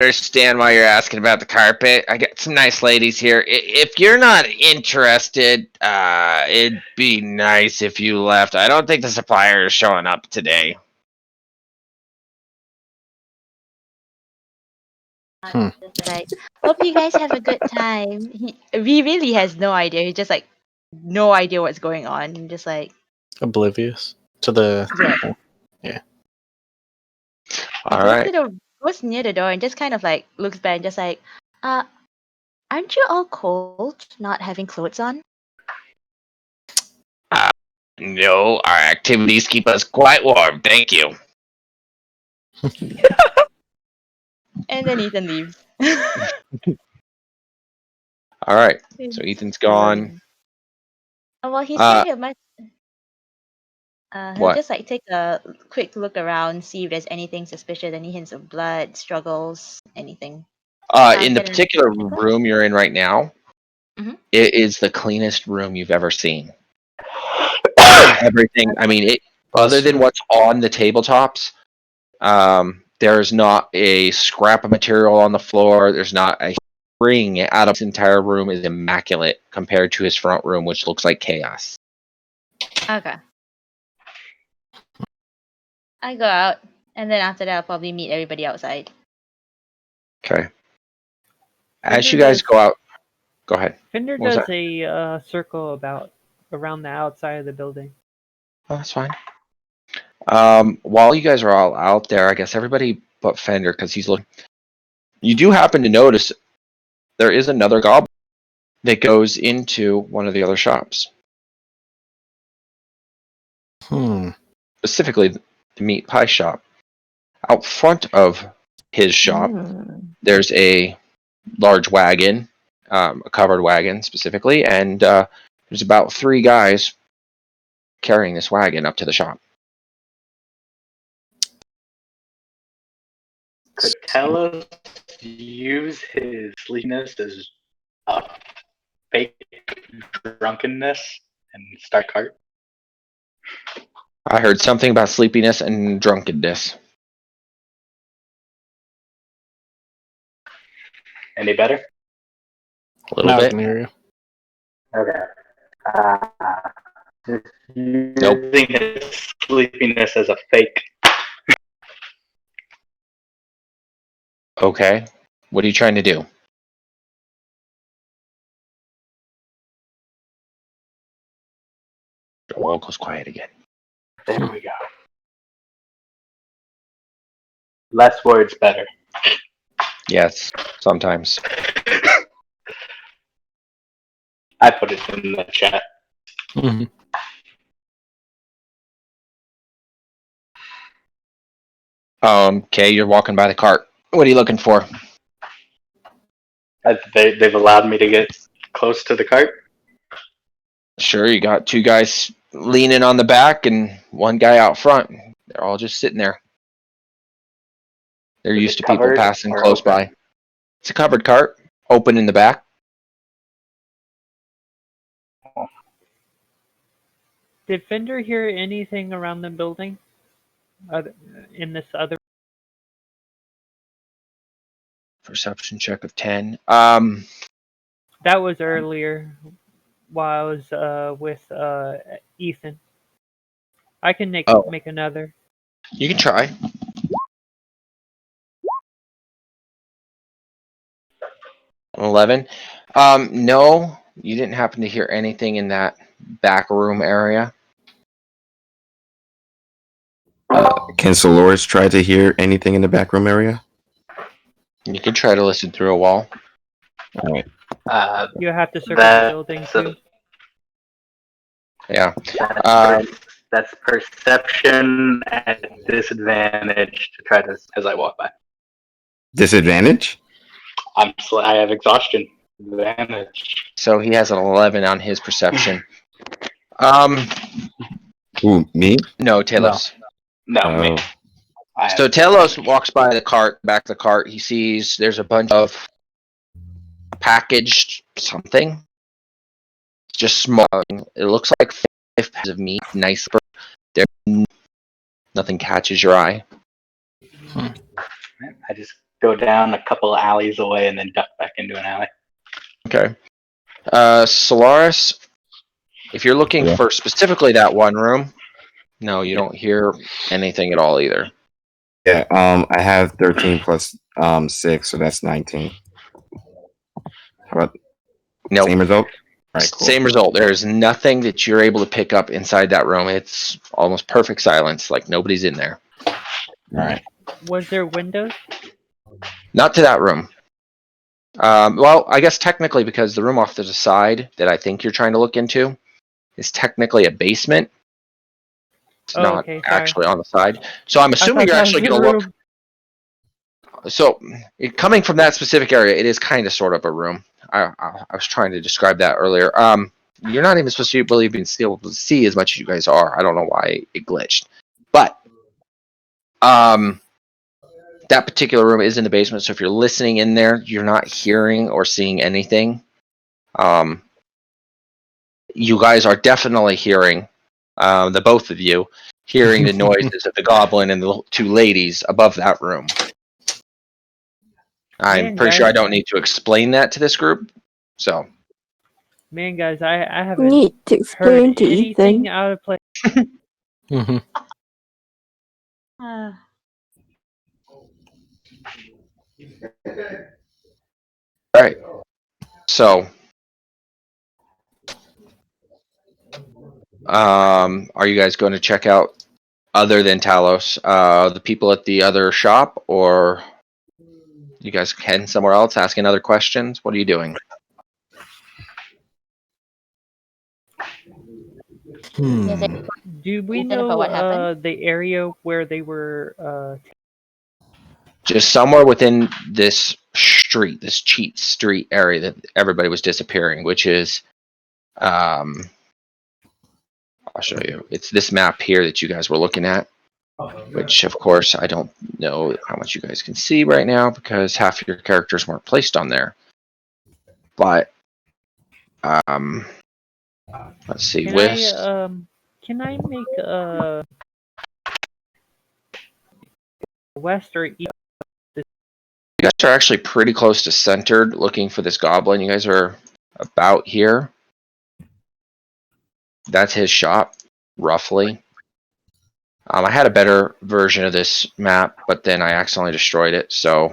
understand why you're asking about the carpet. I got some nice ladies here. If you're not interested, it'd be nice if you left. I don't think the supplier is showing up today. Like, hope you guys have a good time. He really has no idea. He just like no idea what's going on. Just like Oblivious to the. yeah. Yeah. All right. Goes near the door and just kind of like looks back and just like, aren't you all cold not having clothes on? No, our activities keep us quite warm. Thank you. And then Ethan leaves. All right. So Ethan's gone. Well, he's here. He'll What? just like take a quick look around, see if there's anything suspicious, any hints of blood, struggles, anything. In the Then- particular room you're in right now, Mhm. it is the cleanest room you've ever seen. Everything. I mean, other than what's on the tabletops, there's not a scrap of material on the floor. There's not a ring out of this entire room is immaculate compared to his front room, which looks like chaos. Okay. I go out, and then after that, I'll probably meet everybody outside. Okay. As Fender you guys does- go out, go ahead. Fender What was does that? a circle around the outside of the building. Oh, that's fine. While you guys are all out there, I guess everybody but Fender, because he's looking. You do happen to notice there is another goblin that goes into one of the other shops, specifically the meat pie shop. Out front of his shop, there's a large wagon, a covered wagon specifically, and there's about 3 guys carrying this wagon up to the shop. Could Telos use his sleepiness as fake drunkenness and start cart? I heard something about sleepiness and drunkenness. Any better? A little Now I bit. can hear you. Okay. Just Nope. using his sleepiness as a fake. Okay. What are you trying to do? The wall goes quiet again. There we go. Less words, better. Yes, sometimes. I put it in the chat. Mhm. Okay, you're walking by the cart. What are you looking for? They've allowed me to get close to the cart. Sure, you got two guys leaning on the back and one guy out front. They're all just sitting there. They're Is used it to people covered passing or close open? by. It's a covered cart, open in the back. Did Fender hear anything around the building? In this other? Perception check of 10. That was earlier while I was with Ethan. I can make another. You can try. An 11. No, you didn't happen to hear anything in that back room area. Can Solaris try to hear anything in the back room area? You can try to listen through a wall. All right. You have to circle the building too. Yeah. That's perception at disadvantage to try to as I walk by. Disadvantage? I have exhaustion advantage. So he has an 11 on his perception. Ooh, me? No, Talos. No, me. So Talos walks by the cart, back of the cart. He sees there's a bunch of packaged something. Just small. It looks like 5 pounds of meat. Nice. There, nothing catches your eye. I just go down a couple of alleys away and then duck back into an alley. Okay. Solaris, if you're looking for specifically that one room, no, you don't hear anything at all either. Yeah, I have 13 plus 6, so that's 19. How about Nope. same result? All right, cool. Same result. There's nothing that you're able to pick up inside that room. It's almost perfect silence, like nobody's in there. All right. Was there windows? Not to that room. Well, I guess technically, because the room off to the side that I think you're trying to look into is technically a basement. It's not actually on the side. So I'm assuming you're actually going to look. So coming from that specific area, it is kind of sort of a room. I was trying to describe that earlier. You're not even supposed to believe being able to see as much as you guys are. I don't know why it glitched, but that particular room is in the basement. So if you're listening in there, you're not hearing or seeing anything. You guys are definitely hearing, the both of you, hearing the noises of the goblin and the two ladies above that room. I'm pretty sure I don't need to explain that to this group. So, man, guys, I haven't Need to explain heard to anything Ethan. out of place. Mhm. all right. So, are you guys going to check out, other than Talos, the people at the other shop, or you guys heading somewhere else, asking other questions? What are you doing? Do we Ethan, know about what happened? the area where they were? Just somewhere within this street, this cheat street area that everybody was disappearing, which is, I'll show you. It's this map here that you guys were looking at, which of course I don't know how much you guys can see right now because half of your characters weren't placed on there. But let's see. Can West. Can I make a west or east? You guys are actually pretty close to centered looking for this goblin. You guys are about here. That's his shop, roughly. I had a better version of this map, but then I accidentally destroyed it. So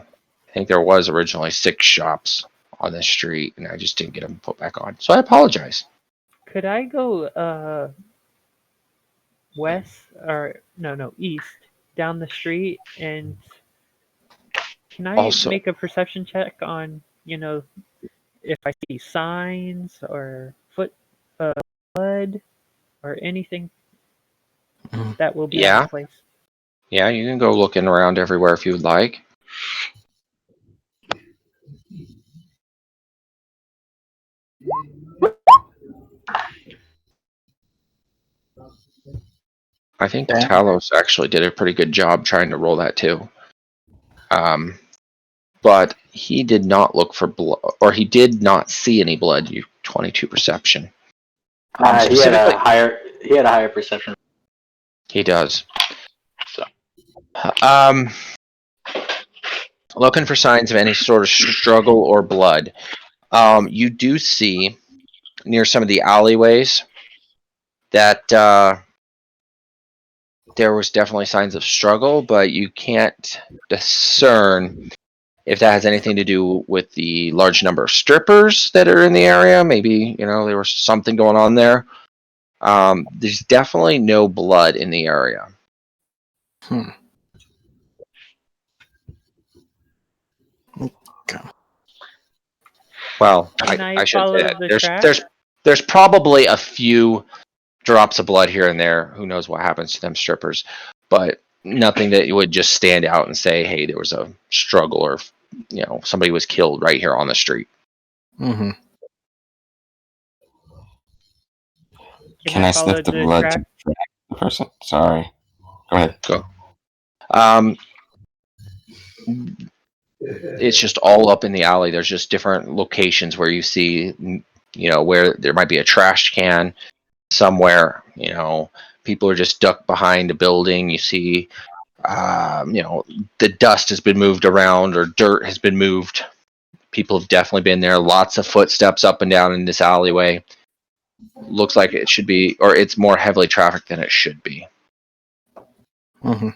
I think there was originally 6 shops on this street, and I just didn't get them put back on. So I apologize. Could I go west or no east down the street, and can I Also, make a perception check on if I see signs or blood or anything that will be out yeah, of place? yeah, you can go looking around everywhere if you would like. I think Okay. Talos actually did a pretty good job trying to roll that too. But he did not look for blood, or he did not see any blood. 22 perception. He had Specifically, a higher perception. he does. So Looking for signs of any sort of struggle or blood. You do see near some of the alleyways that there was definitely signs of struggle, but you can't discern if that has anything to do with the large number of strippers that are in the area. Maybe, there was something going on there. There's definitely no blood in the area. Okay. Well, Can I should follow say that. the track? There's probably a few drops of blood here and there. Who knows what happens to them strippers, but nothing that you would just stand out and say, hey, there was a struggle, or somebody was killed right here on the street. Mm-hmm. Can I sniff the blood to track the person? Sorry. Go ahead. Go. It's just all up in the alley. There's just different locations where you see, where there might be a trash can somewhere. People are just ducked behind a building. You see, the dust has been moved around, or dirt has been moved. People have definitely been there. Lots of footsteps up and down in this alleyway. Looks like it should be, or it's more heavily trafficked than it should be. Mm-hmm.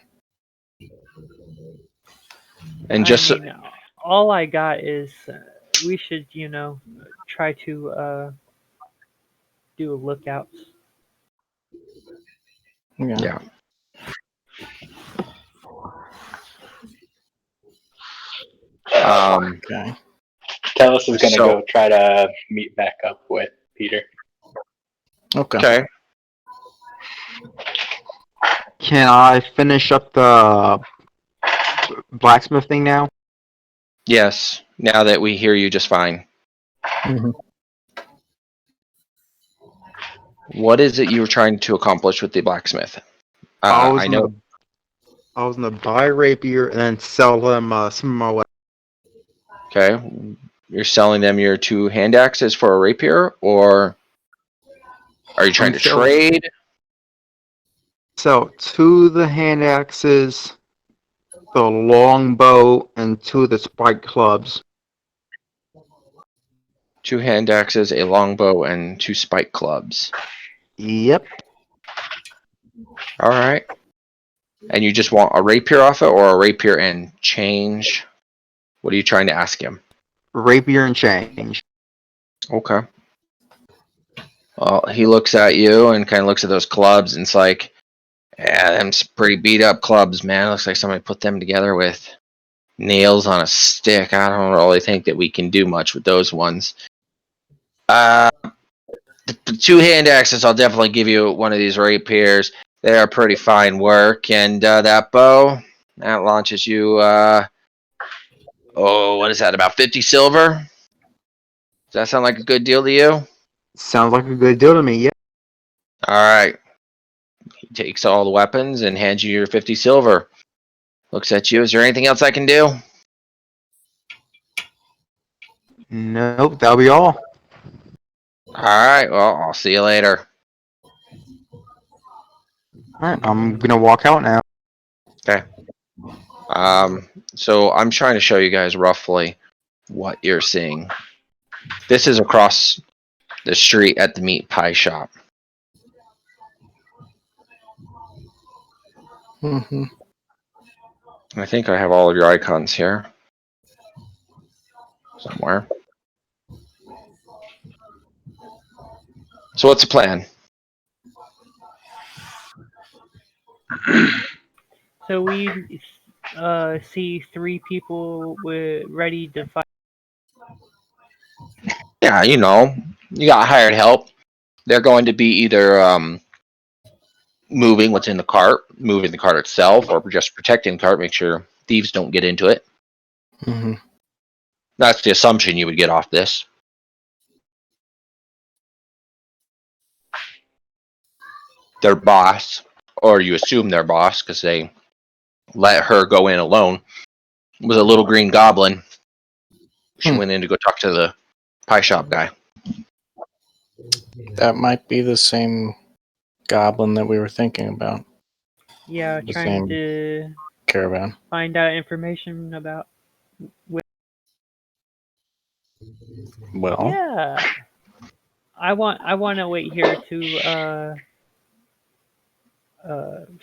And just all I got is we should, try to do a lookout. Yeah. Okay. Talos is gonna go try to meet back up with Peter. Okay. Can I finish up the blacksmith thing now? Yes. Now that we hear you just fine. Mm-hmm. What is it you were trying to accomplish with the blacksmith? I know. I was gonna buy a rapier and then sell him some of my weapons. Okay. You're selling them your 2 hand axes for a rapier, or are you trying to trade? So 2 of the hand axes, the longbow, and 2 of the spike clubs. 2 hand axes, a longbow, and 2 spike clubs. Yep. All right. And you just want a rapier off it, or a rapier and change? What are you trying to ask him? Rapier and change. Okay. Well, he looks at you and kind of looks at those clubs, and it's like, yeah, them's pretty beat up clubs, man. Looks like somebody put them together with nails on a stick. I don't really think that we can do much with those ones. The 2 hand axes, I'll definitely give you one of these rapiers. They are pretty fine work, and that bow, that launches you, what is that, about 50 silver? Does that sound like a good deal to you? Sounds like a good deal to me, yeah. Alright. He takes all the weapons and hands you your 50 silver. Looks at you. Is there anything else I can do? Nope, that'll be all. Alright, well, I'll see you later. Alright, I'm gonna walk out now. Okay. So I'm trying to show you guys roughly what you're seeing. This is across the street at the meat pie shop. Mm-hmm. I think I have all of your icons here somewhere. So what's the plan? So we see 3 people ready to fight. Yeah, you got hired help. They're going to be either moving what's in the cart, moving the cart itself, or just protecting the cart, make sure thieves don't get into it. Mm-hmm. That's the assumption you would get off this. Their boss, or you assume their boss, because they let her go in alone, was a little green goblin. She went in to go talk to the pie shop guy. That might be the same goblin that we were thinking about. Yeah, The trying same to caravan. find out information about. Well, Yeah, I want to wait here to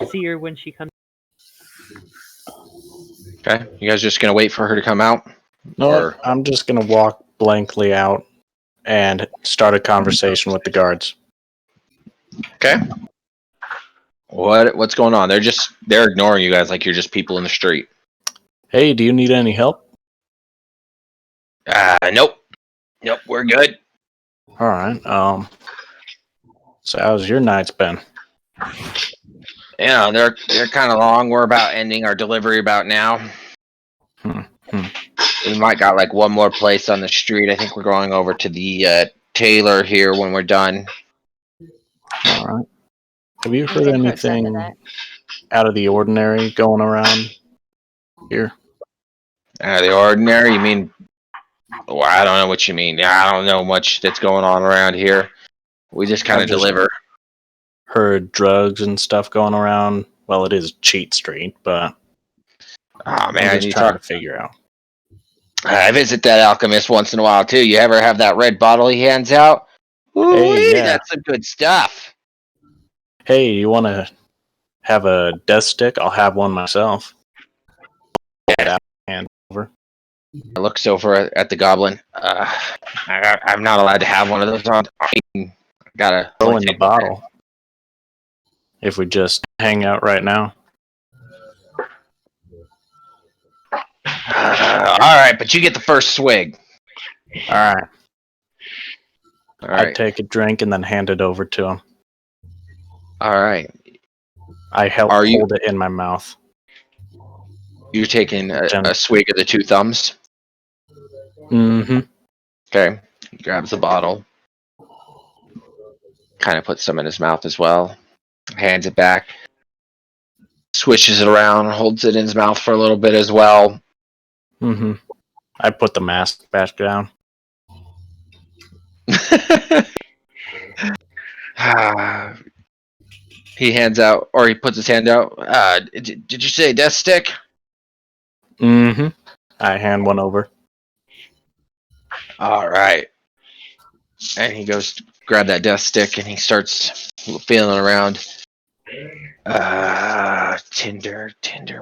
see her when she comes. Okay, you guys just gonna wait for her to come out? no, Or I'm just gonna walk blankly out and start a conversation with the guards. okay. What's going on? They're ignoring you guys like you're just people in the street. Hey, do you need any help? Nope, we're good. All right. So how's your night's been? Yeah, they're kind of long. We're about ending our delivery about now. We might got like one more place on the street. I think we're going over to the tailor here when we're done. All right. Have you I'm heard thankful it's done to anything that. out of the ordinary going around here? The ordinary? You mean? Well, I don't know what you mean. Yeah, I don't know much that's going on around here. We just kind I've of just deliver. heard drugs and stuff going around. Well, it is cheat street, but Oh I'm man, just you trying talk. to figure out. I visit that alchemist once in a while too. You ever have that red bottle he hands out? Ooh-wee, yeah. that's some good stuff. Hey, you want to have a death stick? I'll have one myself. Hand over. I looks over at the goblin. I'm not allowed to have one of those on. I gotta Throw in the bottle. If we just hang out right now. All right, but you get the first swig. All right. All I right. take a drink and then hand it over to him. All right. I help hold it in my mouth. You're taking a swig of the 2 thumbs? Mm-hmm. Okay. He grabs the bottle. Kind of puts some in his mouth as well. Hands it back. Swishes it around. Holds it in his mouth for a little bit as well. Mm-hmm. I put the mask back down. He hands out, or he puts his hand out. Did you say death stick? Mm-hmm. I hand one over. All right. And he goes to grab that death stick and he starts feeling around. Tinder.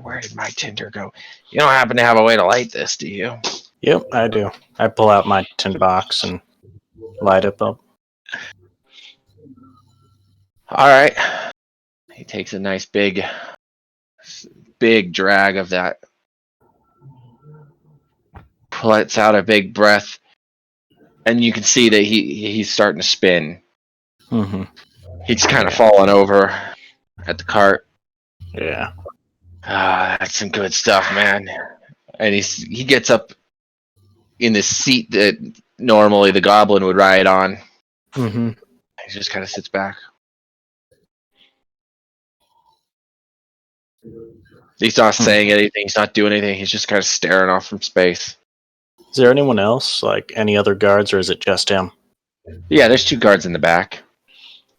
Where did my Tinder go? You don't happen to have a way to light this, do you? Yep, I do. I pull out my tin box and light it up. All right. He takes a nice big drag of that. Lets out a big breath. And you can see that he's starting to spin. Mm-hmm. He's kind of falling over at the cart. Yeah. That's some good stuff, man. And he gets up in the seat that normally the goblin would ride on. Mm-hmm. He just kind of sits back. He's not saying anything. He's not doing anything. He's just kind of staring off from space. Is there anyone else, like any other guards, or is it just him? Yeah, there's 2 guards in the back.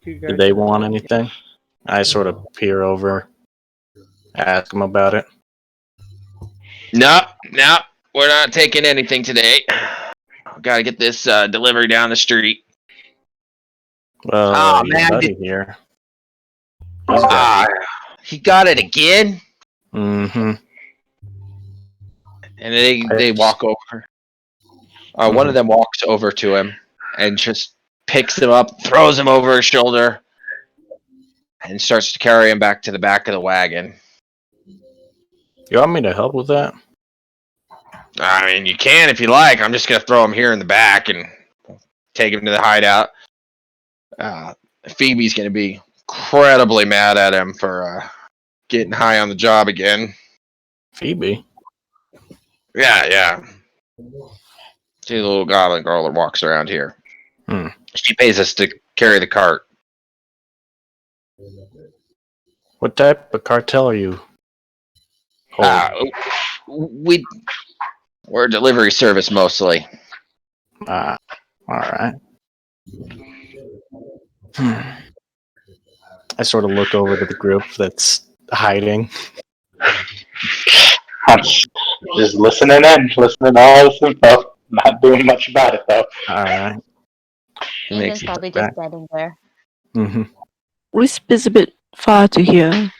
Do they want anything? I sort of peer over, ask him about it. Nope, we're not taking anything today. Gotta get this delivery down the street. Well, Oh your man, buddy here. He's got it. he got it again. Mm-hmm. And they walk over. One of them walks over to him and just picks him up, throws him over his shoulder, and starts to carry him back to the back of the wagon. You want me to help with that? I mean, you can if you like. I'm just gonna throw him here in the back and take him to the hideout. Phoebe's gonna be incredibly mad at him for getting high on the job again. Phoebe? Yeah. See the little goblin girl that walks around here. She pays us to carry the cart. What type of cartel are you? We're a delivery service mostly. All right. I sort of look over to the group that's hiding. I'm just listening to all this info. Not doing much about it though. All right. Ethan's probably just standing there. Mm-hmm. Wisp is a bit far to hear.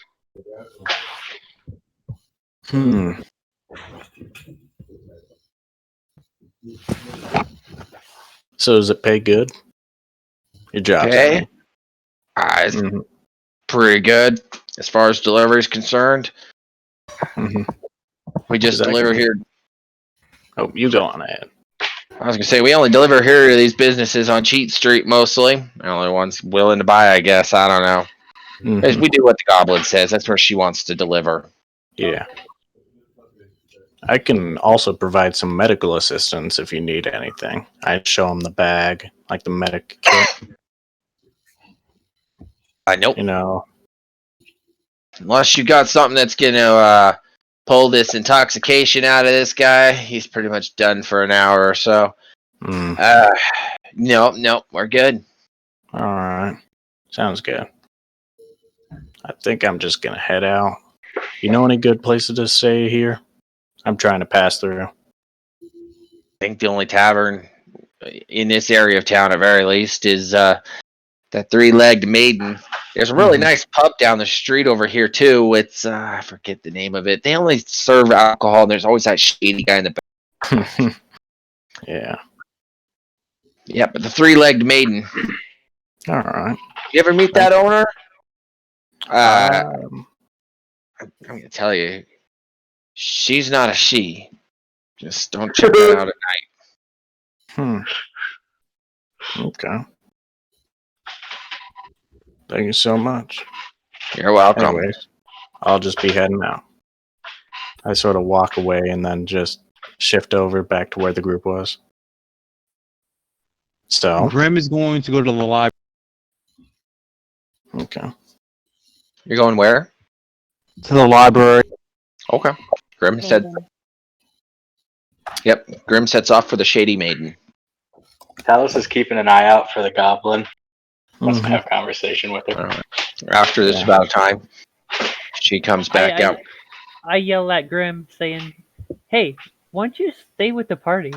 So does it pay good? Your job. Okay. It's pretty good as far as delivery is concerned. We just deliver here. Oh, you go on ahead. I was gonna say we only deliver here to these businesses on Cheat Street mostly. The only ones willing to buy, I guess. I don't know. We do what the goblin says. That's where she wants to deliver. Yeah. I can also provide some medical assistance if you need anything. I'd show them the bag, like the medic kit. Nope. You know. Unless you got something that's gonna pull this intoxication out of this guy, he's pretty much done for an hour or so. No, we're good. All right. Sounds good. I think I'm just gonna head out. You know any good places to stay here? I'm trying to pass through. I think the only tavern in this area of town, at very least, is that three-legged Maiden. There's a really nice pub down the street over here too. It's I forget the name of it. They only serve alcohol, and there's always that shady guy in the back. Yeah. Yeah, but the three-legged Maiden. All right. You ever meet that owner? I'm gonna tell you, she's not a she. Just don't check that out at night. Okay. Thank you so much. You're welcome. Anyways, I'll just be heading out. I sort of walk away and then just shift over back to where the group was. So Grim is going to go to the library. Okay. You're going where? To the library. Okay. Grim said. Yep. Grim sets off for the Shady Maiden. Talos is keeping an eye out for the goblin. Wants to have a conversation with her. After this about time, she comes back out. I yell at Grim saying, "Hey, why don't you stay with the party?"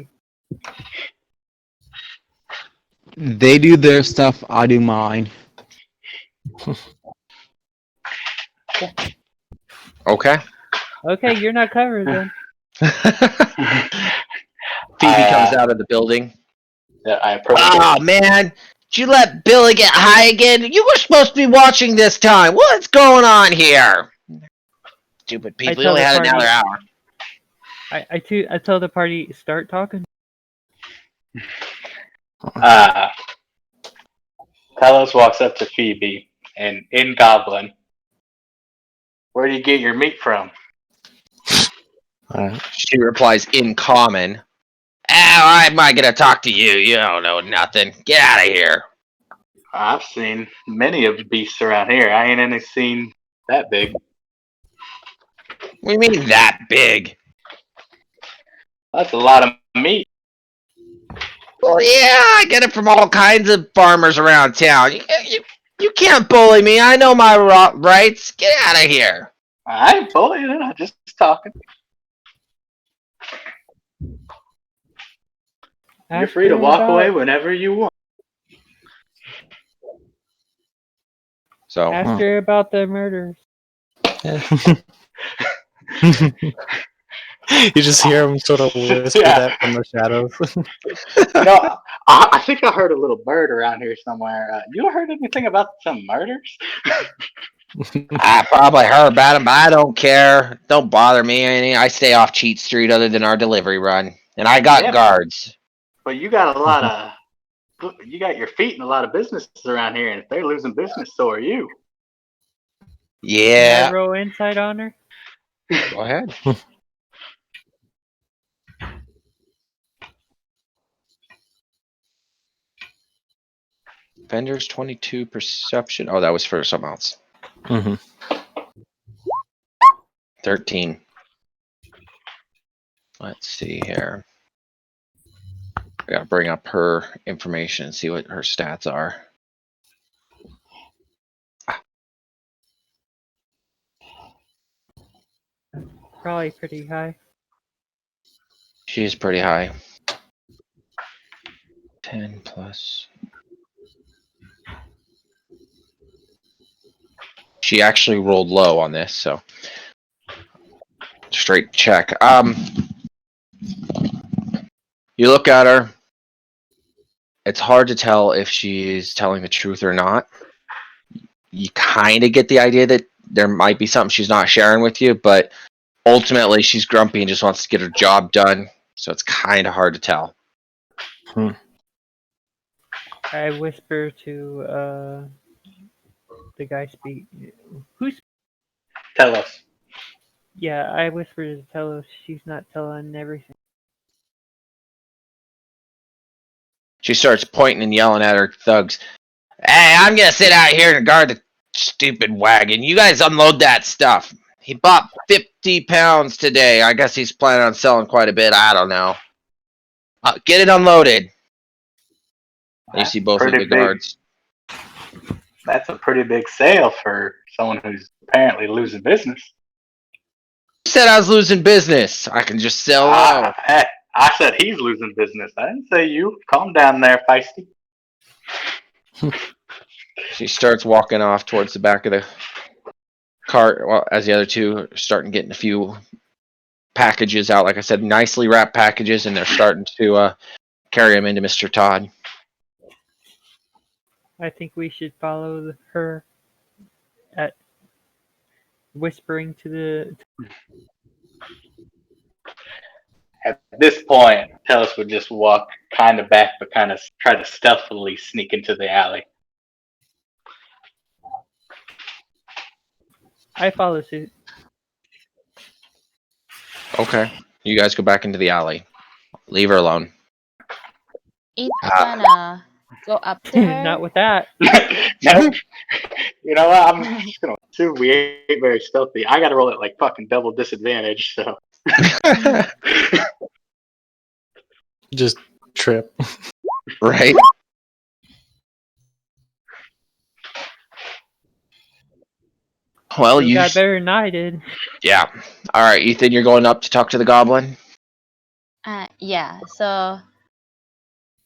They do their stuff, I do mine. Okay. Okay, you're not covered then. Phoebe comes out of the building. Yeah, I approach. Oh man, did you let Billy get high again? You were supposed to be watching this time. What's going on here? Stupid people. We only had another hour. I tell the party, start talking. Talos walks up to Phoebe and in Goblin, where do you get your meat from? She replies in common. How am I gonna talk to you? You don't know nothing. Get out of here. I've seen many of the beasts around here. I ain't any seen that big. What do you mean that big? That's a lot of meat. Well, yeah, I get it from all kinds of farmers around town. You can't bully me. I know my rights. Get out of here. I ain't bullying it. I'm just talking. You're free to walk away whenever you want. So Ask her about the murders. You just hear him sort of whisper that from the shadows. I think I heard a little bird around here somewhere. You heard anything about some murders? I probably heard about him, but I don't care. Don't bother me. I stay off Cheat Street other than our delivery run. And I got guards. But you got a lot of... You got your feet in a lot of businesses around here, and if they're losing business, so are you. Yeah. Can I roll insight on her? Go ahead. Vendors 22 perception. Oh, that was for something else. 13. Let's see here. I gotta bring up her information and see what her stats are. Probably pretty high. She's pretty high. 10 plus. She actually rolled low on this, so straight check. You look at her. It's hard to tell if she's telling the truth or not. You kind of get the idea that there might be something she's not sharing with you, but ultimately she's grumpy and just wants to get her job done, so it's kind of hard to tell. I whisper to the guy speak. Who's? Tell us. Yeah, I whisper to Telos. She's not telling everything. She starts pointing and yelling at her thugs. Hey, I'm gonna sit out here and guard the stupid wagon. You guys unload that stuff. He bought 50 pounds today. I guess he's planning on selling quite a bit. I don't know. Get it unloaded. You see both of the guards. That's a pretty big sale for someone who's apparently losing business. You said I was losing business. I can just sell out. I said he's losing business. I didn't say you. Calm down there, feisty. She starts walking off towards the back of the cart, well, as the other two are starting getting a few packages out. Like I said, nicely wrapped packages, and they're starting to carry them into Mr. Todd. I think we should follow her at whispering to the... At this point, Telos would just walk kind of back, but kind of try to stealthily sneak into the alley. I follow suit. Okay. You guys go back into the alley. Leave her alone. It's gonna go up to her. Not with that. No. You know what? I'm just gonna assume we ain't very stealthy. I gotta roll it like fucking double disadvantage, so. Just trip. Right? Well, you got better than I did. Yeah. All right, Ethan, you're going up to talk to the goblin? Yeah, so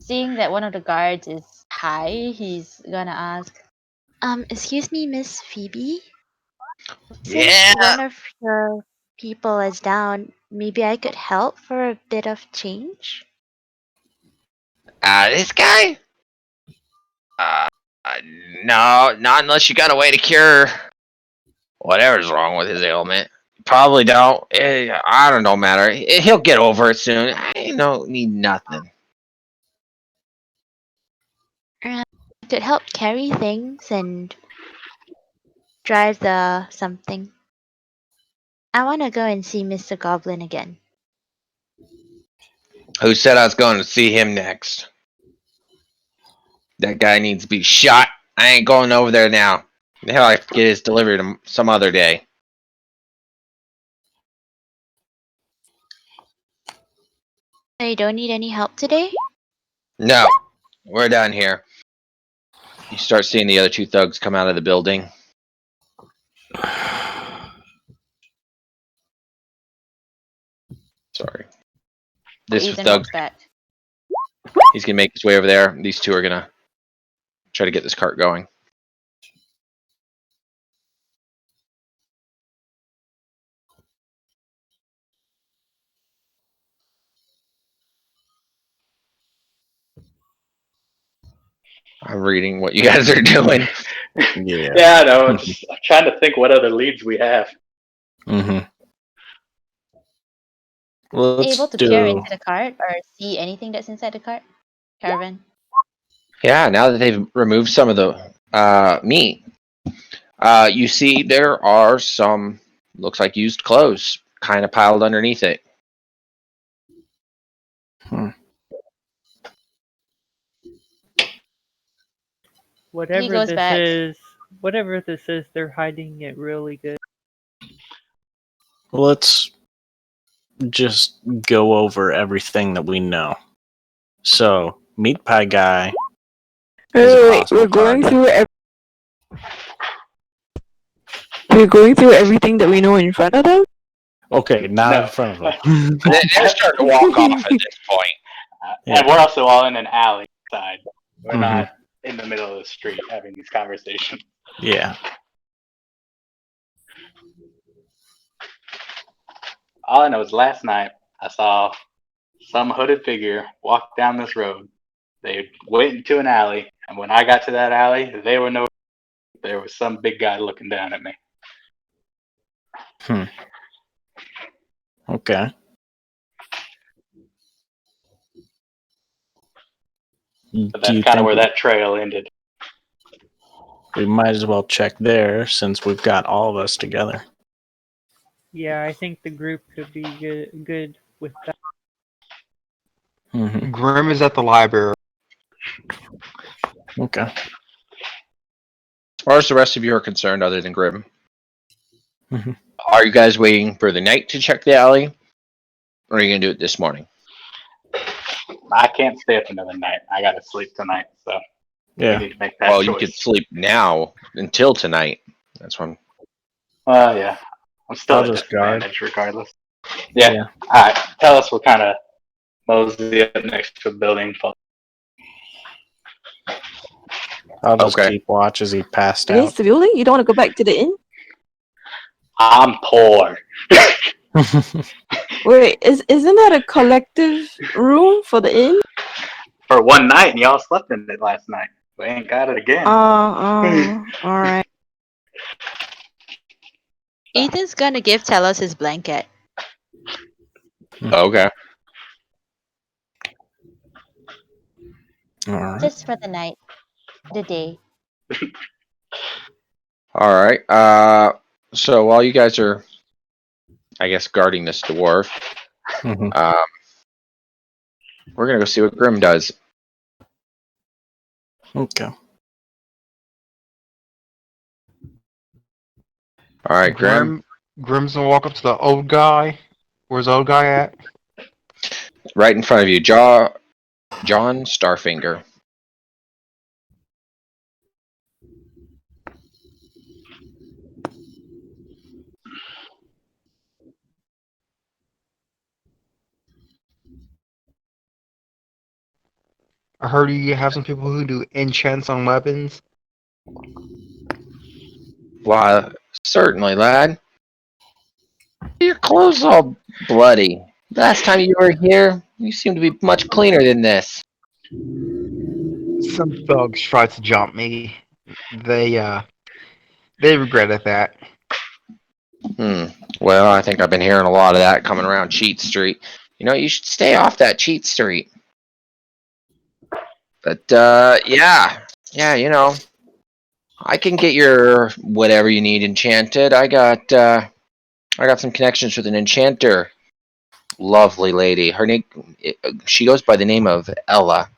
seeing that one of the guards is high, he's gonna ask, excuse me, Miss Phoebe? Since one of your people is down, maybe I could help for a bit of change? This guy? No, not unless you got a way to cure whatever's wrong with his ailment. Probably don't. I don't know, matter. He'll get over it soon. I don't need nothing. I could help carry things and drive the something. I want to go and see Mr. Goblin again. Who said I was going to see him next? That guy needs to be shot. I ain't going over there now. Hell, I have to get his delivery to some other day. So you don't need any help today? No, we're done here. You start seeing the other two thugs come out of the building. Sorry. This Ethan thug, walks back. he's gonna make his way over there. These two are gonna try to get this cart going. I'm reading what you guys are doing. Yeah. Yeah, I know. I'm trying to think what other leads we have. Mm-hmm. Well, let's Able to do. peer into the cart or see anything that's inside the cart? Caravan. Yeah, now that they've removed some of the meat, you see there are some, looks like used clothes, kind of piled underneath it. He goes back. Whatever this is, they're hiding it really good. Let's just go over everything that we know. So, Meat Pie Guy. is a Wait, possible we're going target. we're going through everything that we know in front of them. Okay, not No. in front of them. They're starting to walk off at this point. And we're also all in an alley side. We're Mhm. not in the middle of the street having these conversations. Yeah. All I know is last night I saw some hooded figure walk down this road. They went into an alley, and when I got to that alley, they were nowhere. There was some big guy looking down at me. Okay. But Do you that's kind of think where that trail ended. we might as well check there since we've got all of us together? Yeah, I think the group could be good with that. Mm-hmm. Grim is at the library. Okay. As far as the rest of you are concerned, other than Grim, Mhm. are you guys waiting for the night to check the alley, or are you going to do it this morning? I can't stay up another night. I got to sleep tonight, so Yeah. we need to make that Well, choice. you could sleep now until tonight. That's when. Yeah. I'm still I'll at just guard. disadvantage regardless. Yeah. Yeah. All right. Tell us what kind of mosey up next to the building. I'll just Okay. keep watch as he passed Against out. the building? You don't want to go back to the inn? I'm poor. Wait, isn't that a collective room for the inn? For one night, and y'all slept in it last night. We ain't got it again. Alright. Ethan's gonna give Telos his blanket. Okay. All right. Just for the night. The day. All right. So while you guys are, I guess, guarding this dwarf, Mhm. we're gonna go see what Grim does. Okay. All right, Grim. Grim's gonna walk up to the old guy. Where's the old guy at? Right in front of you, John Starfinger. I heard you have some people who do enchants on weapons. Why, certainly, lad. Your clothes all bloody. Last time you were here, you seem to be much cleaner than this. Some thugs tried to jump me. They regretted that. Well, I think I've been hearing a lot of that coming around Cheat Street. You know, you should stay off that Cheat Street. But, yeah, you know, I can get your whatever you need enchanted. I got some connections with an enchanter. Lovely lady. Her name, she goes by the name of Ella.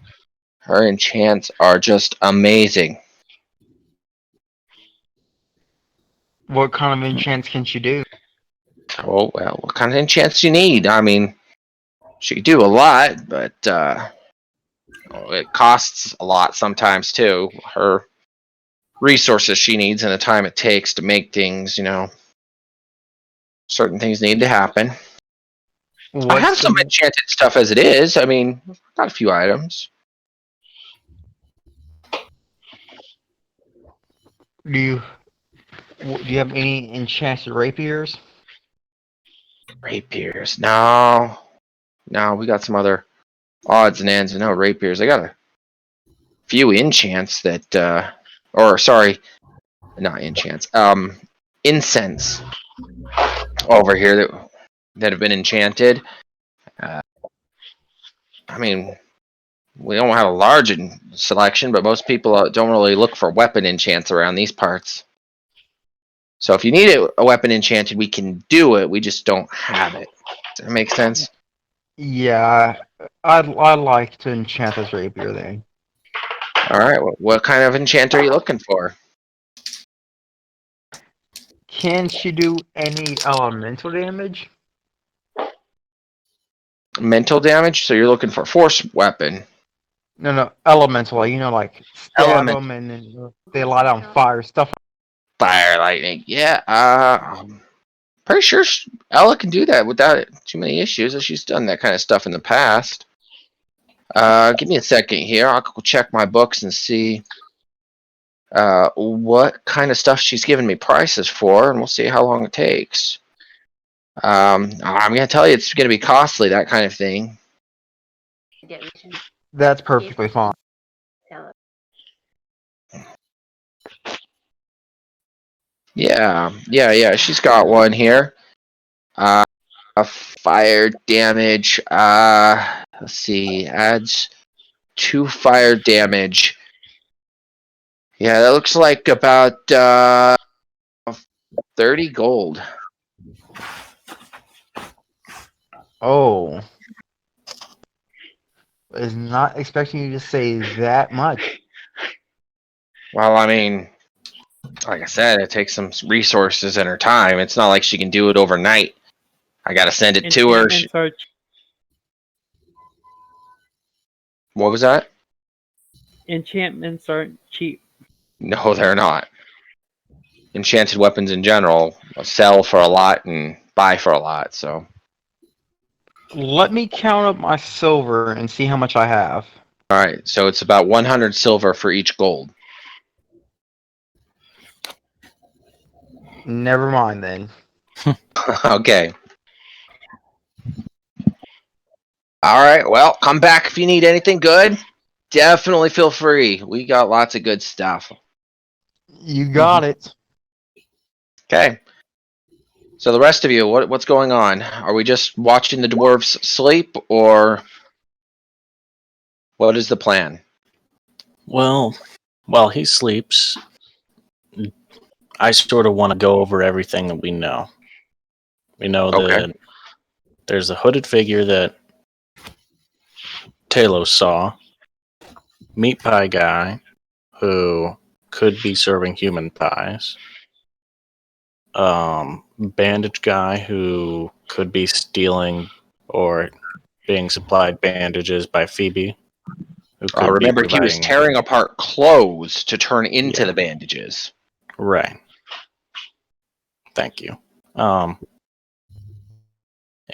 Her enchants are just amazing. What kind of enchants can she do? Oh, well, what kind of enchants do you need? I mean, she can do a lot, but it costs a lot sometimes too. Her resources she needs and the time it takes to make things. Certain things need to happen. I have some enchanted stuff as it is. I mean, got a few items. Do you have any enchanted rapiers? Rapiers? No, we got some other odds and ends. No rapiers. I got a few enchants that, or sorry, not enchants. Incense over here that have been enchanted. I mean, we don't have a large selection, but most people don't really look for weapon enchants around these parts. So if you need a weapon enchanted, we can do it. We just don't have it. Does that make sense? Yeah, I'd like to enchant this rapier then. All right. What kind of enchant are you looking for? Can she do any elemental damage? Mental damage? So you're looking for a force weapon. No, elemental. Like stab them and they light on fire, stuff. Fire, lightning. Yeah. Pretty sure Ella can do that without too many issues. She's done that kind of stuff in the past. Give me a second here. I'll go check my books and see what kind of stuff she's given me prices for, and we'll see how long it takes. I'm going to tell you it's going to be costly, that kind of thing. That's perfectly fine. Yeah. She's got one here. Fire damage. Let's see. Adds 2 fire damage. Yeah, that looks like about 30 gold. Oh. I was not expecting you to say that much. Well, I mean, like I said, it takes some resources and her time. It's not like she can do it overnight. I gotta send it to her. What was that? Enchantments aren't cheap. No, they're not. Enchanted weapons in general sell for a lot and buy for a lot, so. Let me count up my silver and see how much I have. Alright, so it's about 100 silver for each gold. Never mind then. Okay. Alright, well, come back if you need anything good. Definitely feel free. We got lots of good stuff. You got it. Okay. So the rest of you, what's going on? Are we just watching the dwarves sleep, or what is the plan? Well, while he sleeps, I sort of want to go over everything that we know. We know that there's a hooded figure that Talos saw, meat pie guy who could be serving human pies, bandage guy who could be stealing or being supplied bandages by Phoebe. Remember, he was tearing apart clothes to turn into the bandages. Right. Thank you.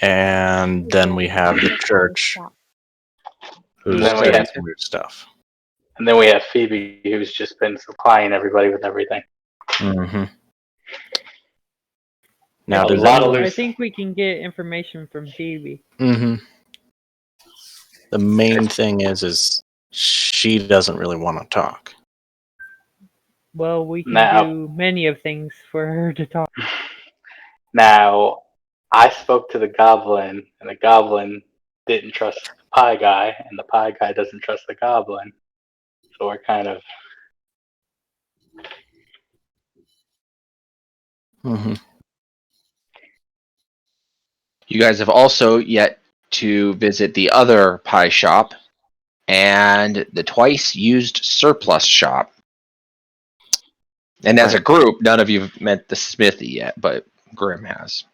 And then we have the church, who's doing some weird stuff. And then we have Phoebe, who's just been supplying everybody with everything. Mm-hmm. Now, I think we can get information from Phoebe. Mm-hmm. The main thing is she doesn't really want to talk. Well, we can do many of things for her to talk. Now, I spoke to the goblin, and the goblin didn't trust the pie guy, and the pie guy doesn't trust the goblin. So we're kind of... Mm-hmm. You guys have also yet to visit the other pie shop and the twice used surplus shop. And as a group, none of you have met the smithy yet, but Grim has.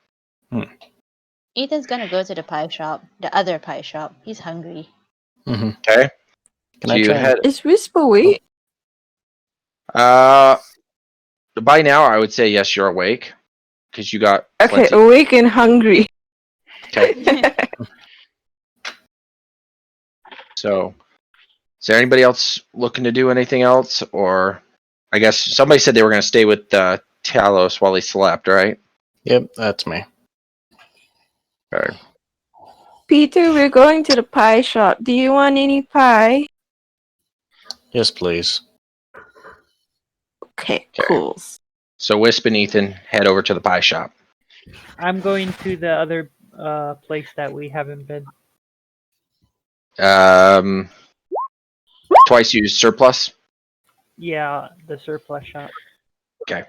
Ethan's gonna go to the pie shop, the other pie shop. He's hungry. Mm-hmm. Okay. Can I try? Is Wisp awake? By now, I would say yes, you're awake because you got Okay, plenty. awake and hungry. Okay. So, is there anybody else looking to do anything else, or I guess somebody said they were going to stay with Talos while he slept, right? Yep, that's me. Okay. Peter, we're going to the pie shop. Do you want any pie? Yes, please. Okay, cool. So Wisp and Ethan head over to the pie shop. I'm going to the other place that we haven't been. Twice used surplus. Yeah, the surplus shop. Okay.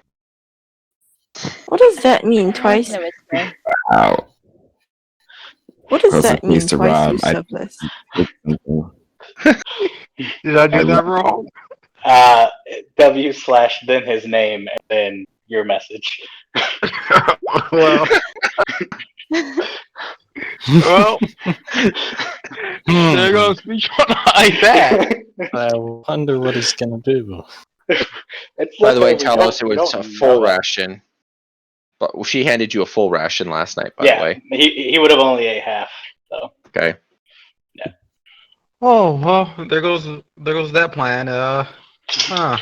What does that mean? Twice? No, it's there. Wow. What does Closest that mean? place to Twice Rob. use surplus. Did I do that wrong? W / then his name and then your message. Well, well, there goes me trying to hide that. I wonder what he's gonna do. It's By the way, leftovers. tell us it You was don't a know full that. ration. But she handed you a full ration last night, by the Yeah, way. he would have only ate half. So Okay. Oh well, there goes that plan. Huh.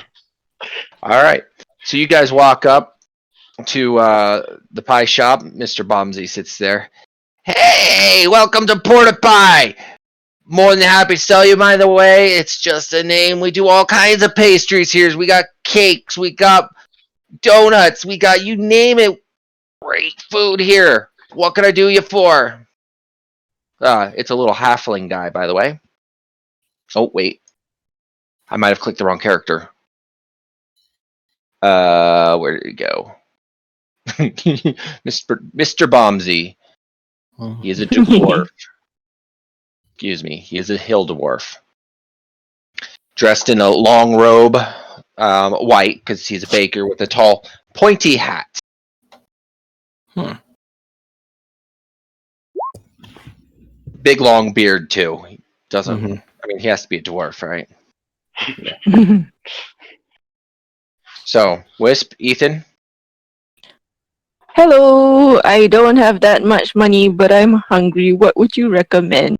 All right. So you guys walk up to the pie shop. Mr. Bombsy sits there. Hey, welcome to Porta Pie. More than happy to sell you, by the way. It's just a name. We do all kinds of pastries here. We got cakes. We got donuts. We got, you name it. Great food here. What can I do you for? It's a little halfling guy, by the way. Oh, wait. I might have clicked the wrong character. Where did he go? Mr. Bombsy. He is a dwarf. Excuse me. He is a hill dwarf. Dressed in a long robe, white, because he's a baker, with a tall, pointy hat. Big, long beard, too. He doesn't... I mean, he has to be a dwarf, right? So, Wisp, Ethan? Hello, I don't have that much money, but I'm hungry. What would you recommend?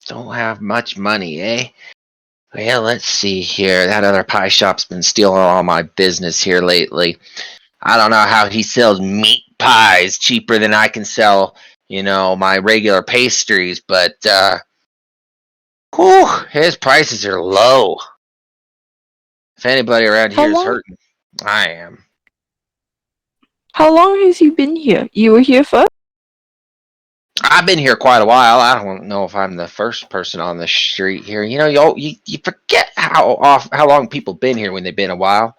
Don't have much money, eh? Well, let's see here. That other pie shop's been stealing all my business here lately. I don't know how he sells meat pies cheaper than I can sell, my regular pastries, but, his prices are low. If anybody around here is hurting, I am. How long has you been here? You were here first? I've been here quite a while. I don't know if I'm the first person on the street here. You forget how long people been here when they've been a while.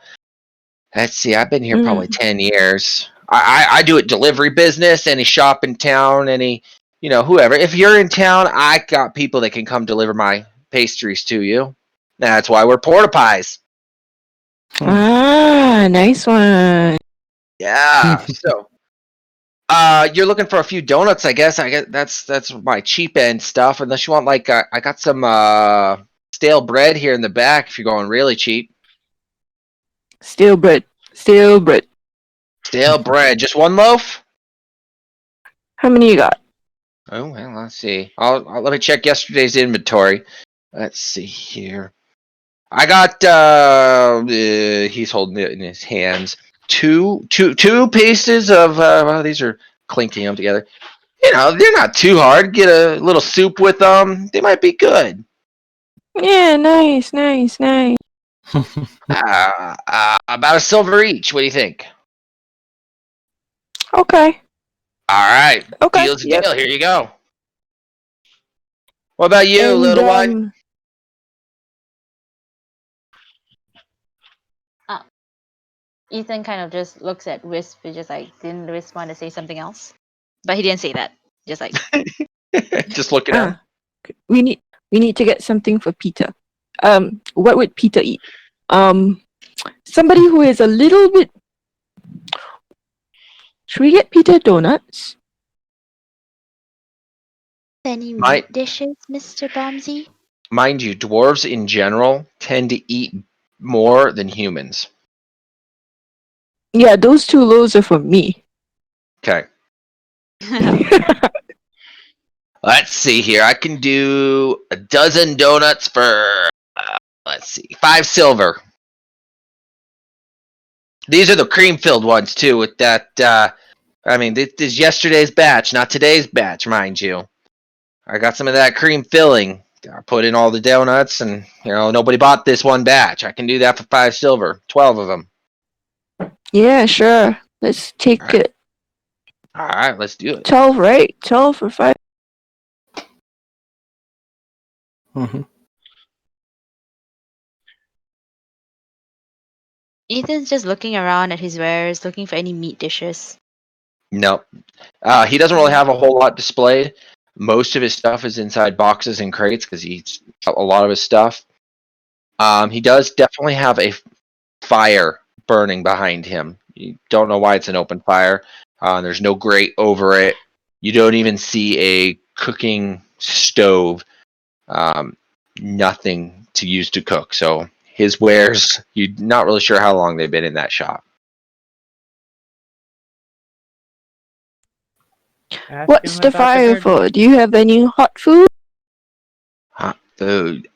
Let's see, I've been here probably 10 years. I do it delivery business, any shop in town, any, whoever. If you're in town, I got people that can come deliver my pastries to you. That's why we're Porta Pies. Ah, nice one. Yeah, so... you're looking for a few donuts, I guess. I guess that's my cheap end stuff. Unless you want, like, I got some stale bread here in the back. If you're going really cheap, Stale bread. stale bread. Just one loaf. How many you got? Oh well, let's see. I'll let me check yesterday's inventory. Let's see here. I got. He's holding it in his hands. Two pieces of. These are clinking them together. They're not too hard. Get a little soup with them. They might be good. Yeah, nice. About a silver each. What do you think? Okay. All right. Okay. Deal's a deal. Here you go. What about you, And, little one? Ethan kind of just looks at Wisp, just like, didn't Wisp want to say something else? But he didn't say that. Just like, just looking at him. We need to get something for Peter. What would Peter eat? Somebody who is a little bit. Should we get Peter donuts? any meat dishes, Mr. Bombsy? Mind you, dwarves in general tend to eat more than humans. Yeah, those 2 loaves are for me. Okay. Let's see here. I can do a dozen donuts for, let's see, 5 silver. These are the cream-filled ones, too, with that, this is yesterday's batch, not today's batch, mind you. I got some of that cream filling. I put in all the donuts, and, nobody bought this one batch. I can do that for 5 silver. 12 of them. Yeah, sure. Let's take it. All right, let's do it. 12, right? 12 for 5. Mm-hmm. Ethan's just looking around at his wares, looking for any meat dishes. No. He doesn't really have a whole lot displayed. Most of his stuff is inside boxes and crates because he eats a lot of his stuff. He does definitely have a fire burning behind him. You don't know why it's an open fire. There's no grate over it. You don't even see a cooking stove. Nothing to use to cook. So his wares, you're not really sure how long they've been in that shop. Ask What's him the about fire bird. for? Do you have any hot food? Hot food.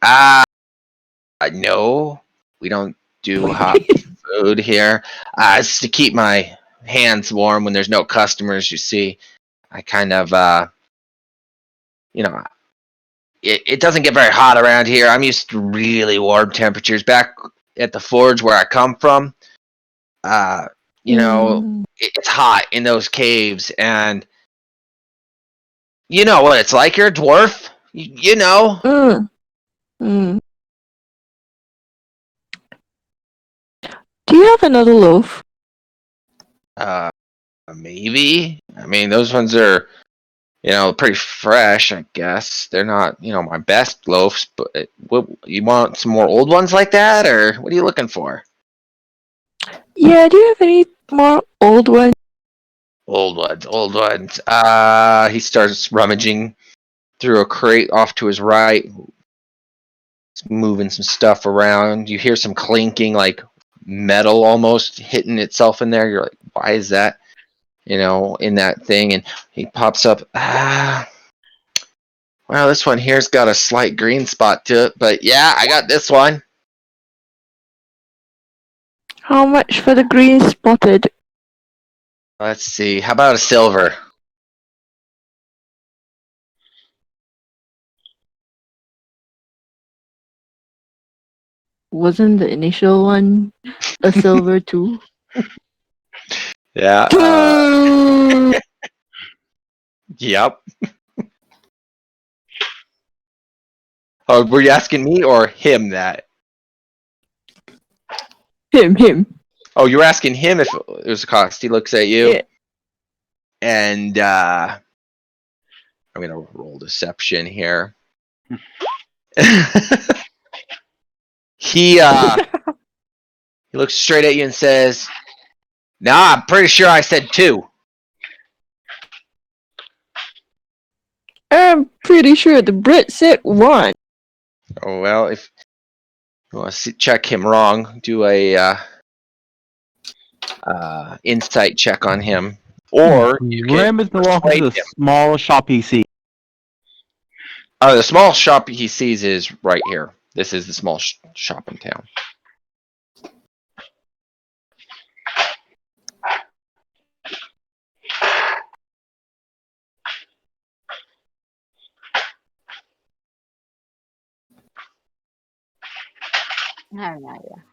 No, we don't do hot food here. It's to keep my hands warm when there's no customers, you see. I kind of, it doesn't get very hot around here. I'm used to really warm temperatures. Back at the forge where I come from, it's hot in those caves, and you know what it's like. You're a dwarf. You know. Mm. Do you have another loaf? Maybe. Those ones are, pretty fresh, I guess. They're not, my best loaves, but you want some more old ones like that, or what are you looking for? Yeah, do you have any more old ones? Old ones. He starts rummaging through a crate off to his right. He's moving some stuff around. You hear some clinking, like metal almost hitting itself in there. You're like, why is that? In that thing, and he pops up. Well, this one here's got a slight green spot to it, but yeah, I got this one. How much for the green spotted? Let's see. How about a silver? Wasn't the initial one a silver too? Yeah. Yep. Oh, were you asking me or him that? Him. Oh, you were asking him if it was a cost. He looks at you. Yeah. And I'm going to roll deception here. He looks straight at you and says, "Nah, I'm pretty sure I said 2. I'm pretty sure the Brit said 1. Oh, well, if you want to check him wrong, do a insight check on him. Or you can Limit the walk to the him. small shop he sees. The small shop he sees is right here. This is the small shop in town. I have no idea.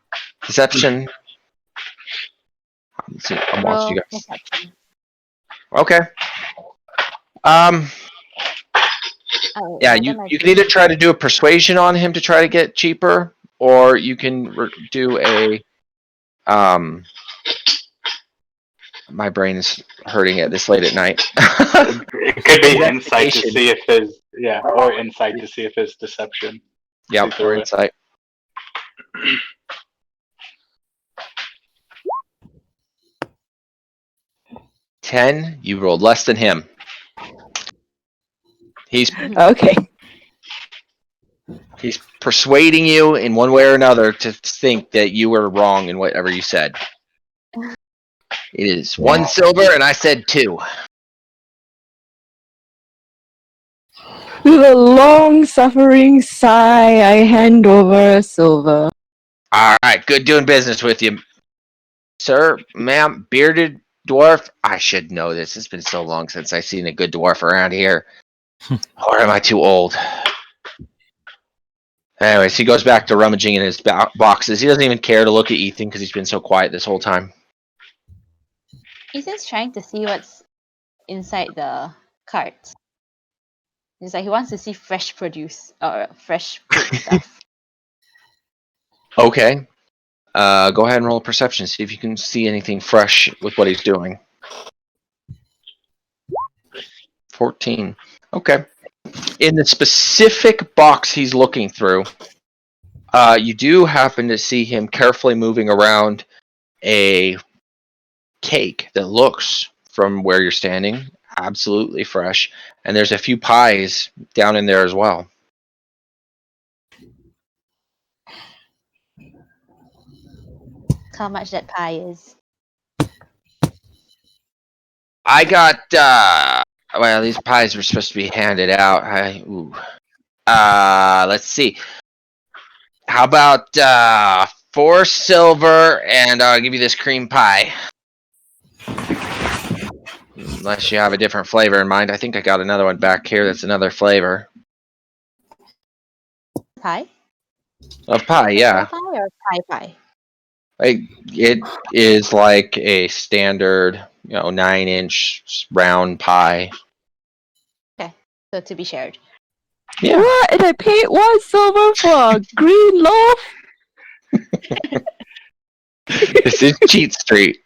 Deception. I'm watching you guys. Perception. Okay. Oh, Yeah, well, you then I can think- either try to do a persuasion on him to try to get cheaper, or you can do a my brain is hurting at this late at night. It could be insight to see if his or insight to see if his deception. Yeah, sees or through it. insight. $10. You rolled less than him. He's Okay. He's persuading you in one way or another to think that you were wrong in whatever you said. It is 1 silver, and I said 2. With a long-suffering sigh, I hand over a silver. All right, good doing business with you. Sir, ma'am, bearded dwarf. I should know this. It's been so long since I've seen a good dwarf around here. Or am I too old? Anyways, he goes back to rummaging in his boxes. He doesn't even care to look at Ethan because he's been so quiet this whole time. Ethan's trying to see what's inside the cart. It's like he wants to see fresh produce or fresh fruit stuff. Okay. Go ahead and roll a perception. See if you can see anything fresh with what he's doing. 14. Okay. In the specific box he's looking through, you do happen to see him carefully moving around a cake that looks, from where you're standing, absolutely fresh. And there's a few pies down in there as well. How much that pie is. I got, well, these pies were supposed to be handed out. Let's see. How about 4 silver, and I'll give you this cream pie. Unless you have a different flavor in mind. I think I got another one back here that's another flavor. Pie? Of pie, yeah. Pie or pie? It is like a standard, 9-inch round pie. Okay, so to be shared. Yeah. What? And I paid 1 silver for a green loaf? This is Cheat Street.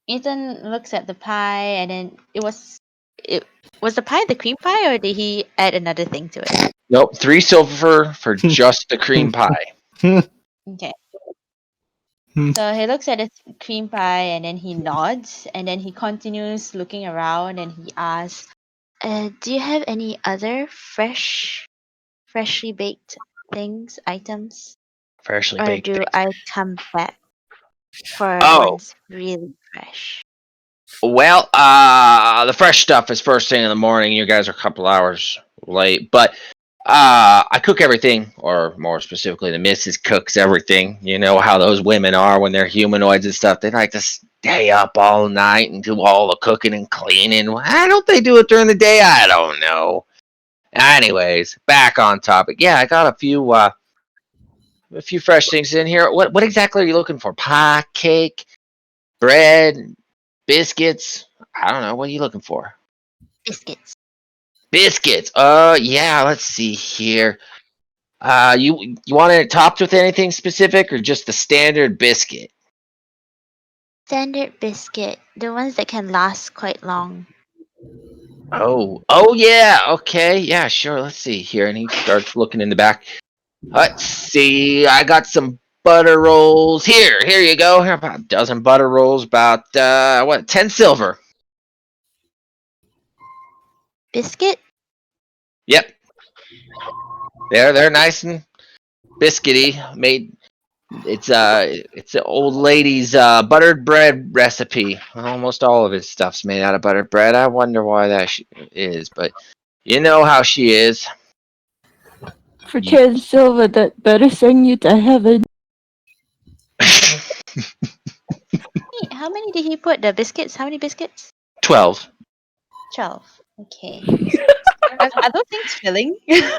Ethan looks at the pie, and then it was the pie the cream pie, or did he add another thing to it? Nope, 3 silver for just the cream pie. Okay. So he looks at the cream pie, and then he nods, and then he continues looking around, and he asks, "Do you have any other freshly baked items? Freshly Or baked. do I come back for Oh. ones really fresh?" Well, the fresh stuff is first thing in the morning. You guys are a couple hours late, but I cook everything, or more specifically, the missus cooks everything. You know how those women are when they're humanoids and stuff. They like to stay up all night and do all the cooking and cleaning. Why don't they do it during the day? I don't know. Anyways, back on topic. Yeah, I got a few fresh things in here. What exactly are you looking for? Pie, cake, bread, biscuits? I don't know. What are you looking for? Biscuits. Biscuits. Yeah. Let's see here. You want it topped with anything specific, or just the standard biscuit? Standard biscuit, the ones that can last quite long. Oh yeah. Okay. Yeah. Sure. Let's see here. And he starts looking in the back. Let's see. I got some butter rolls here. Here you go. Here, about a dozen butter rolls. About 10 silver. Biscuit? Yep. They're nice and biscuity. Made. It's an old lady's buttered bread recipe. Almost all of his stuff's made out of buttered bread. I wonder why that is, but you know how she is. For 10 silver, that better send you to heaven. How many did he put? The biscuits? How many biscuits? 12. 12. Okay. Are those things filling? I'm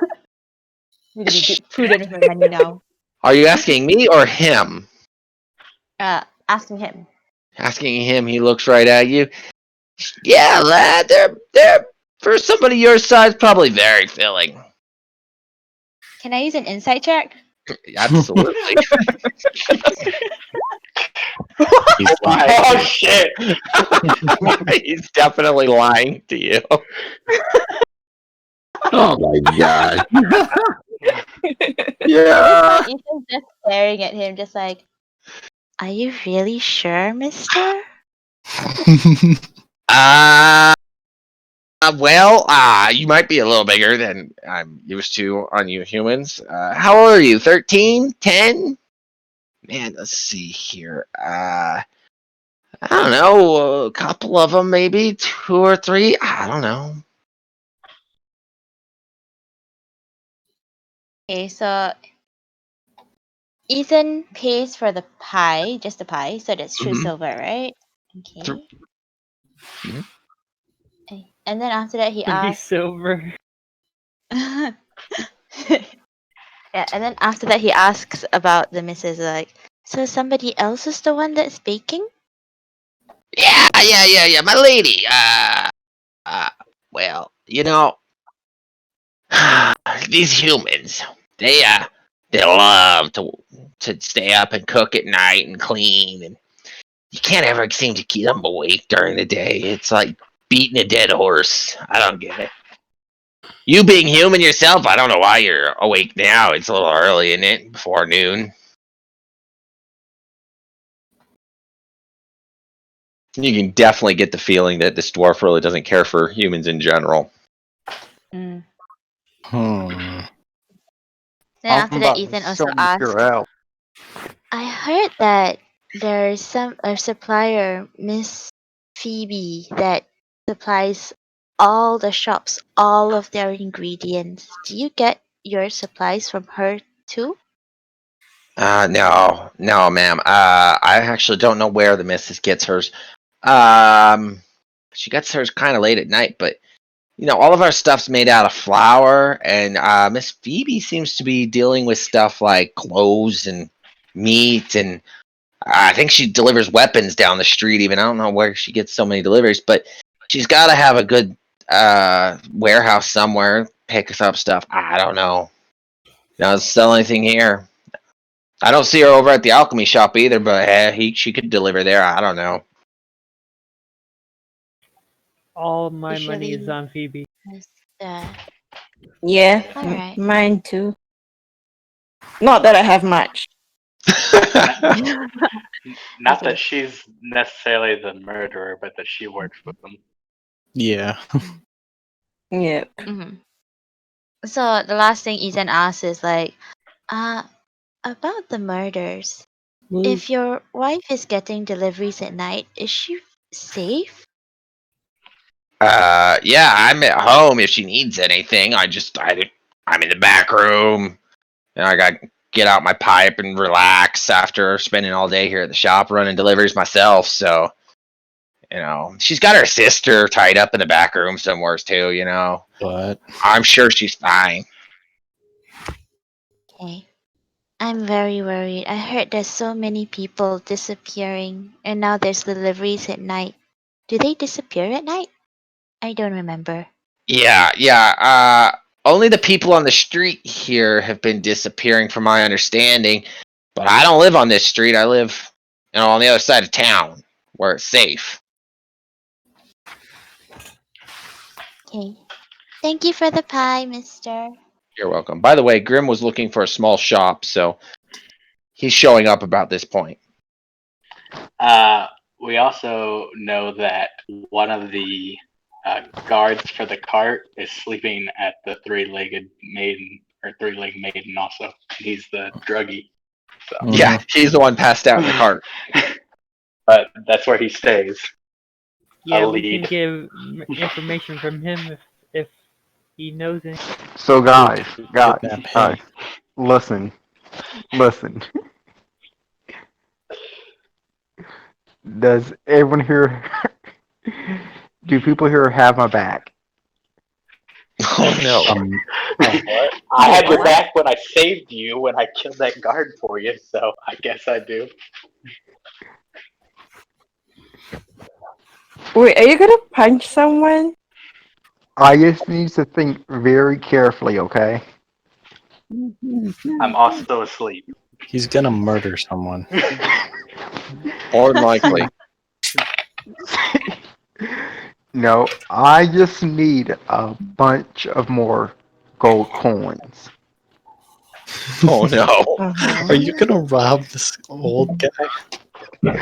gonna be prudent with my money now. Are you asking me or him? Asking him. Asking him, he looks right at you. Yeah, lad, they're for somebody your size, probably very filling. Can I use an insight check? Absolutely. He's lying. Oh shit! He's definitely lying to you. Oh my god. Yeah. Ethan's just staring at him, just like, "Are you really sure, mister?" You might be a little bigger than I'm used to on you humans. How old are you? 13? 10? Man, let's see here. I don't know, a couple of them, maybe 2 or 3. I don't know. Okay, so Ethan pays for the pie, just the pie, so that's true Mhm. silver, right? Okay. True. Mhm. Okay. And then after that, he Pretty asks. silver. Yeah, and then after that, he asks about the missus, like, so somebody else is the one that's baking? Yeah. My lady. Well, these humans, they love to stay up and cook at night and clean, and you can't ever seem to keep them awake during the day. It's like beating a dead horse. I don't get it. You being human yourself, I don't know why you're awake now. It's a little early, isn't it? Before noon. You can definitely get the feeling that this dwarf really doesn't care for humans in general. Mm. Hmm. Then I'm after that, about to Ethan show also you asks, out. I heard that there's a supplier, Miss Phoebe, that supplies all the shops, all of their ingredients. Do you get your supplies from her too? No, ma'am. I actually don't know where the missus gets hers. She gets hers kind of late at night, but all of our stuff's made out of flour, and Miss Phoebe seems to be dealing with stuff like clothes and meat, and I think she delivers weapons down the street. Even I don't know where she gets so many deliveries, but she's got to have a good warehouse somewhere. Pick us up stuff. I don't know. Doesn't sell anything here. I don't see her over at the alchemy shop either, but she could deliver there. I don't know. All my money is Usually, on Phoebe. uh, Yeah, alright. mine too. Not that I have much. Not Okay. that she's necessarily the murderer, but that she works with them. Yeah. Yeah. hmm So the last thing Ethan asks is like, about the murders. If your wife is getting deliveries at night, is she safe? Yeah, I'm at home if she needs anything. I'm in the back room, and I got to get out my pipe and relax after spending all day here at the shop running deliveries myself. So, she's got her sister tied up in the back room somewhere too. But I'm sure she's fine. Okay. I'm very worried. I heard there's so many people disappearing, and now there's deliveries at night. Do they disappear at night? I don't remember. Yeah. Only the people on the street here have been disappearing, from my understanding. But I don't live on this street. I live, on the other side of town, where it's safe. Okay. Thank you for the pie, mister. You're welcome. By the way, Grim was looking for a small shop, so he's showing up about this point. We also know that one of the guards for the cart is sleeping at the three-legged maiden also. He's the druggie. So. Yeah, he's the one passed out in the cart. But that's where he stays. Yeah, we can give information from him if he knows it. So guys, Kidnap him. listen. Does everyone here? Do people here have my back? Oh no! I had your back when I saved you when I killed that guard for you, so I guess I do. Wait, are you gonna punch someone? I just need to think very carefully, okay? I'm also asleep. He's gonna murder someone. More than likely. No, I just need a bunch of more gold coins. Oh no! Are you gonna rob this old guy?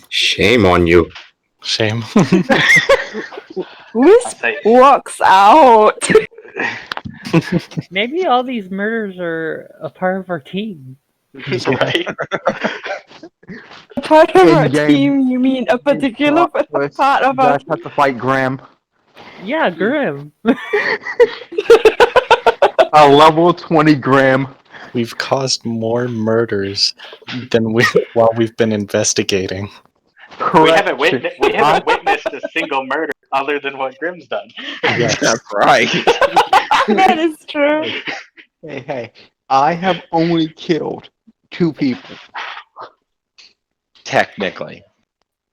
Shame on you. Shame. Wisp walks out. Maybe all these murders are a part of our team. Right? Part of our In-game team, you mean a particular plot twist, part of you our guys have to fight Graham. Yeah, Grim. A level 20 Graham. We've caused more murders than while we've been investigating. We haven't witnessed a single murder other than what Grim's done. Yes. That's right. That is true. Hey, I have only killed 2 people. Technically.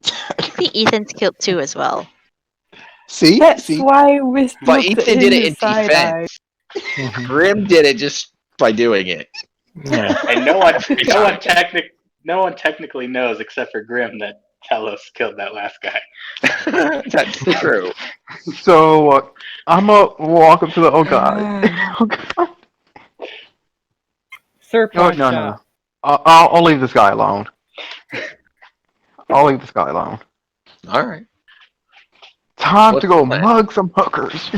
I think Ethan's killed 2 as well. See? That's why Wisp But looked at Ethan him did it with in side eye. defense. Grim did it just by doing it. Yeah. And no one technically knows except for Grim that Talos killed that last guy. That's true. So, I'm gonna walk up to the... Oh, God. Oh, God. Surplus No. shop. I'll leave this guy alone. I'll leave this guy alone. All right. Time What's to go the plan? mug some hookers.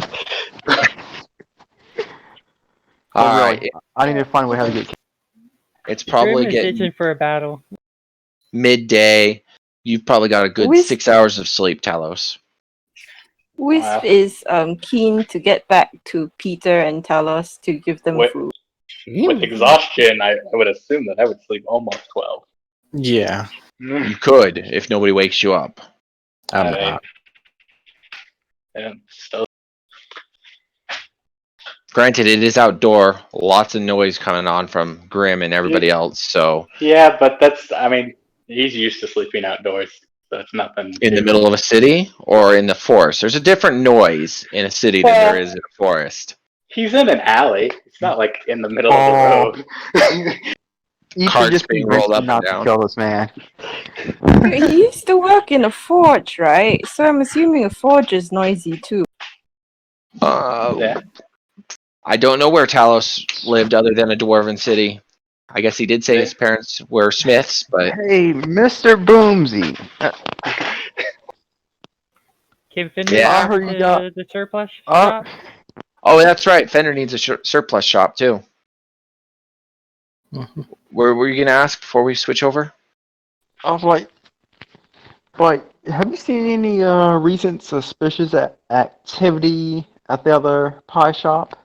All Really, right. I need to find a way how to get... It's probably Grim is getting itching for a battle. midday. You've probably got a good Wisp- 6 hours of sleep, Talos. Wisp Wow. is keen to get back to Peter and Talos to give them With- food. With exhaustion, I would assume that I would sleep almost 12. Yeah. You could if nobody wakes you up. I'm not. And still, Granted, it is outdoor. Lots of noise coming on from Grim and everybody else. So yeah, but he's used to sleeping outdoors, so it's nothing. in the middle of a city or in the forest, there's a different noise in a city than there is in a forest. He's in an alley. It's not like in the middle of the road. You Carts should just being convince rolled him up not and down. to kill this man. He used to work in a forge, right? So I'm assuming a forge is noisy too. Yeah. I don't know where Talos lived other than a dwarven city. I guess he did say his parents were smiths, but Hey, Mr. Boomsy. Can Fender Yeah. I talk heard you to got... the surplus Uh, shop? oh, that's right. Fender needs a surplus shop too. Mhm. Were you gonna ask before we switch over? I was like, have you seen any recent suspicious activity at the other pie shop?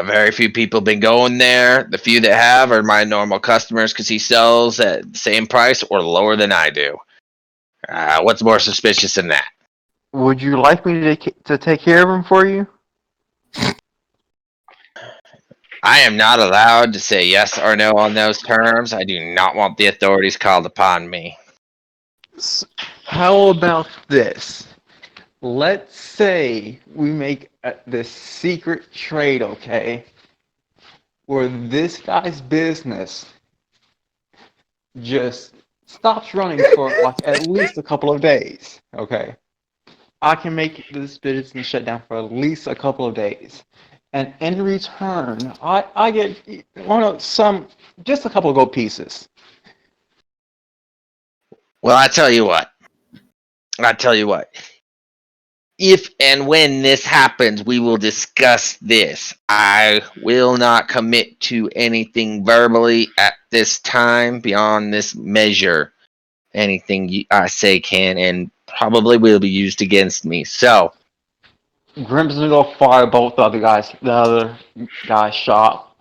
Very few people been going there. The few that have are my normal customers because he sells at the same price or lower than I do. What's more suspicious than that? Would you like me to take care of him for you? I am not allowed to say yes or no on those terms. I do not want the authorities called upon me. How about this? Let's say we make this secret trade, okay? Where this guy's business just stops running for like at least a couple of days, okay? I can make this business shut down for at least a couple of days. And in return, I get just a couple of gold pieces. Well, I tell you what. If and when this happens, we will discuss this. I will not commit to anything verbally at this time beyond this measure. Anything I say can and probably will be used against me. So, Grim's gonna go firebolt the other guy's shop.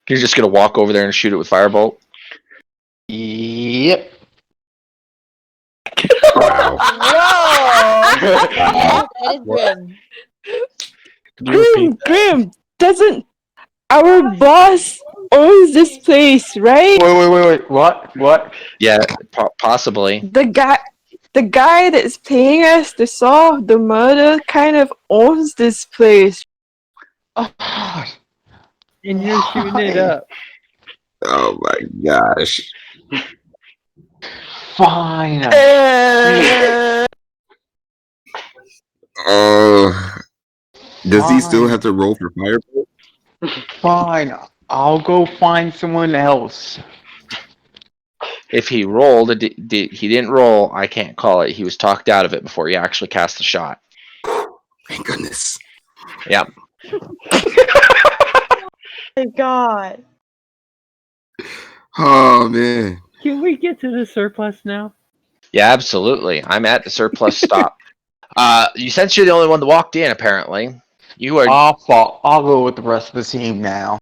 you're just gonna walk over there and shoot it with firebolt? Yep. Whoa! That is grim. Could you repeat? Grim, doesn't our boss owns this place, right? Wait. What? Yeah, possibly. The guy that's paying us to solve the murder kind of owns this place. Oh, And you're shooting it why? up. Oh my gosh. Fine. Does he still have to roll for firebolt? Fine. I'll go find someone else. If he rolled, he didn't roll. I can't call it. He was talked out of it before he actually cast the shot. Thank goodness. Yeah. My God. Oh man. Can we get to the surplus now? Yeah, absolutely. I'm at the surplus stop. Since you're the only one that walked in, apparently, you are. I'll go with the rest of the team now.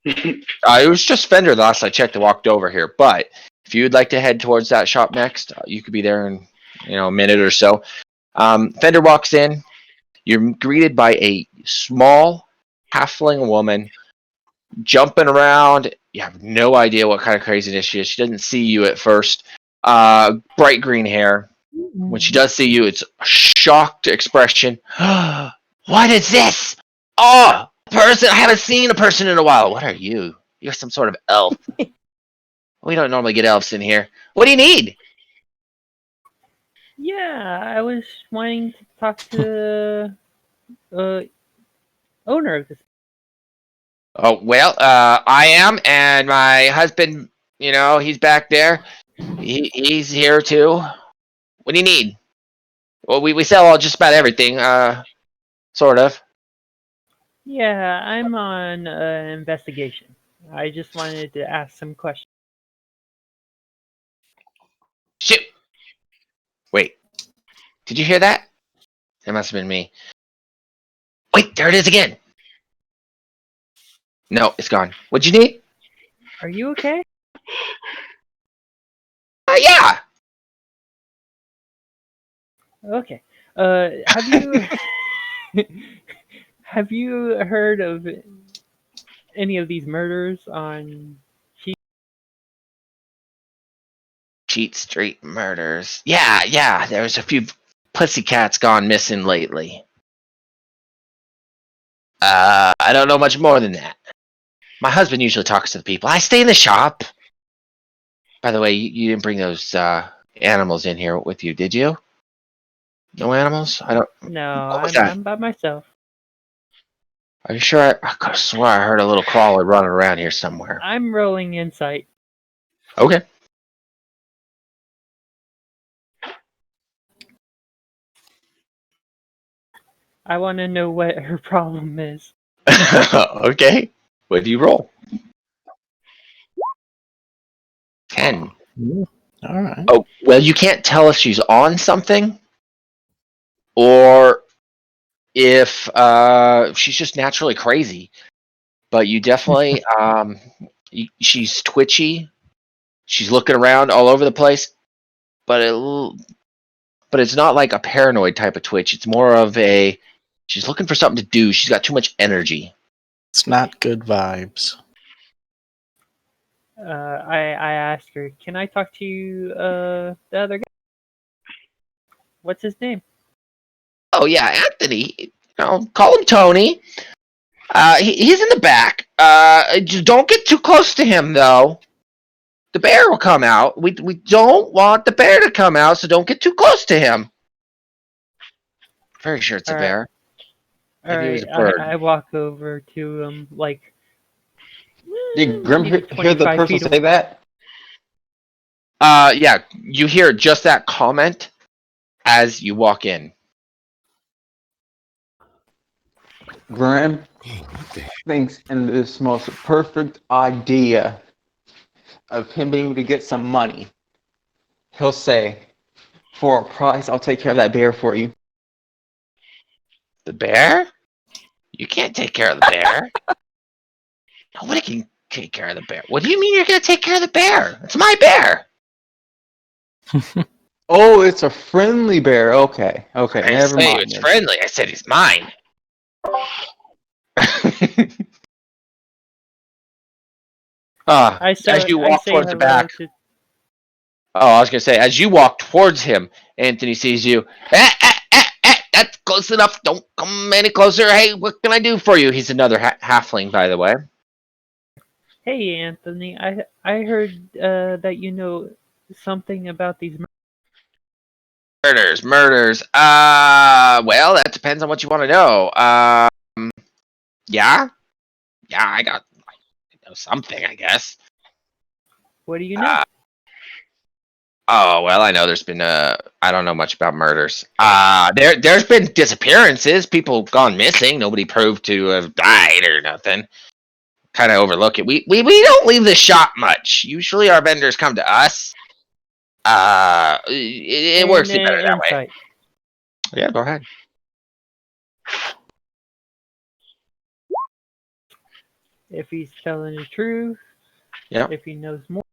It was just Fender the last I checked that walked over here. But if you'd like to head towards that shop next, you could be there in a minute or so. Fender walks in. You're greeted by a small halfling woman jumping around. You have no idea what kind of craziness she is. She doesn't see you at first. Bright green hair. When she does see you, it's a shocked expression. What is this? Oh, person! I haven't seen a person in a while. What are you? You're some sort of elf. We don't normally get elves in here. What do you need? Yeah, I was wanting to talk to the owner of this. Oh, well, I am, and my husband, he's back there. He's here too. What do you need? Well, we sell just about everything, sort of. Yeah, I'm on an investigation. I just wanted to ask some questions. Shoot! Wait, did you hear that? It must have been me. Wait, there it is again. No, it's gone. What'd you need? Are you okay? Yeah. Okay. Have you have you heard of any of these murders on Cheat Street murders. Yeah. There's a few pussycats gone missing lately. I don't know much more than that. My husband usually talks to the people. I stay in the shop. By the way, you didn't bring those animals in here with you, did you? No animals? I don't. No, What was that? I'm by myself. Are you sure? I could have swore I heard a little crawler running around here somewhere. I'm rolling insight. Okay. I want to know what her problem is. Okay. What do you roll? 10. All right. Oh, well, you can't tell if she's on something or if she's just naturally crazy. But you definitely, she's twitchy. She's looking around all over the place, but it's not like a paranoid type of twitch. It's more of she's looking for something to do. She's got too much energy. It's not good vibes. I asked her, can I talk to the other guy? What's his name? Oh yeah, Anthony. Call him Tony. He's in the back. Just don't get too close to him though. The bear will come out. We don't want the bear to come out, so don't get too close to him. Very sure it's a bear. Maybe it was a bird. I walk over to him like. Did Grim hear the 25 person feet say that? Yeah, you hear just that comment as you walk in. Grim thinks in this most perfect idea of him being able to get some money. He'll say, for a price, I'll take care of that bear for you. The bear? You can't take care of the bear. Nobody can take care of the bear. What do you mean you're going to take care of the bear? It's my bear. Oh, it's a friendly bear. Okay, I never didn't say mind. it's then. friendly. I said he's mine. As you walk towards the back. I was going to say, as you walk towards him, Anthony sees you. That's close enough. Don't come any closer. Hey, what can I do for you? He's another halfling, by the way. Hey, Anthony. I heard that you know something about these Murders. Well, that depends on what you want to know. Yeah, I know something, I guess. What do you know? Oh well, I know there's been I don't know much about murders. There's been disappearances. People gone missing. Nobody proved to have died or nothing. Kind of overlook it. We don't leave the shop much. Usually our vendors come to us. It works better that way. Insight. Yeah, go ahead. If he's telling the truth. Yeah. If he knows more.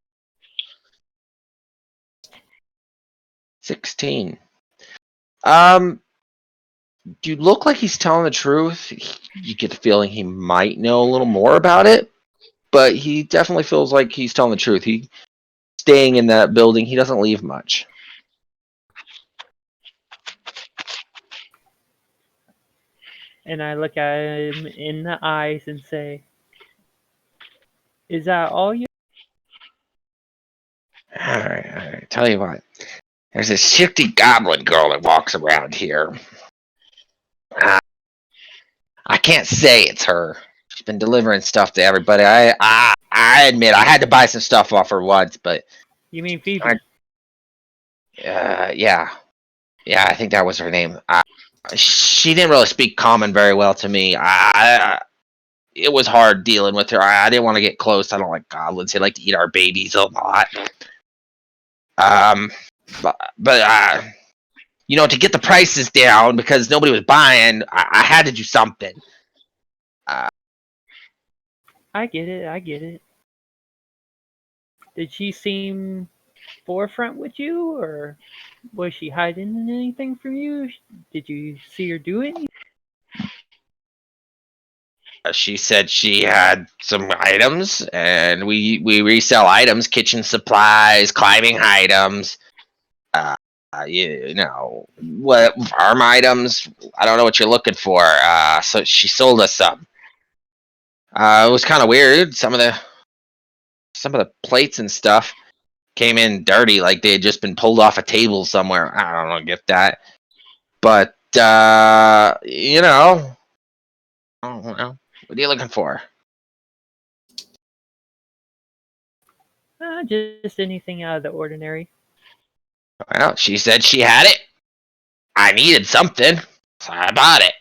16. You look like he's telling the truth. You get the feeling he might know a little more about it, but he definitely feels like he's telling the truth. He staying in that building. He doesn't leave much. And I look at him in the eyes and say, "Is that all you?" All right. Tell you what. There's this shifty goblin girl that walks around here. I can't say it's her. She's been delivering stuff to everybody. I admit I had to buy some stuff off her once, but You mean Phoebe? yeah, I think that was her name. She didn't really speak common very well to me. It was hard dealing with her. I didn't want to get close. I don't like goblins. They like to eat our babies a lot. But to get the prices down because nobody was buying, I had to do something. I get it. Did she seem forefront with you, or was she hiding anything from you? Did you see her do anything? She said she had some items, and we resell items, kitchen supplies, climbing items. What farm items? I don't know what you're looking for. So she sold us some. It was kind of weird. Some of the plates and stuff came in dirty, like they had just been pulled off a table somewhere. I don't know, get that. But I don't know. What are you looking for? Just anything out of the ordinary. Well, she said she had it. I needed something, so I bought it.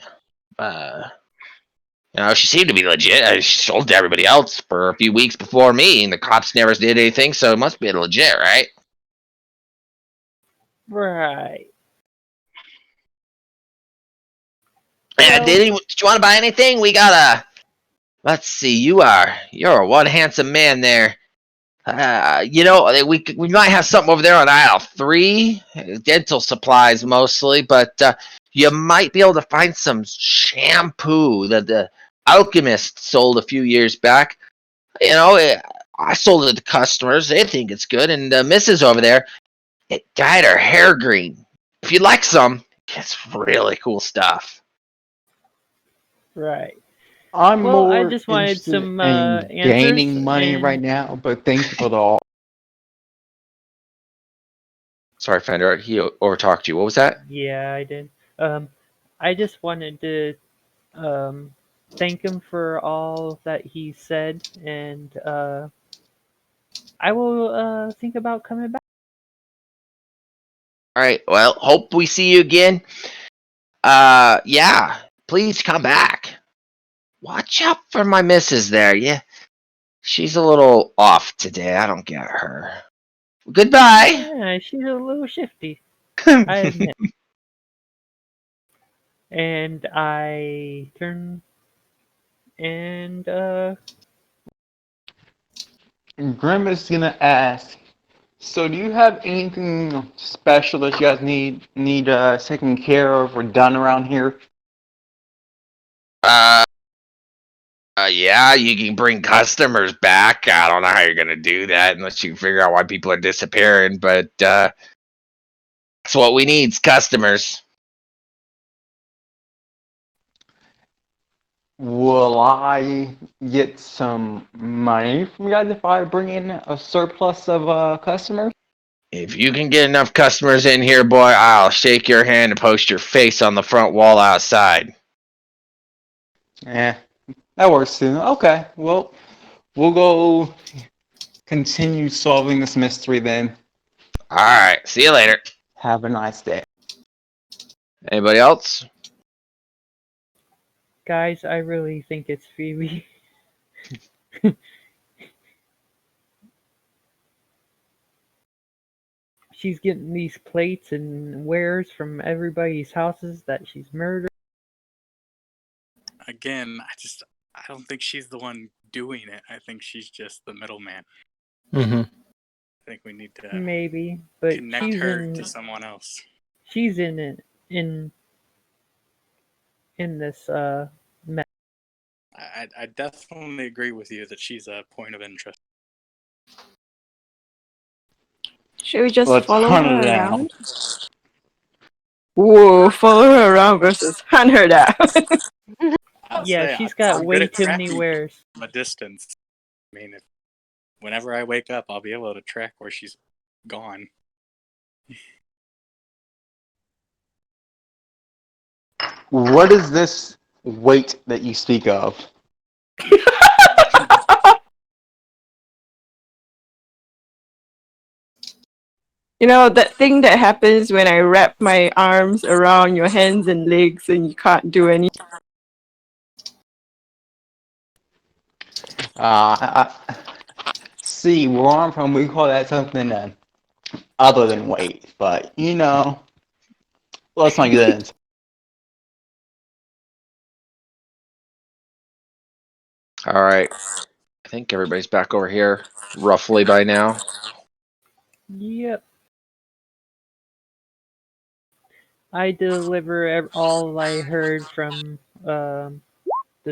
She seemed to be legit. She sold to everybody else for a few weeks before me, and the cops never did anything, so it must be legit, right? Right. Yeah, did you want to buy anything? We got let's see, you're a one handsome man there. We might have something over there on aisle 3, dental supplies mostly, but you might be able to find some shampoo that the alchemist sold a few years back. I sold it to customers. They think it's good, and the missus over there, it dyed her hair green. If you'd like some, it's really cool stuff. Right. I'm more I just wanted interested some in gaining money right now, but thank you for the all. Sorry, Fender, he overtalked you. What was that? Yeah, I did. I just wanted to thank him for all that he said, and I will think about coming back. All right. Well, hope we see you again. Yeah. Please come back. Watch out for my missus there. Yeah, she's a little off today. I don't get her. Goodbye. Yeah, she's a little shifty, I admit. And I turn and Grim is gonna ask. So, do you have anything special that you guys need taken care of or done around here? Yeah, you can bring customers back. I don't know how you're gonna do that unless you figure out why people are disappearing. But that's what we need: is customers. Will I get some money from you guys if I bring in a surplus of customers? If you can get enough customers in here, boy, I'll shake your hand and post your face on the front wall outside. Yeah, that works too. Okay, well, we'll go continue solving this mystery then. All right. See you later. Have a nice day. Anybody else? Guys, I really think it's Phoebe. She's getting these plates and wares from everybody's houses that she's murdered. Again, I don't think she's the one doing it. I think she's just the middleman. Mm-hmm. I think we need to Maybe, but connect she's her in. to someone else. She's in it in this mess. I definitely agree with you that she's a point of interest. Should we just Let's follow hunt her her down. around? Whoa, follow her around versus hunt her down. I'll Yeah, say, she's I'm got good way at too many tracking wares. from a distance. I mean, whenever I wake up, I'll be able to track where she's gone. What is this weight that you speak of? You know, that thing that happens when I wrap my arms around your hands and legs and you can't do anything. See, where I'm from, we call that something other than weight. But, you know, let's not get into. All right. I think everybody's back over here roughly by now. Yep. I deliver all I heard from the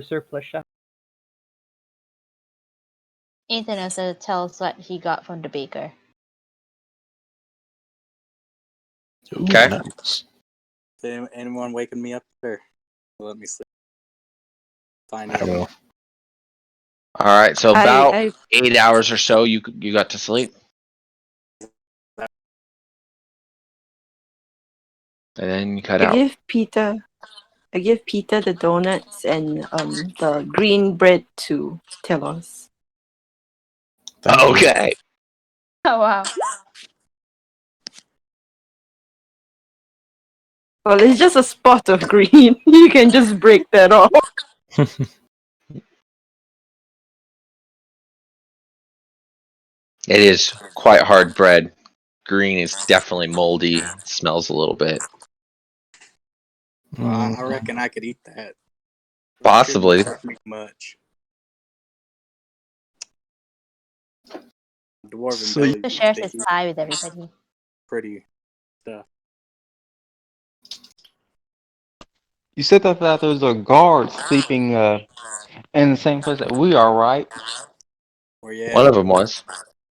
surplus shop. Ethan also tells what he got from the baker. Okay. Nice. Anyone waking me up there? Let me sleep. Find I you. will. All right. So about I 8 hours or so, you got to sleep, and then you cut out. give Peter the donuts and the green bread to Telos. Thank you. Okay. Oh wow. Well, it's just a spot of green. You can just break that off. It is quite hard bread. Green is definitely moldy. Smells a little bit. Well, I reckon I could eat that. Possibly. Shouldn't hurt me much. Dwarven So belly So shares his pie with everybody. pretty stuff. You said that there's a guard sleeping in the same place that we are, right? One of them was.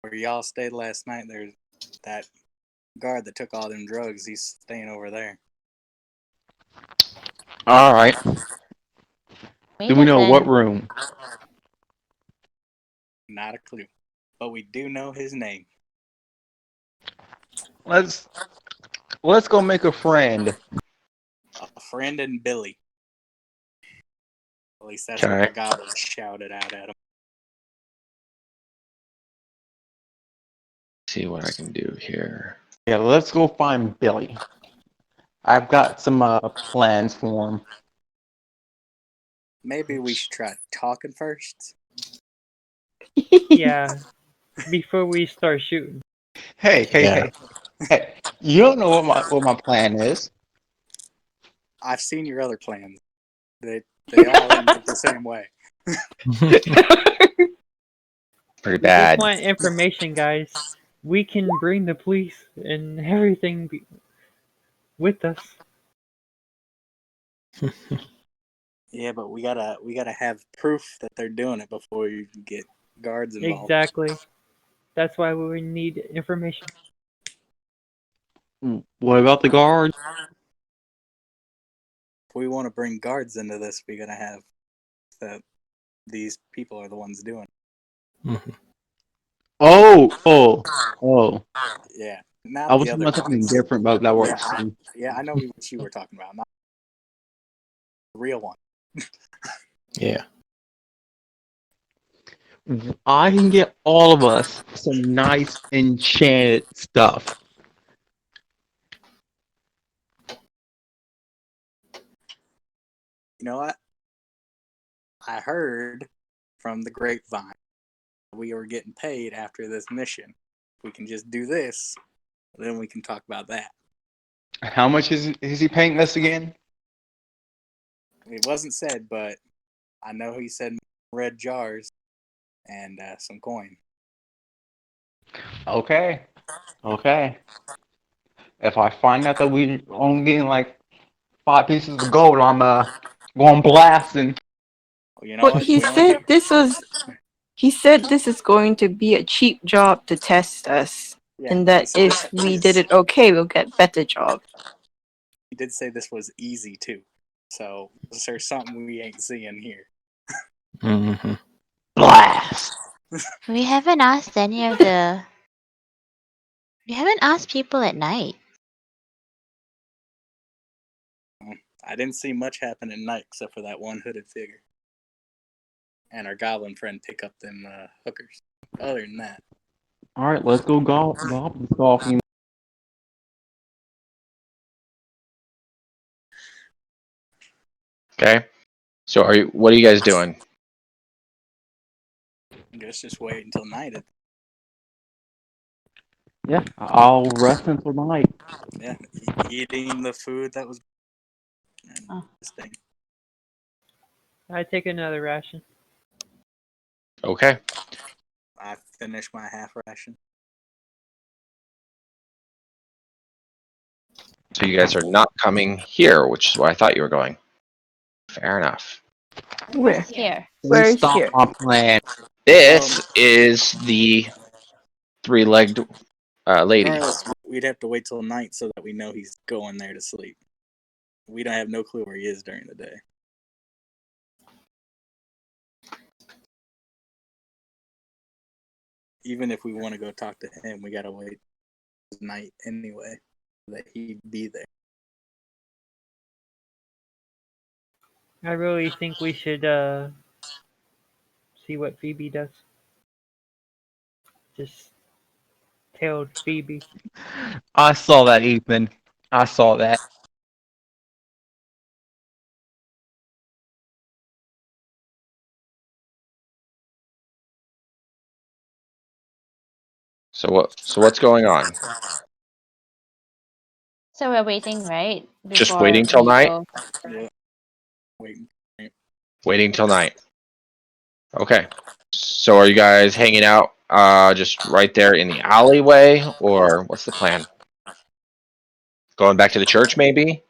Where y'all stayed last night, there's that guard that took all them drugs. He's staying over there. All right. Do we know then. what room? Not a clue. But we do know his name. Let's go make a friend. A friend and Billy. At least that's what the goblin shouted out at him. See what I can do here. Yeah, let's go find Billy. I've got some plans for him. Maybe we should try talking first. Yeah. Before we start shooting. Hey! You don't know what my plan is. I've seen your other plans. They all end up the same way. Pretty We bad. just want information, guys. We can bring the police and everything with us. Yeah, but we gotta have proof that they're doing it before you get guards involved. Exactly. That's why we need information. What about the guard? If we want to bring guards into this, we gotta have that these people are the ones doing it. Oh. Yeah. Not I was the talking other about something guards. different, but that works. Yeah, I know what you were talking about. Not the real one. Yeah. I can get all of us some nice enchanted stuff. you know what? I heard from the grapevine we were getting paid after this mission. If we can just do this, then we can talk about that. How much is he paying us again? It wasn't said, but I know he said red jars and some coin. Okay. If I find out that we only getting like 5 pieces of gold, I'm going blasting. Well, you know But what? he We only said get- this was. He said this is going to be a cheap job to test us, Yeah, and he that said if we did it okay, we'll get better job. He did say this was easy too. So there's something we ain't seeing here. Mm-hmm. Blast. We haven't asked any of the. We haven't asked people at night. I didn't see much happen at night except for that one hooded figure. And our goblin friend pick up them hookers. Other than that. Alright, let's go golfing. Okay. So what are you guys doing? I guess just wait until night. Yeah, I'll rest until night. Yeah, eating the food that was Oh. this thing. I take another ration. Okay. I finished my half ration. So you guys are not coming here, which is where I thought you were going. Fair enough. Where? Here. Where is Stop here? my plan. This is the three-legged lady. Regardless, we'd have to wait till night so that we know he's going there to sleep. We don't have no clue where he is during the day. Even if we want to go talk to him, we gotta wait night anyway, so that he'd be there. I really think we should see what Phoebe does. Just tailed Phoebe. I saw that, Ethan. I saw that. So what's going on? So we're waiting, right? Just waiting till we night? go. Yeah. Waiting. Waiting till night. Okay. So are you guys hanging out just right there in the alleyway, or what's the plan? Going back to the church, maybe?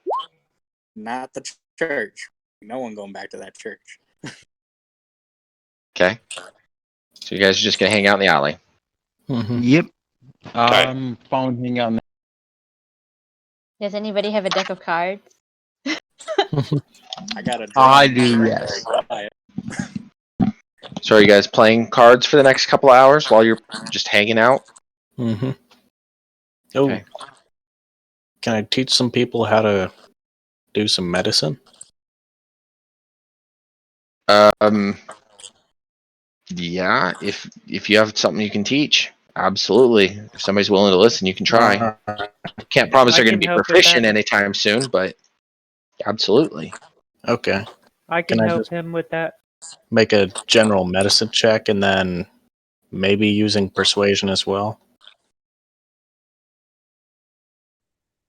Not the church. No one going back to that church. Okay. So you guys are just gonna hang out in the alley. Mm-hmm. Yep. Following up. Does anybody have a deck of cards? I got a I drawing. do, Very yes. quiet. So are you guys playing cards for the next couple of hours while you're just hanging out? Mm-hmm. Oh, Okay. can I teach some people how to do some medicine? Yeah, if you have something you can teach, absolutely. If somebody's willing to listen, you can try. Can't promise I they're going can to be help with proficient that. anytime soon, but absolutely. Okay. I can Can I help just him with that. make a general medicine check and then maybe using persuasion as well?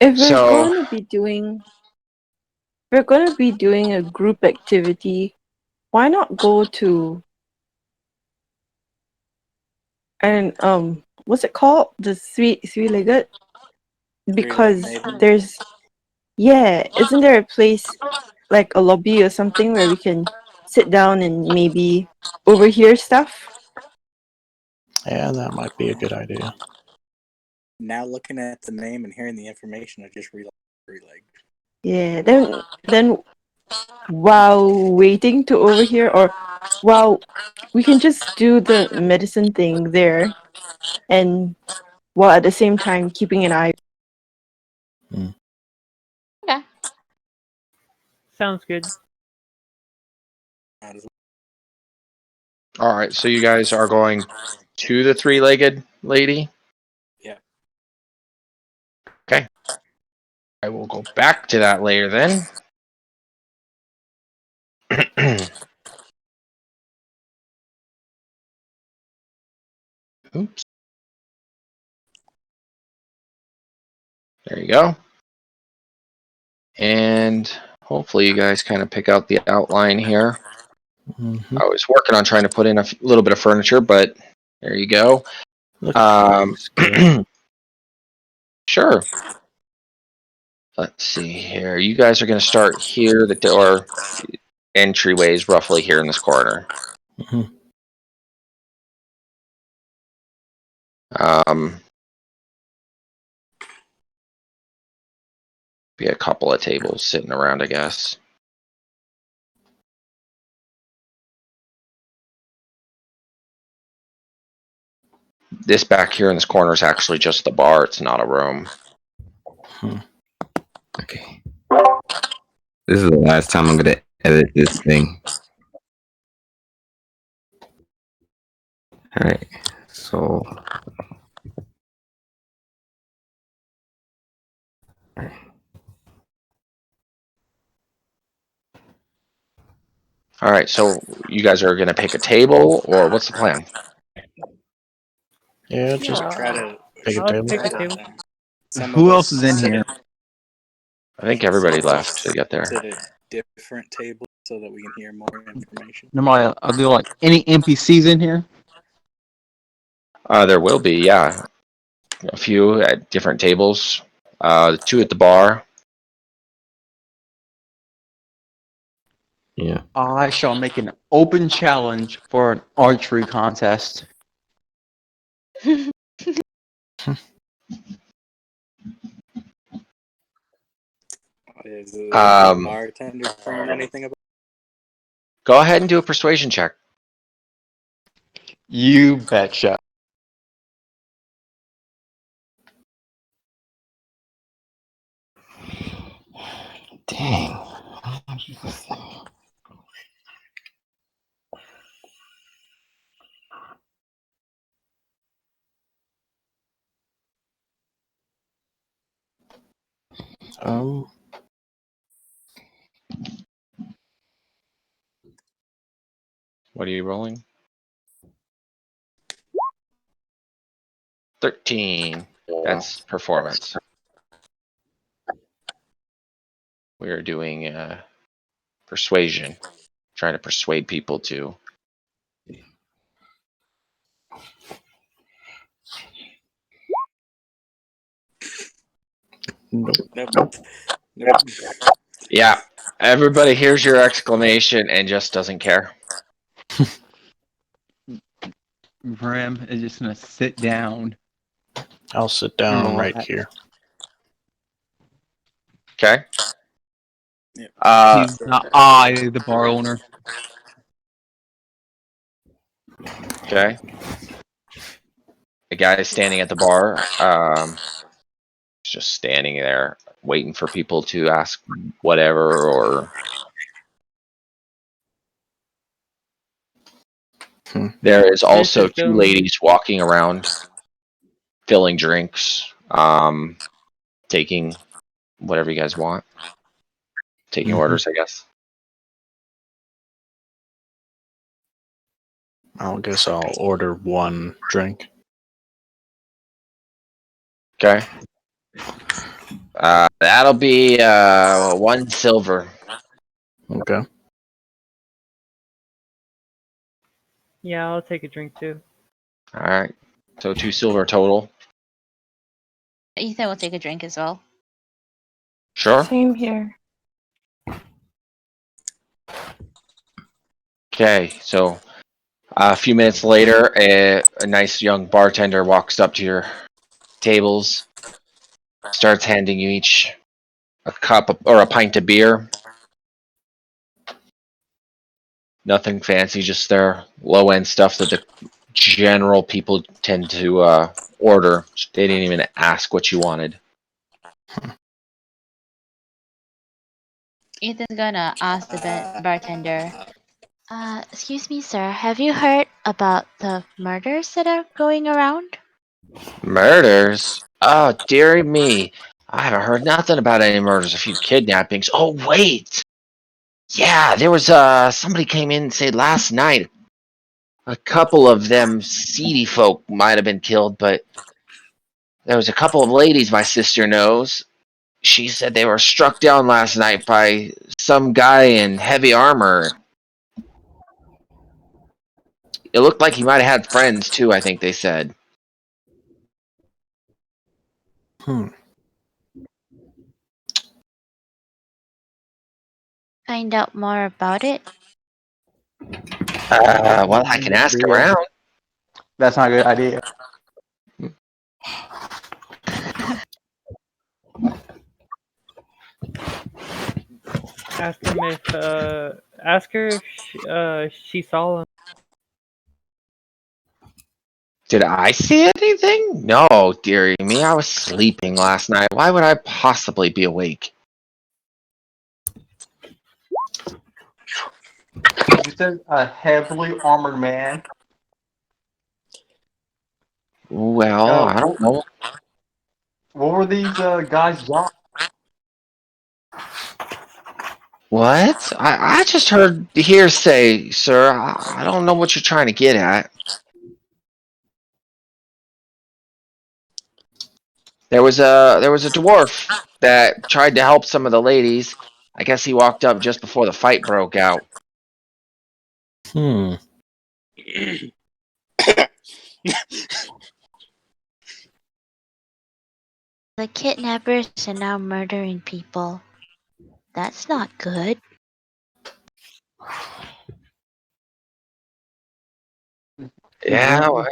If we're So- going to be doing a group activity, why not go to and what's it called? The three-legged? Because Maiden. there's isn't there a place like a lobby or something where we can sit down and maybe overhear stuff? Yeah, that might be a good idea. Now looking at the name and hearing the information, I just realized three-legged. Yeah, then while waiting to overhear or while we can just do the medicine thing there and while at the same time keeping an eye. Okay. Sounds good. All right, so you guys are going to the three-legged lady? Yeah. Okay. I will go back to that later then. Oops. There you go. And hopefully you guys kind of pick out the outline here. Mm-hmm. I was working on trying to put in a little bit of furniture, but there you go. Sure. Let's see here. You guys are going to start here. The door entryway is roughly here in this corner. Mm-hmm. Be a couple of tables sitting around, I guess. This back here in this corner is actually just the bar. It's not a room. Okay. This is the last time I'm gonna edit this thing. Alright, so All right, so you guys are going to pick a table, or what's the plan? Yeah, just Try to pick a I'll table. pick a table. Who else is in here? I think everybody left to get there. sit at different tables so that we can hear more information. Normally, I'll do like any NPCs in here. There will be, yeah. A few at different tables. 2 at the bar. yeah. I shall make an open challenge for an archery contest. Is the Um, bartender saying anything about? Go ahead and do a persuasion check. You betcha. Dang. What are you rolling? 13. That's performance. We are doing persuasion. Trying to persuade people to. Nope. Yeah. Everybody hears your exclamation and just doesn't care. Bram is just gonna sit down. I'll sit down right here. Okay. Yep. He's not I, the bar owner. Okay. The guy standing at the bar, just standing there waiting for people to ask whatever or there is also 2 ladies walking around filling drinks, taking whatever you guys want. Taking orders, I guess. I guess I'll order 1 drink. Okay. That'll be 1 silver. Okay. Yeah, I'll take a drink too. All right. So 2 silver total. Ethan will take a drink as well. Sure. Same here. Okay. So a few minutes later, a nice young bartender walks up to your tables, starts handing you each a cup or a pint of beer. Nothing fancy, just their low-end stuff that the general people tend to order. They didn't even ask what you wanted. Ethan's gonna ask the bartender, excuse me, sir, have you heard about the murders that are going around? Murders? Oh, dearie me. I haven't heard nothing about any murders. A few kidnappings. Oh, wait. Yeah, there was somebody came in and said last night a couple of them seedy folk might have been killed, but there was a couple of ladies my sister knows. She said they were struck down last night by some guy in heavy armor. It looked like he might have had friends too, I think they said. Find out more about it. Well, I can ask around. That's not a good idea. Ask her if she saw him. Did I see anything? No, dearie me. I was sleeping last night. Why would I possibly be awake? You said a heavily armored man. Well, I don't know. What were these guys' jobs? What? I just heard hearsay, sir. I don't know what you're trying to get at. There was a dwarf that tried to help some of the ladies. I guess he walked up just before the fight broke out. The kidnappers are now murdering people. That's not good. Yeah, well.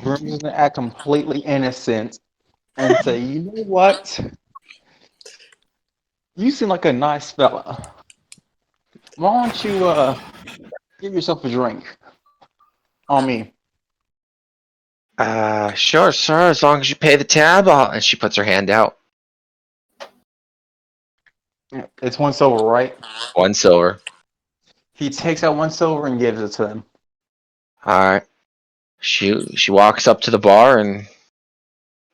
Groom's gonna act completely innocent and say, "You know what? You seem like a nice fella. Why don't you give yourself a drink on me?" Sure, sir. As long as you pay the tab, and she puts her hand out. It's 1 silver, right? 1 silver. He takes out 1 silver and gives it to him. All right. She walks up to the bar and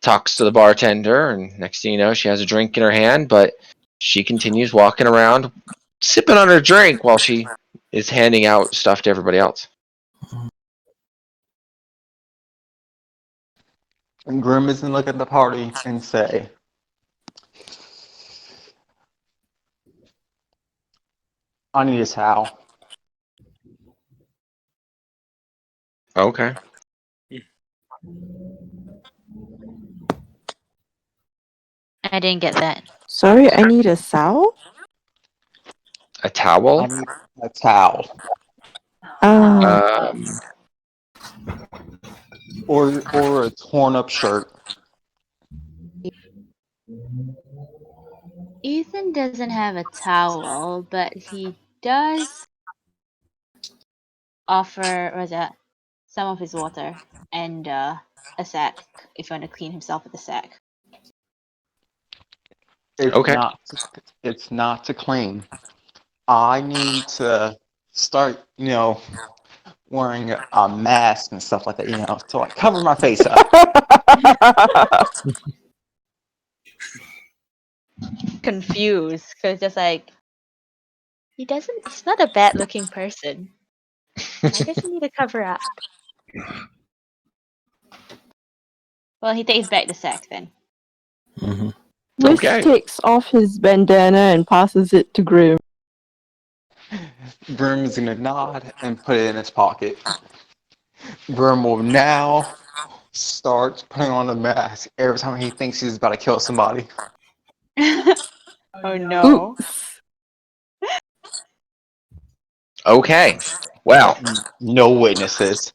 talks to the bartender, and next thing you know, she has a drink in her hand, but she continues walking around, sipping on her drink while she is handing out stuff to everybody else. And Grim is gonna look at the party and say, "I need a towel." Okay. I didn't get that. Sorry, I need a sow? A towel? I need a towel. Or a torn up shirt. Ethan doesn't have a towel, but he does offer some of his water and a sack if you want to clean himself with a sack. It's not to clean. I need to start, wearing a mask and stuff like that, to like cover my face up. Confused, because just like he's not a bad looking person. Why does he need to cover up? Well, he takes back the sack then. Whisk takes off his bandana and passes it to Grim. Grim is gonna nod and put it in his pocket. Grim will now start putting on a mask every time he thinks he's about to kill somebody. Oh no. Okay. Well. No witnesses.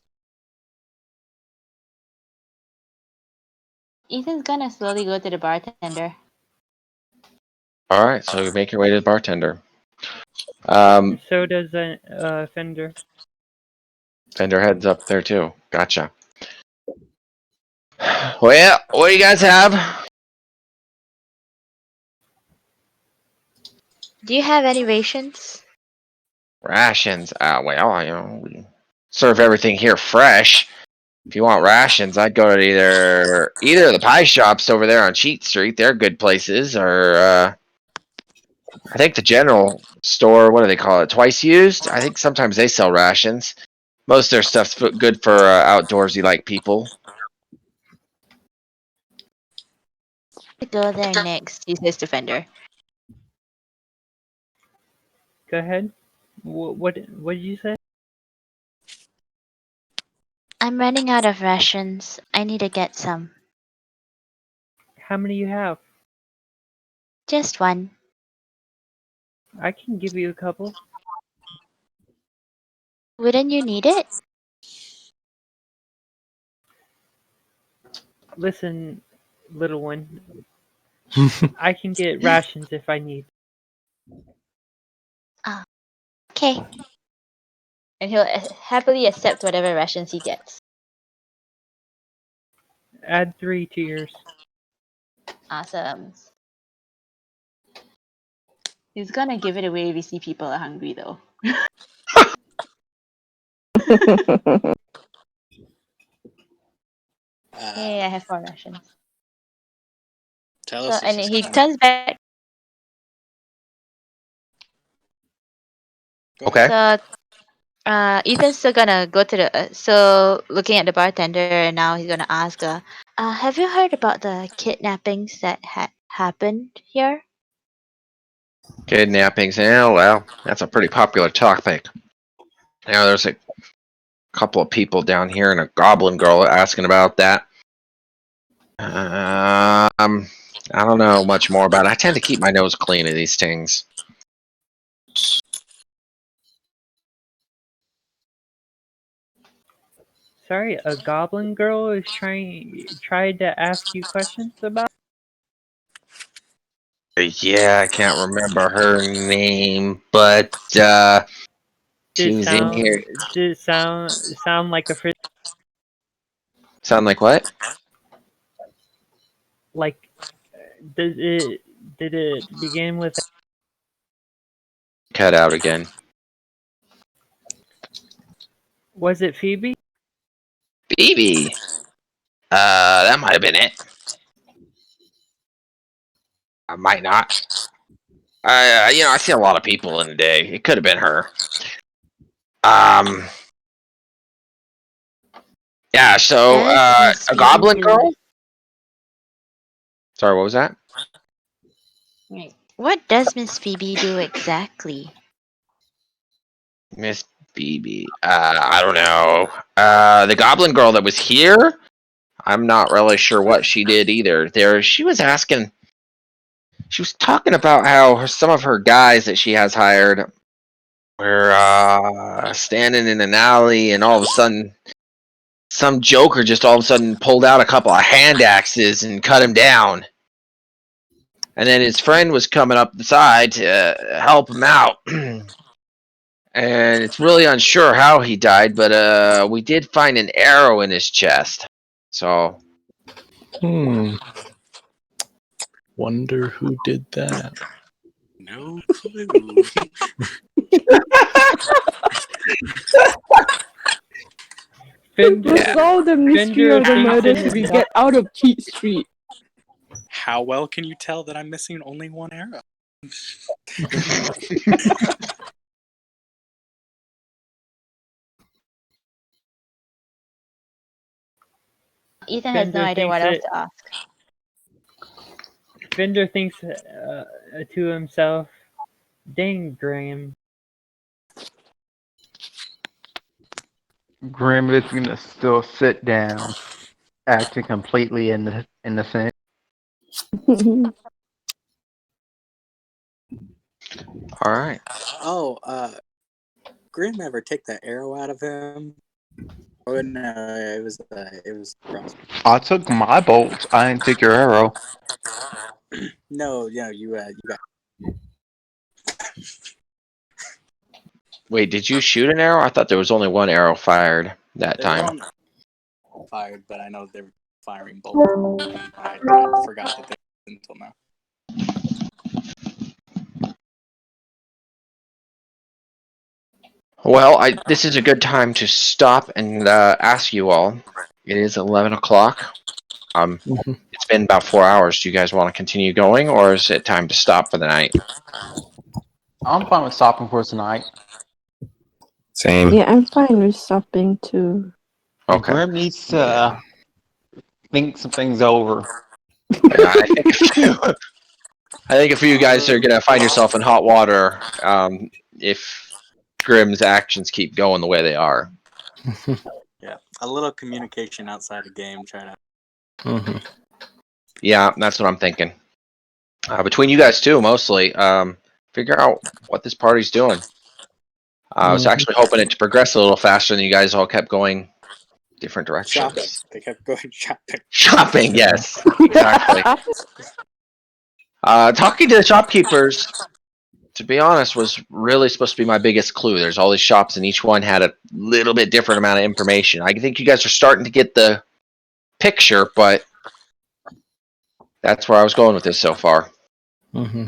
Ethan's gonna slowly go to the bartender. All right, so you make your way to the bartender. So does Fender. Fender heads up there too. Gotcha. Well, what do you guys have? Do you have any rations? Rations. Well, we serve everything here fresh. If you want rations, I'd go to either of the pie shops over there on Cheat Street. They're good places, or I think the general store, what do they call it? Twice used? I think sometimes they sell rations. Most of their stuff's good for outdoorsy like people. Go there next, he says to Fender. Go ahead. What did you say? I'm running out of rations. I need to get some. How many you have? Just one. I can give you a couple. Wouldn't you need it? Listen, little one. I can get rations if I need. Okay. And he'll happily accept whatever rations he gets. Add 3 to yours. Awesome. He's gonna give it away if he see people are hungry though. Hey, I have 4 rations. Tell So, us. and he turns back. Okay. So, Ethan's still gonna go to the. So, looking at the bartender, and now he's gonna ask her, have you heard about the kidnappings that happened here? Kidnappings. Yeah, well, that's a pretty popular topic. There's a couple of people down here and a goblin girl asking about that. I don't know much more about it. I tend to keep my nose clean of these things. Sorry, a goblin girl is tried to ask you questions about? Yeah, I can't remember her name, but she was in here. Did it sound like a Sound like what? like did it begin with Cut out again. was it Phoebe? Phoebe. That might have been it. I might not. I see a lot of people in a day. It could have been her. Yeah, so, a goblin girl? Sorry, what was that? Right. What does Miss Phoebe do exactly? Miss Phoebe. I don't know. The goblin girl that was here? I'm not really sure what she did either. She was talking about how some of her guys that she has hired were standing in an alley, and all of a sudden, some joker just all of a sudden pulled out a couple of hand axes and cut him down. And then his friend was coming up the side to help him out. And it's really unsure how he died, but we did find an arrow in his chest. So. Wonder who did that. No clue. To solve the mystery of the murders, we get out of Cheat Street. How well can you tell that I'm missing only one arrow? Ethan has no idea what else to ask. Fender thinks to himself, "Dang, Graham." Grim is gonna still sit down, acting completely innocent. All right. Oh, Grim ever take that arrow out of him? Oh no, it was crossbow. I took my bolt. I didn't take your arrow. No, you got. Wait, did you shoot an arrow? I thought there was only one arrow fired that time. Fired, but I know they were firing bolts. I forgot that they until now. Well, this is a good time to stop and ask you all. It is 11 o'clock. It's been about 4 hours. Do you guys want to continue going, or is it time to stop for the night? I'm fine with stopping for tonight. Same. Yeah, I'm fine with stopping too. Okay. Grim needs to think some things over. Yeah, I think if you guys are gonna find yourself in hot water, if Grimm's actions keep going the way they are. Yeah, a little communication outside the game. Try to. Mm-hmm. Yeah, that's what I'm thinking. Between you guys too, mostly. Figure out what this party's doing. I was actually hoping it to progress a little faster than you guys all kept going different directions. Shopping. They kept going shopping. Shopping, yes, exactly. Talking to the shopkeepers, to be honest, was really supposed to be my biggest clue. There's all these shops, and each one had a little bit different amount of information. I think you guys are starting to get the picture, but that's where I was going with this so far. Mm-hmm.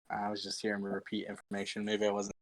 I was just hearing repeat information. Maybe I wasn't